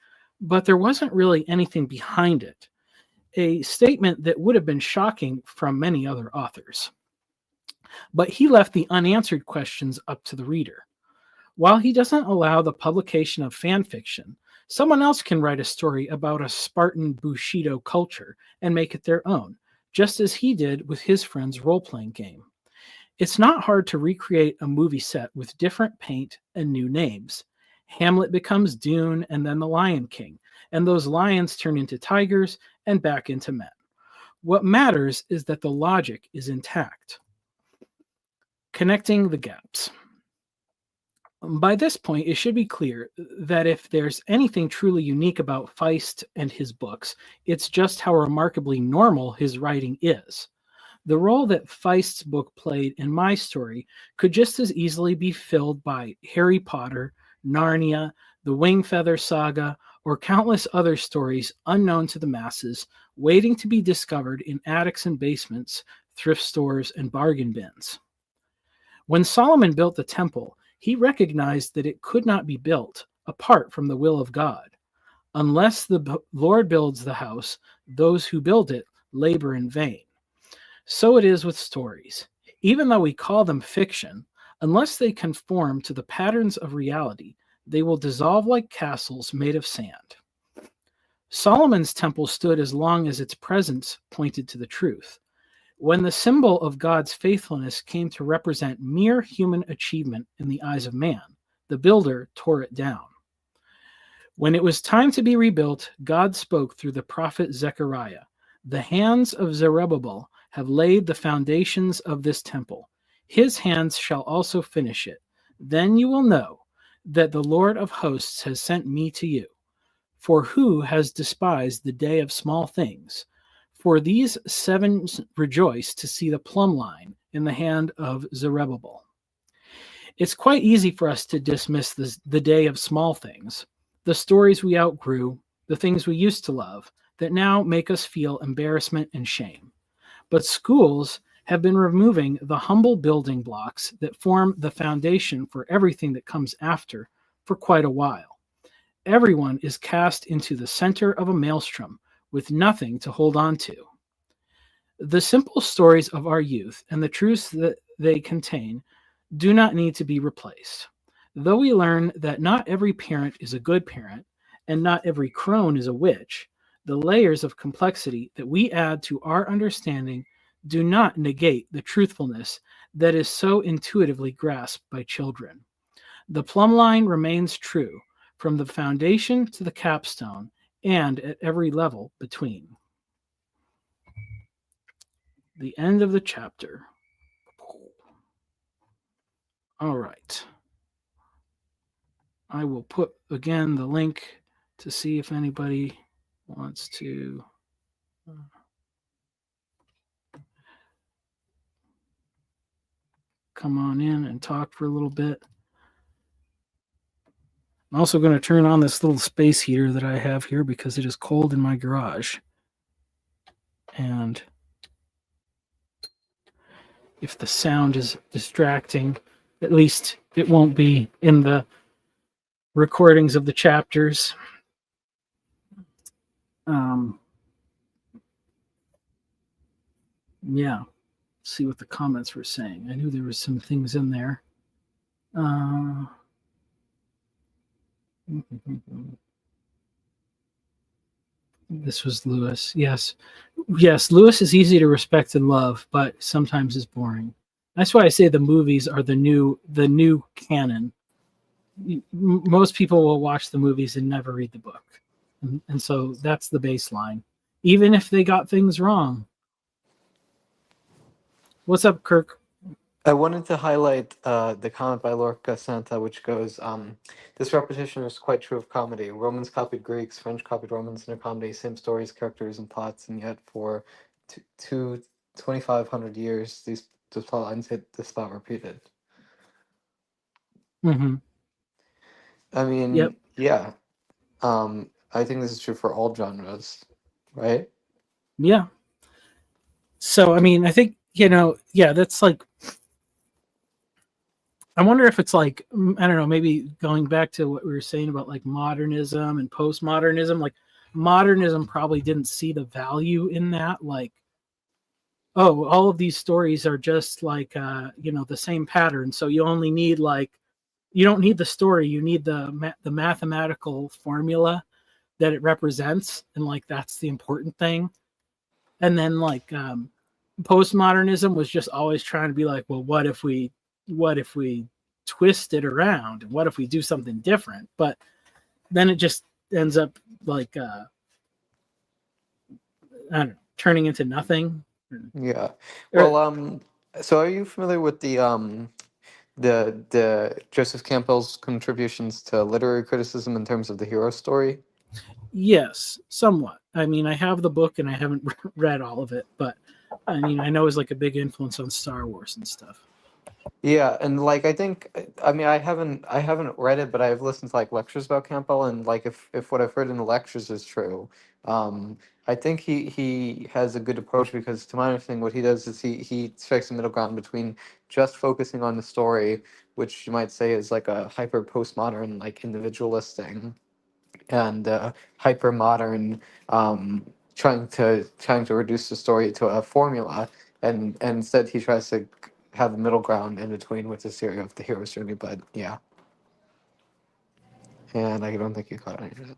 but there wasn't really anything behind it. A statement that would have been shocking from many other authors. But he left the unanswered questions up to the reader. While he doesn't allow the publication of fan fiction, someone else can write a story about a Spartan Bushido culture and make it their own, just as he did with his friend's role-playing game. It's not hard to recreate a movie set with different paint and new names. Hamlet becomes Dune and then the Lion King, and those lions turn into tigers and back into men. What matters is that the logic is intact. Connecting the gaps. By this point, it should be clear that if there's anything truly unique about Feist and his books, it's just how remarkably normal his writing is. The role that Feist's book played in my story could just as easily be filled by Harry Potter, Narnia, the Wingfeather Saga, or countless other stories unknown to the masses, waiting to be discovered in attics and basements, thrift stores, and bargain bins. When Solomon built the temple, he recognized that it could not be built apart from the will of God. Unless the Lord builds the house, those who build it labor in vain. So it is with stories. Even though we call them fiction, unless they conform to the patterns of reality, they will dissolve like castles made of sand. Solomon's temple stood as long as its presence pointed to the truth. When the symbol of God's faithfulness came to represent mere human achievement in the eyes of man, the builder tore it down. When it was time to be rebuilt, God spoke through the prophet Zechariah. The hands of Zerubbabel have laid the foundations of this temple. His hands shall also finish it. Then you will know that the Lord of hosts has sent me to you. For who has despised the day of small things? For these 7 rejoice to see the plumb line in the hand of Zerubbabel. It's quite easy for us to dismiss the day of small things, the stories we outgrew, the things we used to love, that now make us feel embarrassment and shame. But schools have been removing the humble building blocks that form the foundation for everything that comes after for quite a while. Everyone is cast into the center of a maelstrom with nothing to hold on to. The simple stories of our youth and the truths that they contain do not need to be replaced. Though we learn that not every parent is a good parent, and not every crone is a witch, the layers of complexity that we add to our understanding do not negate the truthfulness that is so intuitively grasped by children. The plumb line remains true, from the foundation to the capstone, and at every level between. The end of the chapter. All right. I will put again the link to see if anybody wants to come on in and talk for a little bit. I'm also going to turn on this little space heater that I have here because it is cold in my garage. And if the sound is distracting, at least it won't be in the recordings of the chapters. Yeah, see what the comments were saying. I knew there was some things in there. This was Lewis. Yes, Lewis is easy to respect and love, but sometimes is boring. That's why I say the movies are the new canon. Most people will watch the movies and never read the book, and so that's the baseline, even if they got things wrong. What's up, Kirk? I wanted to highlight the comment by Lorca Santa, which goes, this repetition is quite true of comedy. Romans copied Greeks, French copied Romans in a comedy, same stories, characters, and plots, and yet for 2,500 years, these plot lines hit the spot repeated. Mm-hmm. I mean, Yep. yeah. I think this is true for all genres, right? Yeah. So, I mean, I think, that's like, I wonder if it's like, I don't know, maybe going back to what we were saying about like modernism and postmodernism, like modernism probably didn't see the value in that. Like, oh, all of these stories are just like, the same pattern. So you only need you don't need the story. You need the mathematical formula that it represents. And like, that's the important thing. And then like, postmodernism was just always trying to be like, well, what if we twist it around? What if we do something different? But then it just ends up like I don't know, turning into nothing. Yeah. Well, so are you familiar with the Joseph Campbell's contributions to literary criticism in terms of the hero story? Yes, somewhat. I mean, I have the book and I haven't read all of it, but I mean, I know it's like a big influence on Star Wars and stuff. Yeah, and like I mean I haven't read it, but I've listened to like lectures about Campbell, and like if what I've heard in the lectures is true, I think he has a good approach, because to my understanding what he does is he strikes a middle ground between just focusing on the story, which you might say is like a hyper postmodern like individualist thing, and hyper modern, trying to reduce the story to a formula, and instead he tries to have a middle ground in between with this theory of the hero's journey. But yeah, and I don't think you caught any of it.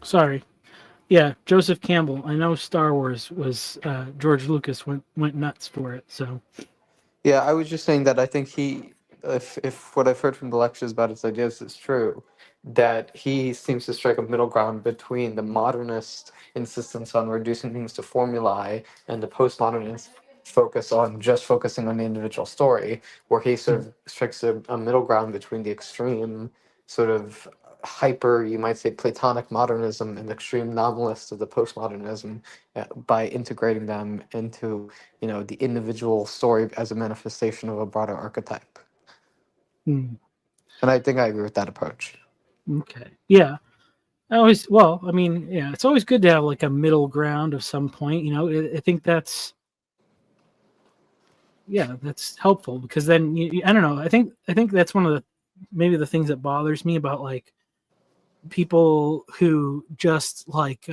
Sorry. Yeah, Joseph Campbell. I know Star Wars was George Lucas went nuts for it. So Yeah, I was just saying that I think if what I've heard from the lectures about his ideas is true, that he seems to strike a middle ground between the modernist insistence on reducing things to formulae and the postmodernist focus on just focusing on the individual story, where he sort of strikes a middle ground between the extreme sort of hyper, you might say, Platonic modernism and the extreme novelist of the postmodernism, by integrating them into the individual story as a manifestation of a broader archetype. And I think I agree with that approach. Okay. Yeah. I mean, yeah, it's always good to have like a middle ground of some point, I think that's helpful, because then I don't know. I think that's one of maybe the things that bothers me about like people who just like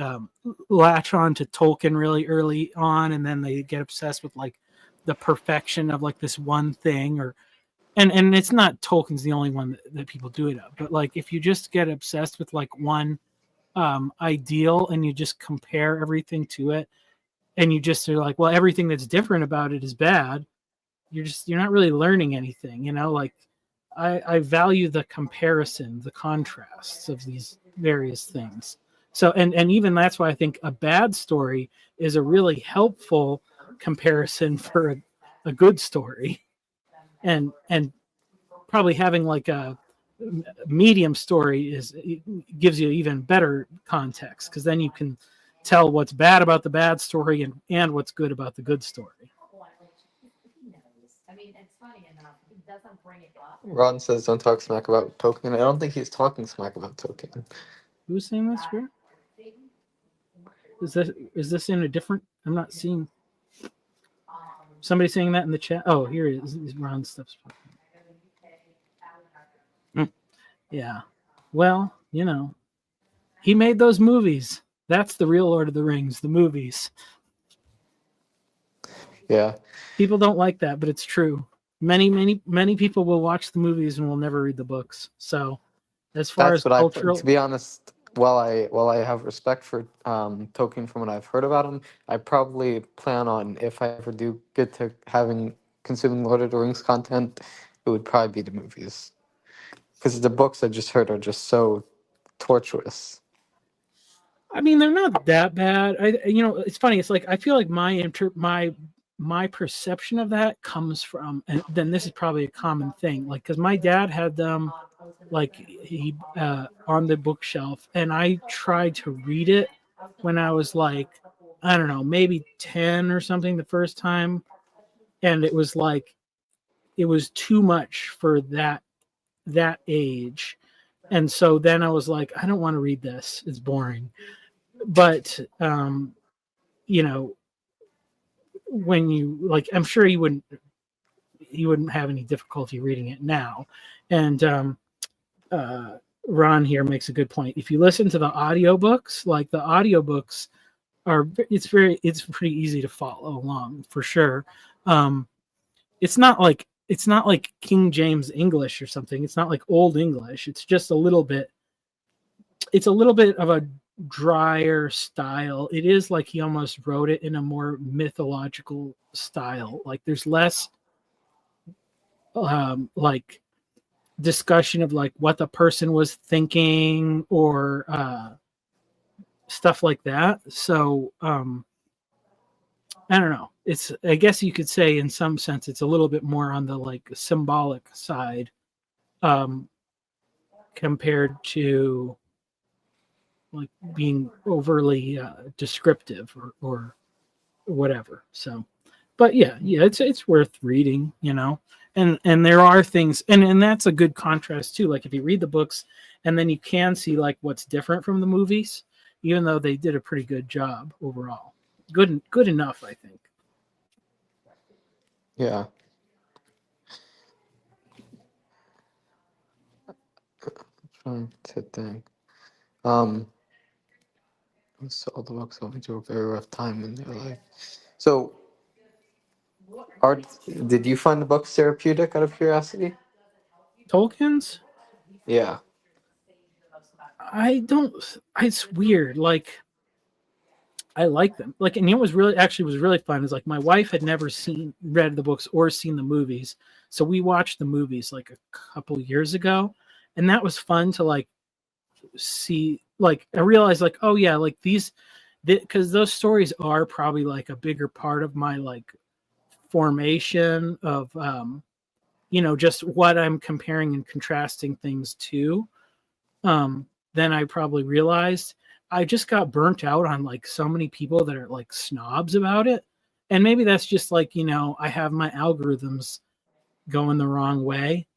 latch on to Tolkien really early on, and then they get obsessed with like the perfection of like this one thing, or and it's not Tolkien's the only one that people do it of, but like if you just get obsessed with like one ideal and you just compare everything to it, and you just are like, well, everything that's different about it is bad, you're not really learning anything, like I value the comparison, the contrasts of these various things. So and even that's why I think a bad story is a really helpful comparison for a good story. And probably having like a medium story gives you even better context, because then you can tell what's bad about the bad story and what's good about the good story. Ron says don't talk smack about Tolkien. I don't think he's talking smack about Tolkien. Who's saying this for? Is this in a different? I'm not seeing somebody saying that in the chat. Oh, here it is. Ron stuff's. Yeah. Well, he made those movies. That's the real Lord of the Rings, the movies. Yeah. People don't like that, but it's true. Many people will watch the movies and will never read the books. So, as far That's as what cultural, to be honest, while I have respect for Tolkien from what I've heard about him, I probably plan on, if I ever do get to consuming Lord of the Rings content, it would probably be the movies. Because the books I just heard are just so torturous. I mean, they're not that bad. It's funny. It's like I feel like my perception of that comes from, and then this is probably a common thing, like because my dad had them, like he on the bookshelf, and I tried to read it when I was like, I don't know, maybe 10 or something the first time, and it was like it was too much for that age, and so then I was like, I don't want to read this. It's boring. But when you like, I'm sure you wouldn't have any difficulty reading it now. And Ron here makes a good point. If you listen to the audiobooks, like the audiobooks it's pretty easy to follow along for sure. It's not like King James English or something. It's not like Old English. It's just a little bit of a drier style. It is like he almost wrote it in a more mythological style. Like there's less like discussion of like what the person was thinking or stuff like that. So I don't know. I guess you could say in some sense it's a little bit more on the like symbolic side compared to like being overly descriptive or whatever. So, but yeah, it's worth reading, and there are things, and that's a good contrast too. Like if you read the books and then you can see like what's different from the movies, even though they did a pretty good job overall. Good enough, I think. Yeah. I'm trying to think. So all the books went through a very rough time in their life. So, did you find the books therapeutic out of curiosity? Tolkien's? Yeah. I don't. It's weird. Like I like them. Like, and it was really fun. Is like my wife had never read the books or seen the movies, so we watched the movies like a couple years ago, and that was fun to like see. Like I realized, like, oh yeah, like because those stories are probably like a bigger part of my like formation of just what I'm comparing and contrasting things to. Than I probably realized. I just got burnt out on like so many people that are like snobs about it. And maybe that's just like, I have my algorithms going the wrong way.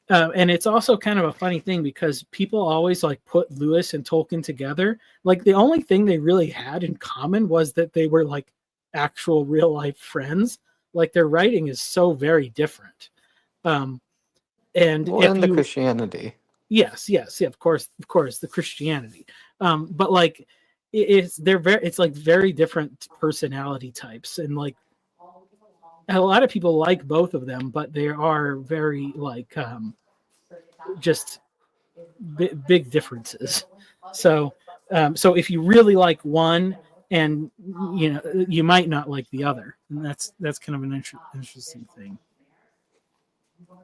And it's also kind of a funny thing because people always like put Lewis and Tolkien together. Like the only thing they really had in common was that they were like actual real life friends. Like their writing is so very different. And the Christianity. Yes, yeah, of course, the Christianity. But like it's like very different personality types, and like a lot of people like both of them, but they are very like just big differences. So so if you really like one, and you might not like the other, and that's kind of an interesting thing.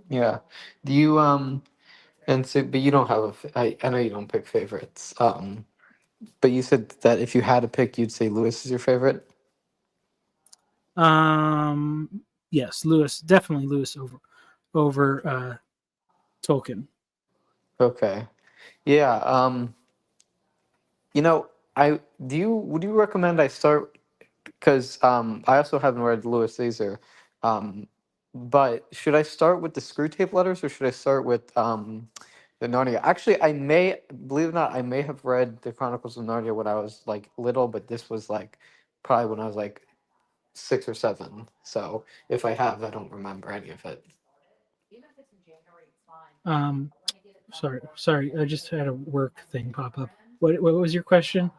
Yeah. Do you and so but you don't have I know you don't pick favorites. But you said that if you had to pick, you'd say Lewis is your favorite. Yes, Lewis, definitely Lewis over Tolkien. Okay. Yeah. You know, I would you recommend I start because I also haven't read Louis Caesar. But should I start with the Screw Tape Letters or should I start with the Narnia? Actually, I may believe it or not, I may have read the Chronicles of Narnia when I was like little, but this was like probably when I was like 6 or 7. So if I have, I don't remember any of it. Sorry, I just had a work thing pop up. What was your question?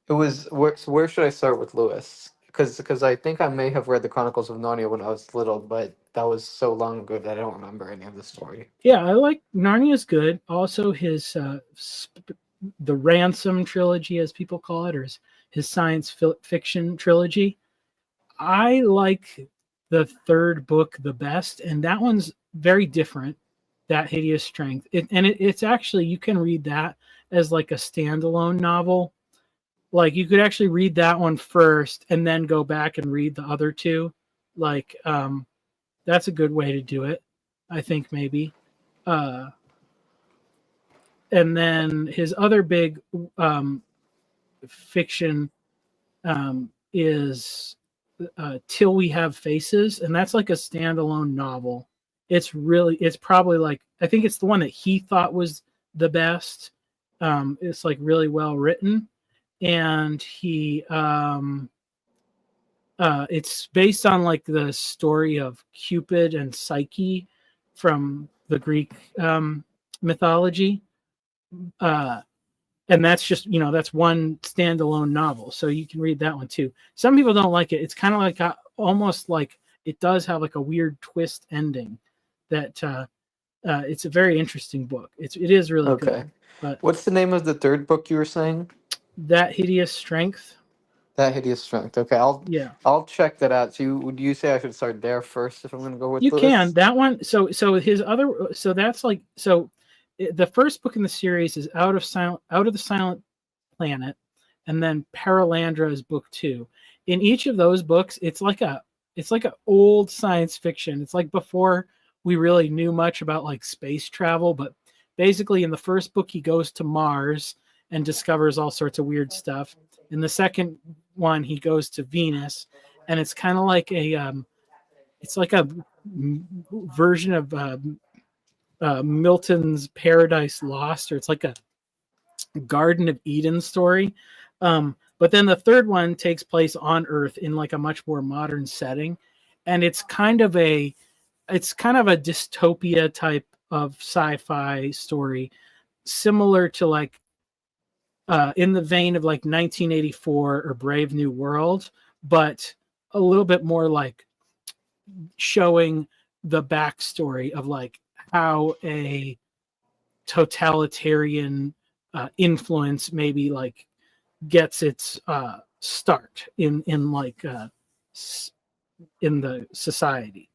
It was where should I start with Lewis? Because I think I may have read the Chronicles of Narnia when I was little, but that was so long ago that I don't remember any of the story. Yeah, I like Narnia's good. Also, his the Ransom trilogy, as people call it, or his science fiction trilogy. I like the third book the best, and that one's very different. That Hideous Strength, it's actually, you can read that as like a standalone novel. Like you could actually read that one first and then go back and read the other two. Like that's a good way to do it, I think, maybe. Uh, and then his other big fiction is Till We Have Faces, and that's like a standalone novel. It's probably like, I think it's the one that he thought was the best. It's like really well written, and it's based on like the story of Cupid and Psyche from the Greek mythology. And that's just, that's one standalone novel, so you can read that one too. Some people don't like it. It's kind of like almost like it does have like a weird twist ending that it's a very interesting book. It is really Okay. good. But what's the name of the third book you were saying? That Hideous Strength. That Hideous Strength. Okay, I'll check that out. So would you say I should start there first if I'm going to go with You Lewis? can. That one. So his other. So that's like the first book in the series is Out of the Silent Planet, and then Paralandra is book 2. In each of those books, it's like a old science fiction. It's like before we really knew much about like space travel, but basically in the first book he goes to Mars and discovers all sorts of weird stuff. In the second one he goes to Venus, and it's kind of like it's like a version of Milton's Paradise Lost, or it's like a Garden of Eden story. But then the third one takes place on Earth in like a much more modern setting, and it's kind of a dystopia type of sci-fi story, similar to like in the vein of like 1984 or Brave New World, but a little bit more like showing the backstory of like how a totalitarian influence maybe like gets its start in like in the society.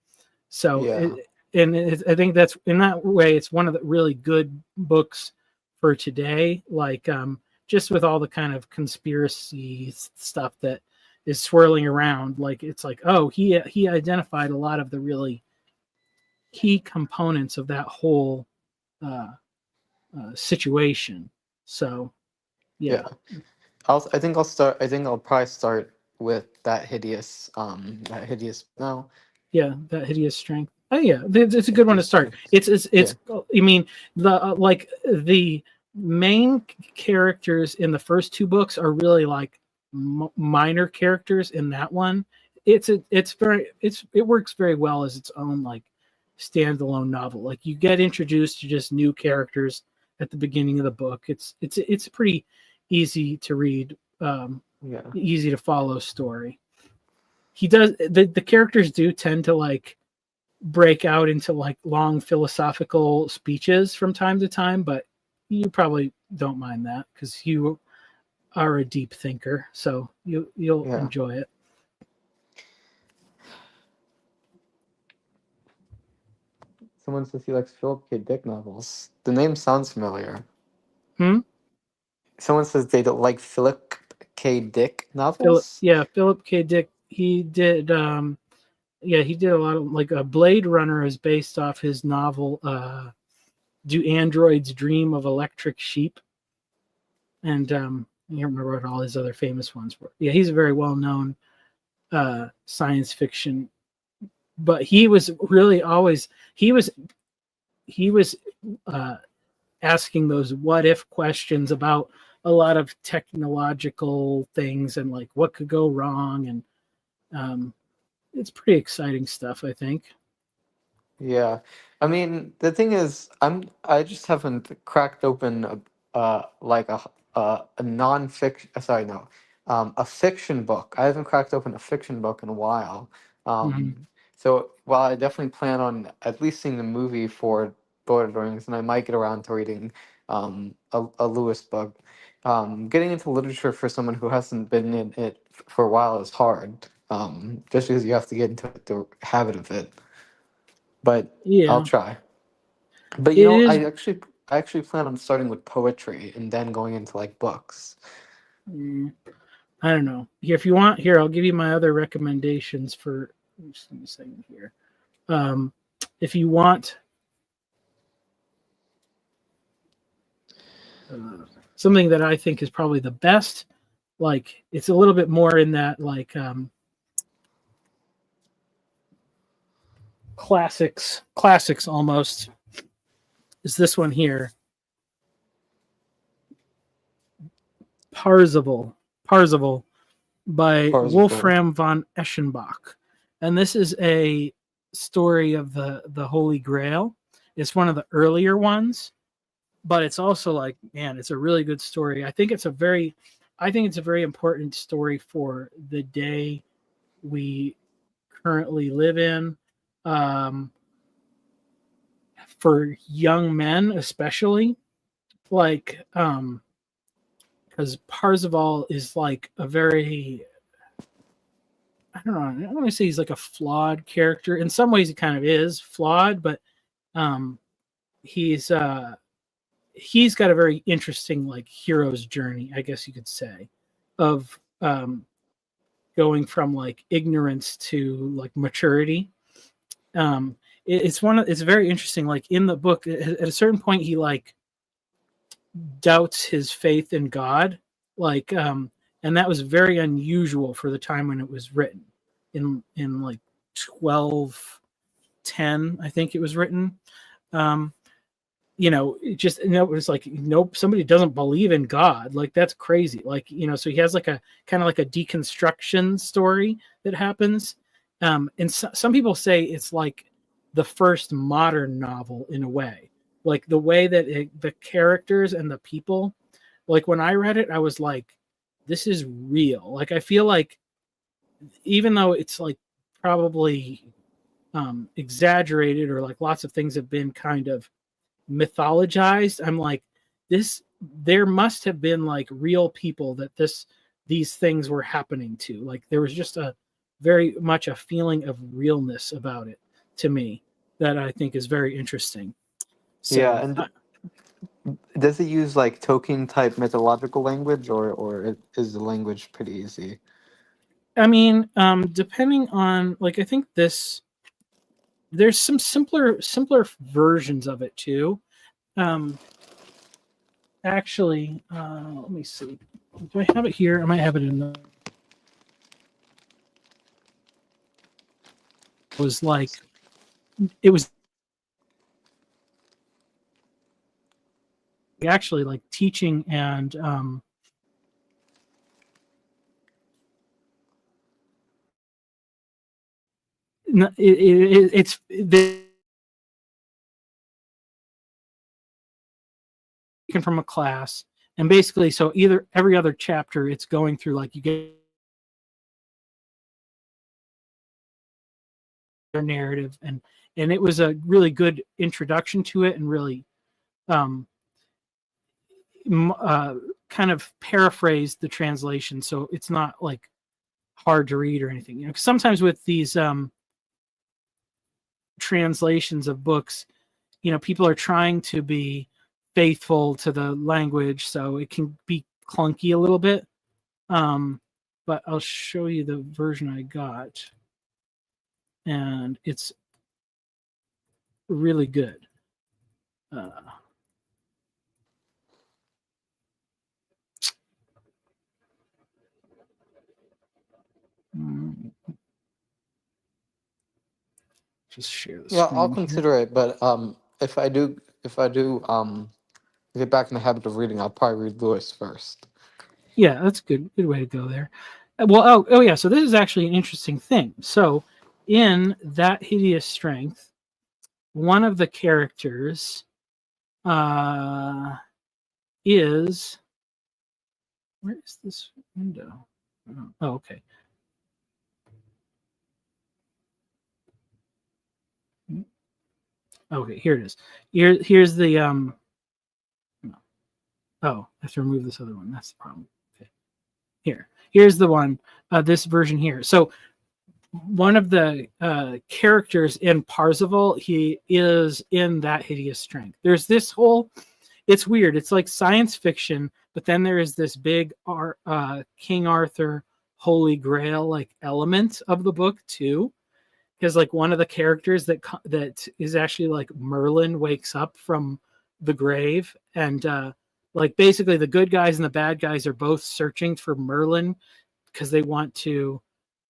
So Yeah. I think that's, in that way, it's one of the really good books for today. Like just with all the kind of conspiracy stuff that is swirling around, like it's like, oh, he identified a lot of the really key components of that whole situation. So yeah. I think I'll start. I think I'll probably start with that hideous. That hideous. No. Yeah, That Hideous Strength. Oh yeah, it's a good one to start. It's I mean, the like the main characters in the first 2 books are really like minor characters in that one. It works very well as its own like standalone novel. Like you get introduced to just new characters at the beginning of the book. It's pretty easy to read, easy to follow story. he does the characters do tend to like break out into like long philosophical speeches from time to time, but you probably don't mind that because you are a deep thinker, so you'll Yeah. enjoy it. Someone says he likes Philip K. Dick novels. The name sounds familiar. Hmm? Someone says they don't like Philip K. Dick novels. Philip K. Dick. He did he did a lot of like a Blade Runner is based off his novel Do Androids Dream of Electric Sheep? And I don't remember what all his other famous ones were. Yeah, he's a very well-known science fiction, but he was really always he was asking those what if questions about a lot of technological things and like what could go wrong, and it's pretty exciting stuff, I think. Yeah, I mean the thing is, I just haven't cracked open like a non-fiction. Sorry, no, a fiction book. I haven't cracked open a fiction book in a while. Mm-hmm. So while I definitely plan on at least seeing the movie for Lord of the Rings, and I might get around to reading a Lewis book. Getting into literature for someone who hasn't been in it for a while is hard. Just because you have to get into the habit of it, but I'll Yeah, try. But it is. I actually plan on starting with poetry and then going into like books. I don't know. Here, if you want, here I'll give you my other recommendations for. Just give me a second here. If you want something that I think is probably the best, like it's a little bit more in that like classics almost, is this one here, Parzival by Parzival. Wolfram von Eschenbach. And this is a story of the Holy Grail. It's one of the earlier ones, but it's also like, man, it's a really good story. I think it's a very important story for the day we currently live in. For young men especially, like because Parzival is like a very, I don't know, I don't want to say he's like a flawed character. In some ways he kind of is flawed, but um he's he's got a very interesting like hero's journey, I guess you could say, of going from like ignorance to like maturity. It's very interesting. Like in the book, at a certain point, he like doubts his faith in God, like and that was very unusual for the time when it was written in like 1210, I think it was written. Um, it was like, nope, somebody doesn't believe in God, like that's crazy, like, so he has like a kind of like a deconstruction story that happens, and some people say it's like the first modern novel in a way, like the way that the characters and the people, like when I read it I was like, this is real. Like I feel like even though it's like probably exaggerated, or like lots of things have been kind of mythologized, I'm like, this, there must have been like real people that these things were happening to. Like there was just a very much a feeling of realness about it to me that I think is very interesting. Yeah, So and does it use like Tolkien type mythological language, or is the language pretty easy? I mean, depending on, like, I think there's some simpler versions of it too. um Actually, let me see. Do I have it here? I might have it in the. Was like, it was actually like teaching, and it's taken from a class, and basically, so either every other chapter, it's going through like you get narrative, and it was a really good introduction to it, and really kind of paraphrased the translation, so it's not like hard to read or anything. You know, 'cause sometimes with these translations of books, you know, people are trying to be faithful to the language, so it can be clunky a little bit. But I'll show you the version I got, and it's really good. Just share the screen. Yeah, I'll here. consider it, but if I do get back in the habit of reading, I'll probably read Lewis first. Yeah, that's good way to go there. Well, oh yeah, so this is actually an interesting thing. So in That Hideous Strength, one of the characters is, where is this window? Oh, okay. Okay, here it is. Here's the oh, I have to remove this other one. That's the problem. Okay. Here's the one, this version here. So one of the characters in Parzival, he is in That Hideous Strength. There's this whole, it's weird. It's like science fiction, but then there is this big King Arthur Holy Grail like element of the book too. Because like one of the characters that is actually like Merlin wakes up from the grave, and like basically the good guys and the bad guys are both searching for Merlin because they want to,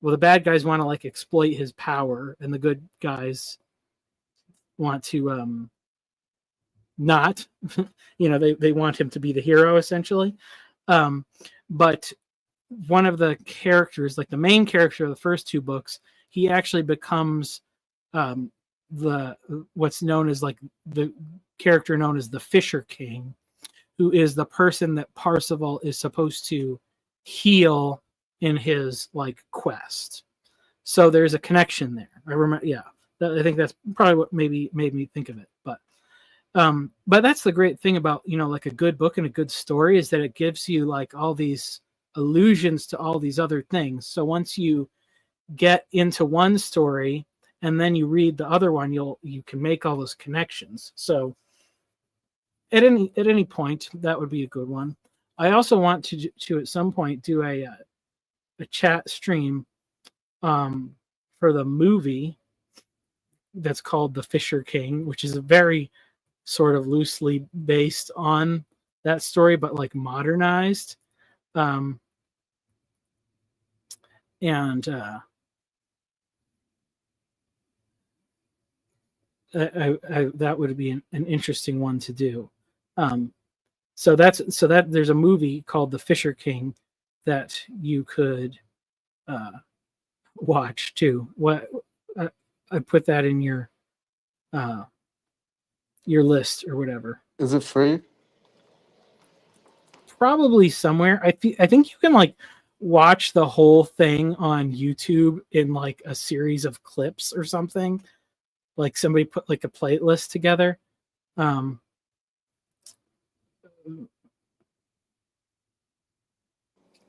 well, the bad guys want to like exploit his power, and the good guys want to not, you know, they want him to be the hero essentially. But one of the characters, like the main character of the first two books, he actually becomes the what's known as like the character known as the Fisher King, who is the person that Parzival is supposed to heal in his like quest. So there's a connection there. I remember, yeah. I think that's probably what maybe made me think of it. But that's the great thing about, you know, like a good book and a good story, is that it gives you like all these allusions to all these other things. So once you get into one story and then you read the other one, you can make all those connections. So at any point, that would be a good one. I also want to at some point do a chat stream for the movie that's called The Fisher King, which is a very sort of loosely based on that story, but like modernized. That would be an interesting one to do. So that there's a movie called The Fisher King that you could watch too. What I put that in your list or whatever. Is it free? Probably somewhere. I think you can like watch the whole thing on YouTube in like a series of clips or something. Like somebody put like a playlist together.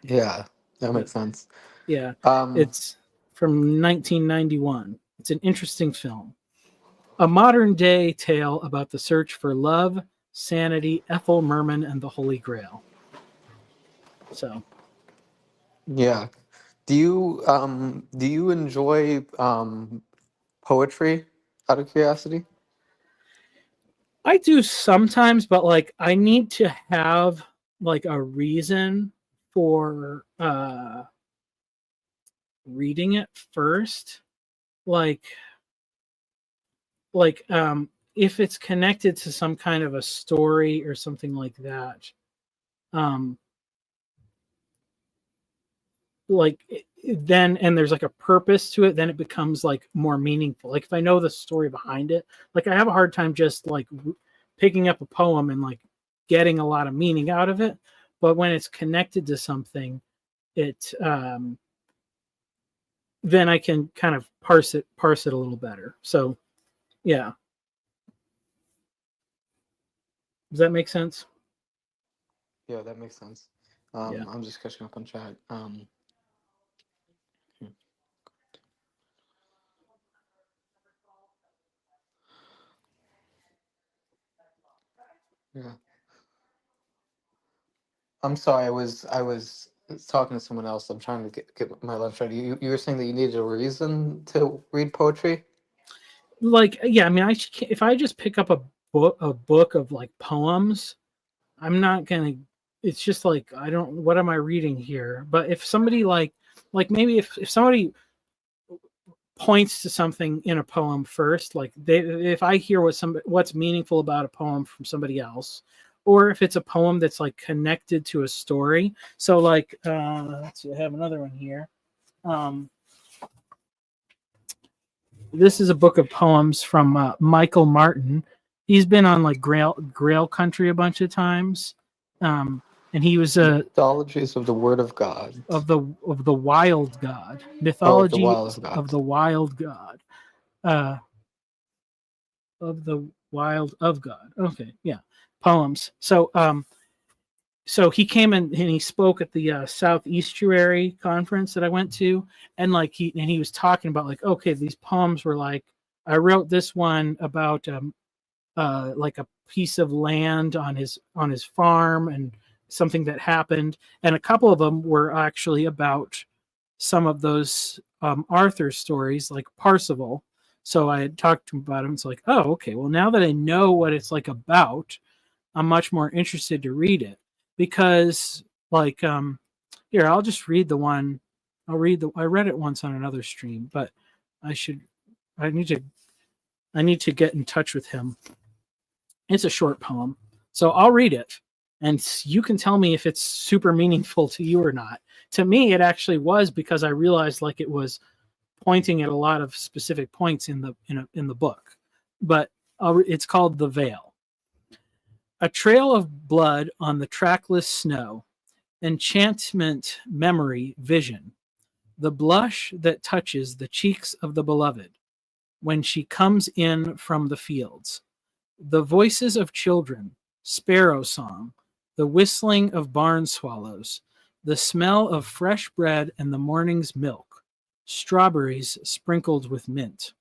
Yeah, that makes sense. Yeah, it's from 1991. It's an interesting film. A modern day tale about the search for love, sanity, Ethel Merman, and the Holy Grail. So, yeah. Do you enjoy poetry, out of curiosity? I do sometimes, but like I need to have like a reason for reading it first. Like if it's connected to some kind of a story or something like that, then, and there's like a purpose to it, then it becomes like more meaningful. Like if I know the story behind it, like I have a hard time just like picking up a poem and like getting a lot of meaning out of it. But when it's connected to something, it then I can kind of parse it a little better. So, yeah. Does that make sense? Yeah, that makes sense. Yeah. I'm just catching up on chat. Yeah. I'm sorry. I was talking to someone else. I'm trying to get my lunch ready. You were saying that you needed a reason to read poetry. Like, yeah, I mean, if I just pick up a book of like poems, I'm not gonna. It's just like I don't. What am I reading here? But if somebody like maybe if somebody points to something in a poem first, like if I hear what's meaningful about a poem from somebody else, or if it's a poem that's like connected to a story. So like, let's see, I have another one here. This is a book of poems from Michael Martin. He's been on like Grail Country a bunch of times, and he was Mythologies of the Word of God. of the Wild God, Oh, of the mythology Wild of of God. the Wild God, uh, of the Wild of God. Okay, yeah, poems. So he came in and he spoke at the Southestuary conference that I went to, and like he was talking about like, okay, these poems were like, I wrote this one about like a piece of land on his farm and something that happened, and a couple of them were actually about some of those Arthur stories, like Parzival. So I had talked to him about him. It's like, oh, okay. Well, now that I know what it's like about, I'm much more interested to read it because, like, here I'll just read the one. I read it once on another stream, but I should. I need to. I need to get in touch with him. It's a short poem, so I'll read it, and you can tell me if it's super meaningful to you or not. To me, it actually was because I realized like it was pointing at a lot of specific points in the book. But it's called The Veil. A trail of blood on the trackless snow, enchantment, memory, vision, the blush that touches the cheeks of the beloved when she comes in from the fields, the voices of children, sparrow song, the whistling of barn swallows, the smell of fresh bread and the morning's milk, strawberries sprinkled with mint.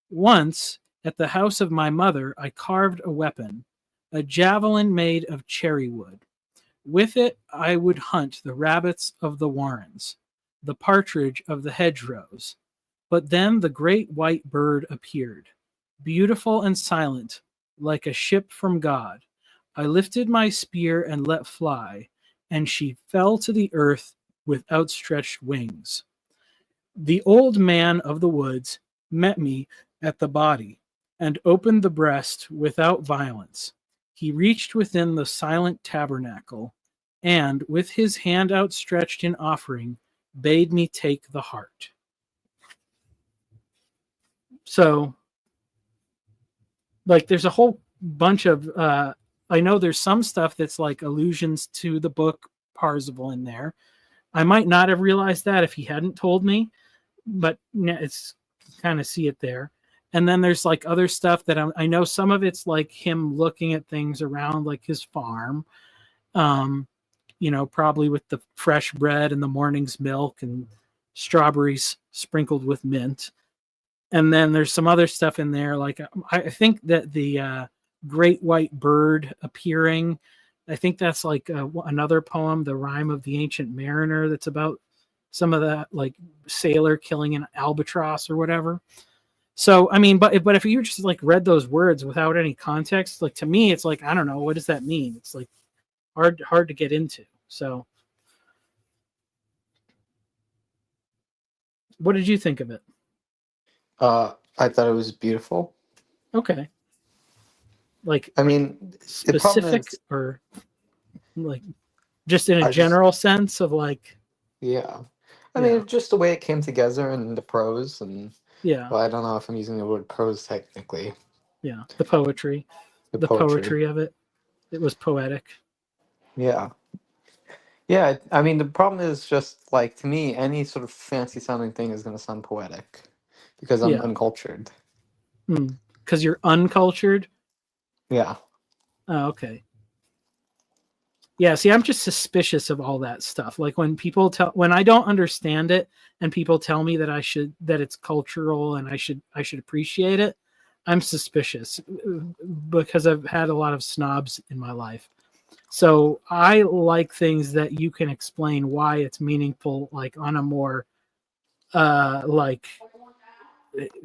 Once, at the house of my mother, I carved a weapon, a javelin made of cherry wood. With it, I would hunt the rabbits of the warrens, the partridge of the hedgerows. But then the great white bird appeared, beautiful and silent, like a ship from God. I lifted my spear and let fly, and she fell to the earth with outstretched wings. The old man of the woods met me at the body and opened the breast without violence. He reached within the silent tabernacle and, with his hand outstretched in offering, bade me take the heart. So, like, there's a whole bunch of, I know there's some stuff that's like allusions to the book Parzival in there. I might not have realized that if he hadn't told me, but it's kind of see it there. And then there's like other stuff that I know some of it's like him looking at things around like his farm, probably with the fresh bread and the morning's milk and strawberries sprinkled with mint. And then there's some other stuff in there. Like I think that the great white bird appearing, I think that's like another poem, The Rime of the Ancient Mariner, that's about some of that like sailor killing an albatross or whatever. So I mean, but if you just like read those words without any context, like to me, it's like I don't know, what does that mean? It's like hard to get into. So, what did you think of it? I thought it was beautiful. Okay. Like, I mean, the problem specific is, or like just in a I just general sense of like, yeah. I yeah, mean, just the way it came together and the prose and yeah, well, I don't know if I'm using the word prose technically. yeah, the poetry, The the poetry. poetry of it. It was poetic. Yeah. Yeah, I mean the problem is just like to me, any sort of fancy sounding thing is going to sound poetic because I'm Yeah. uncultured. Because you're uncultured. Yeah. Oh, okay. Yeah, see, I'm just suspicious of all that stuff. Like when I don't understand it and people tell me that it's cultural and I should appreciate it, I'm suspicious because I've had a lot of snobs in my life. So I like things that you can explain why it's meaningful, like on a more like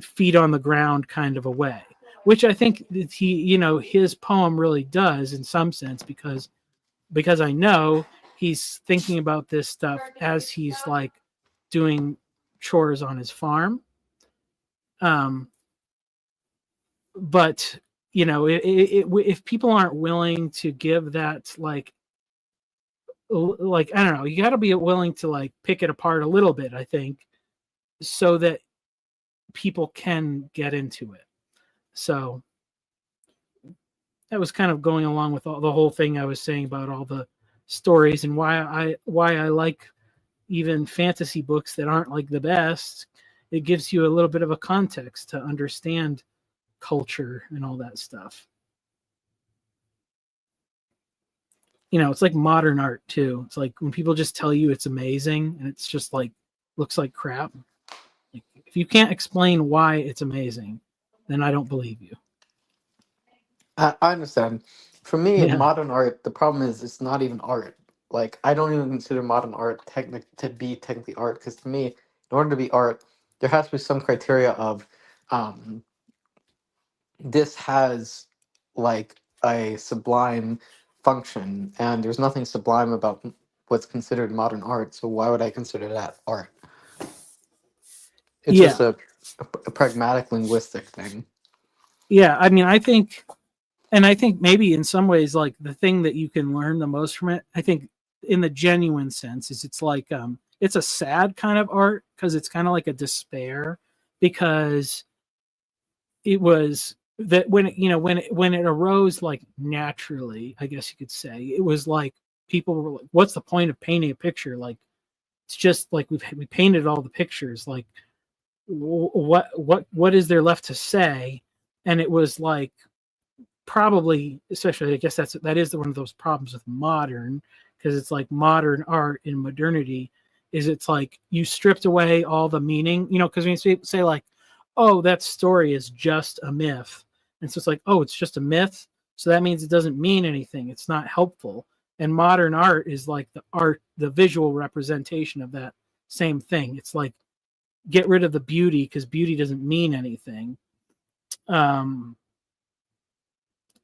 feet on the ground kind of a way, which I think that his poem really does in some sense because I know he's thinking about this stuff as he's like doing chores on his farm. But if people aren't willing to give that like I don't know, you got to be willing to like pick it apart a little bit, I think, so that people can get into it. So that was kind of going along with the whole thing I was saying about all the stories and why I like even fantasy books that aren't like the best. It gives you a little bit of a context to understand culture and all that stuff. It's like modern art too. It's like when people just tell you it's amazing and it's just like looks like crap. Like, if you can't explain why it's amazing, then I don't believe you. I understand. For me, Yeah. modern art, the problem is it's not even art. Like I don't even consider modern art to be technically art because to me, in order to be art, there has to be some criteria of um, this has like a sublime function, and there's nothing sublime about what's considered modern art. So why would I consider that art? It's just Yeah. a pragmatic linguistic thing. Yeah. I mean, I think maybe in some ways, like the thing that you can learn the most from it, I think in the genuine sense is it's like, it's a sad kind of art because it's kind of like a despair because it was that when it arose like naturally, I guess you could say, it was like people were like, what's the point of painting a picture? Like, it's just like we painted all the pictures. Like, what is there left to say? And it was like, probably, especially, I guess that is one of those problems with modern, because it's like modern art in modernity is it's like you stripped away all the meaning, because when you say like, oh, that story is just a myth, and so it's like, oh, it's just a myth, so that means it doesn't mean anything, it's not helpful. And modern art is like the visual representation of that same thing. It's like, get rid of the beauty because beauty doesn't mean anything.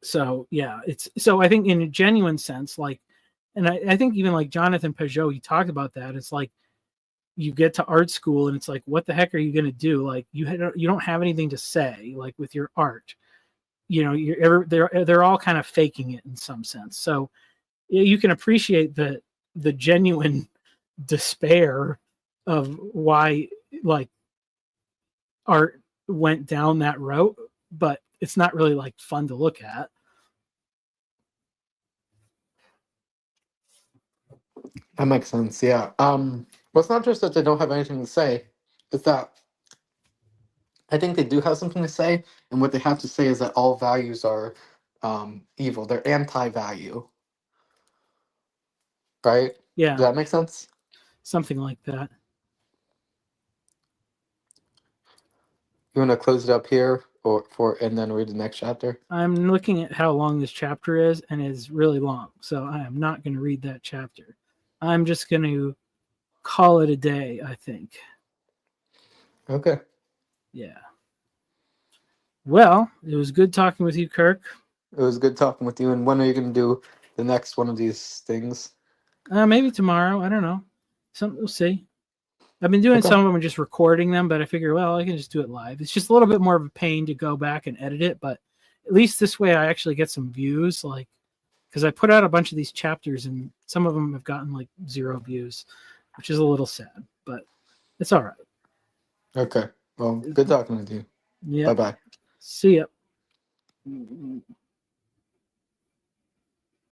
So yeah, so I think in a genuine sense, like, and I think even like Jonathan Peugeot, he talked about that. It's like you get to art school and it's like, what the heck are you going to do? Like you don't have anything to say like with your art. They're all kind of faking it in some sense. So you can appreciate the genuine despair of why like art went down that road, but it's not really like fun to look at. That makes sense. Yeah. Well, it's not just that they don't have anything to say; it's that I think they do have something to say, and what they have to say is that all values are evil. They're anti-value, right? Does Yeah, that make sense? something like that. You want to close it up here, and then read the next chapter? I'm looking at how long this chapter is, and it's really long. So I am not going to read that chapter. I'm just going to call it a day, I think. Okay. Yeah. Well, it was good talking with you, Kirk. It was good talking with you. And when are you going to do the next one of these things? Maybe tomorrow. I don't know. We'll see. I've been doing Okay. some of them and just recording them, but I figure, well, I can just do it live. It's just a little bit more of a pain to go back and edit it, but at least this way I actually get some views, like, because I put out a bunch of these chapters and some of them have gotten like 0 views, which is a little sad, but it's all right. Okay. Well, good talking with you. Yeah. Bye-bye. See ya.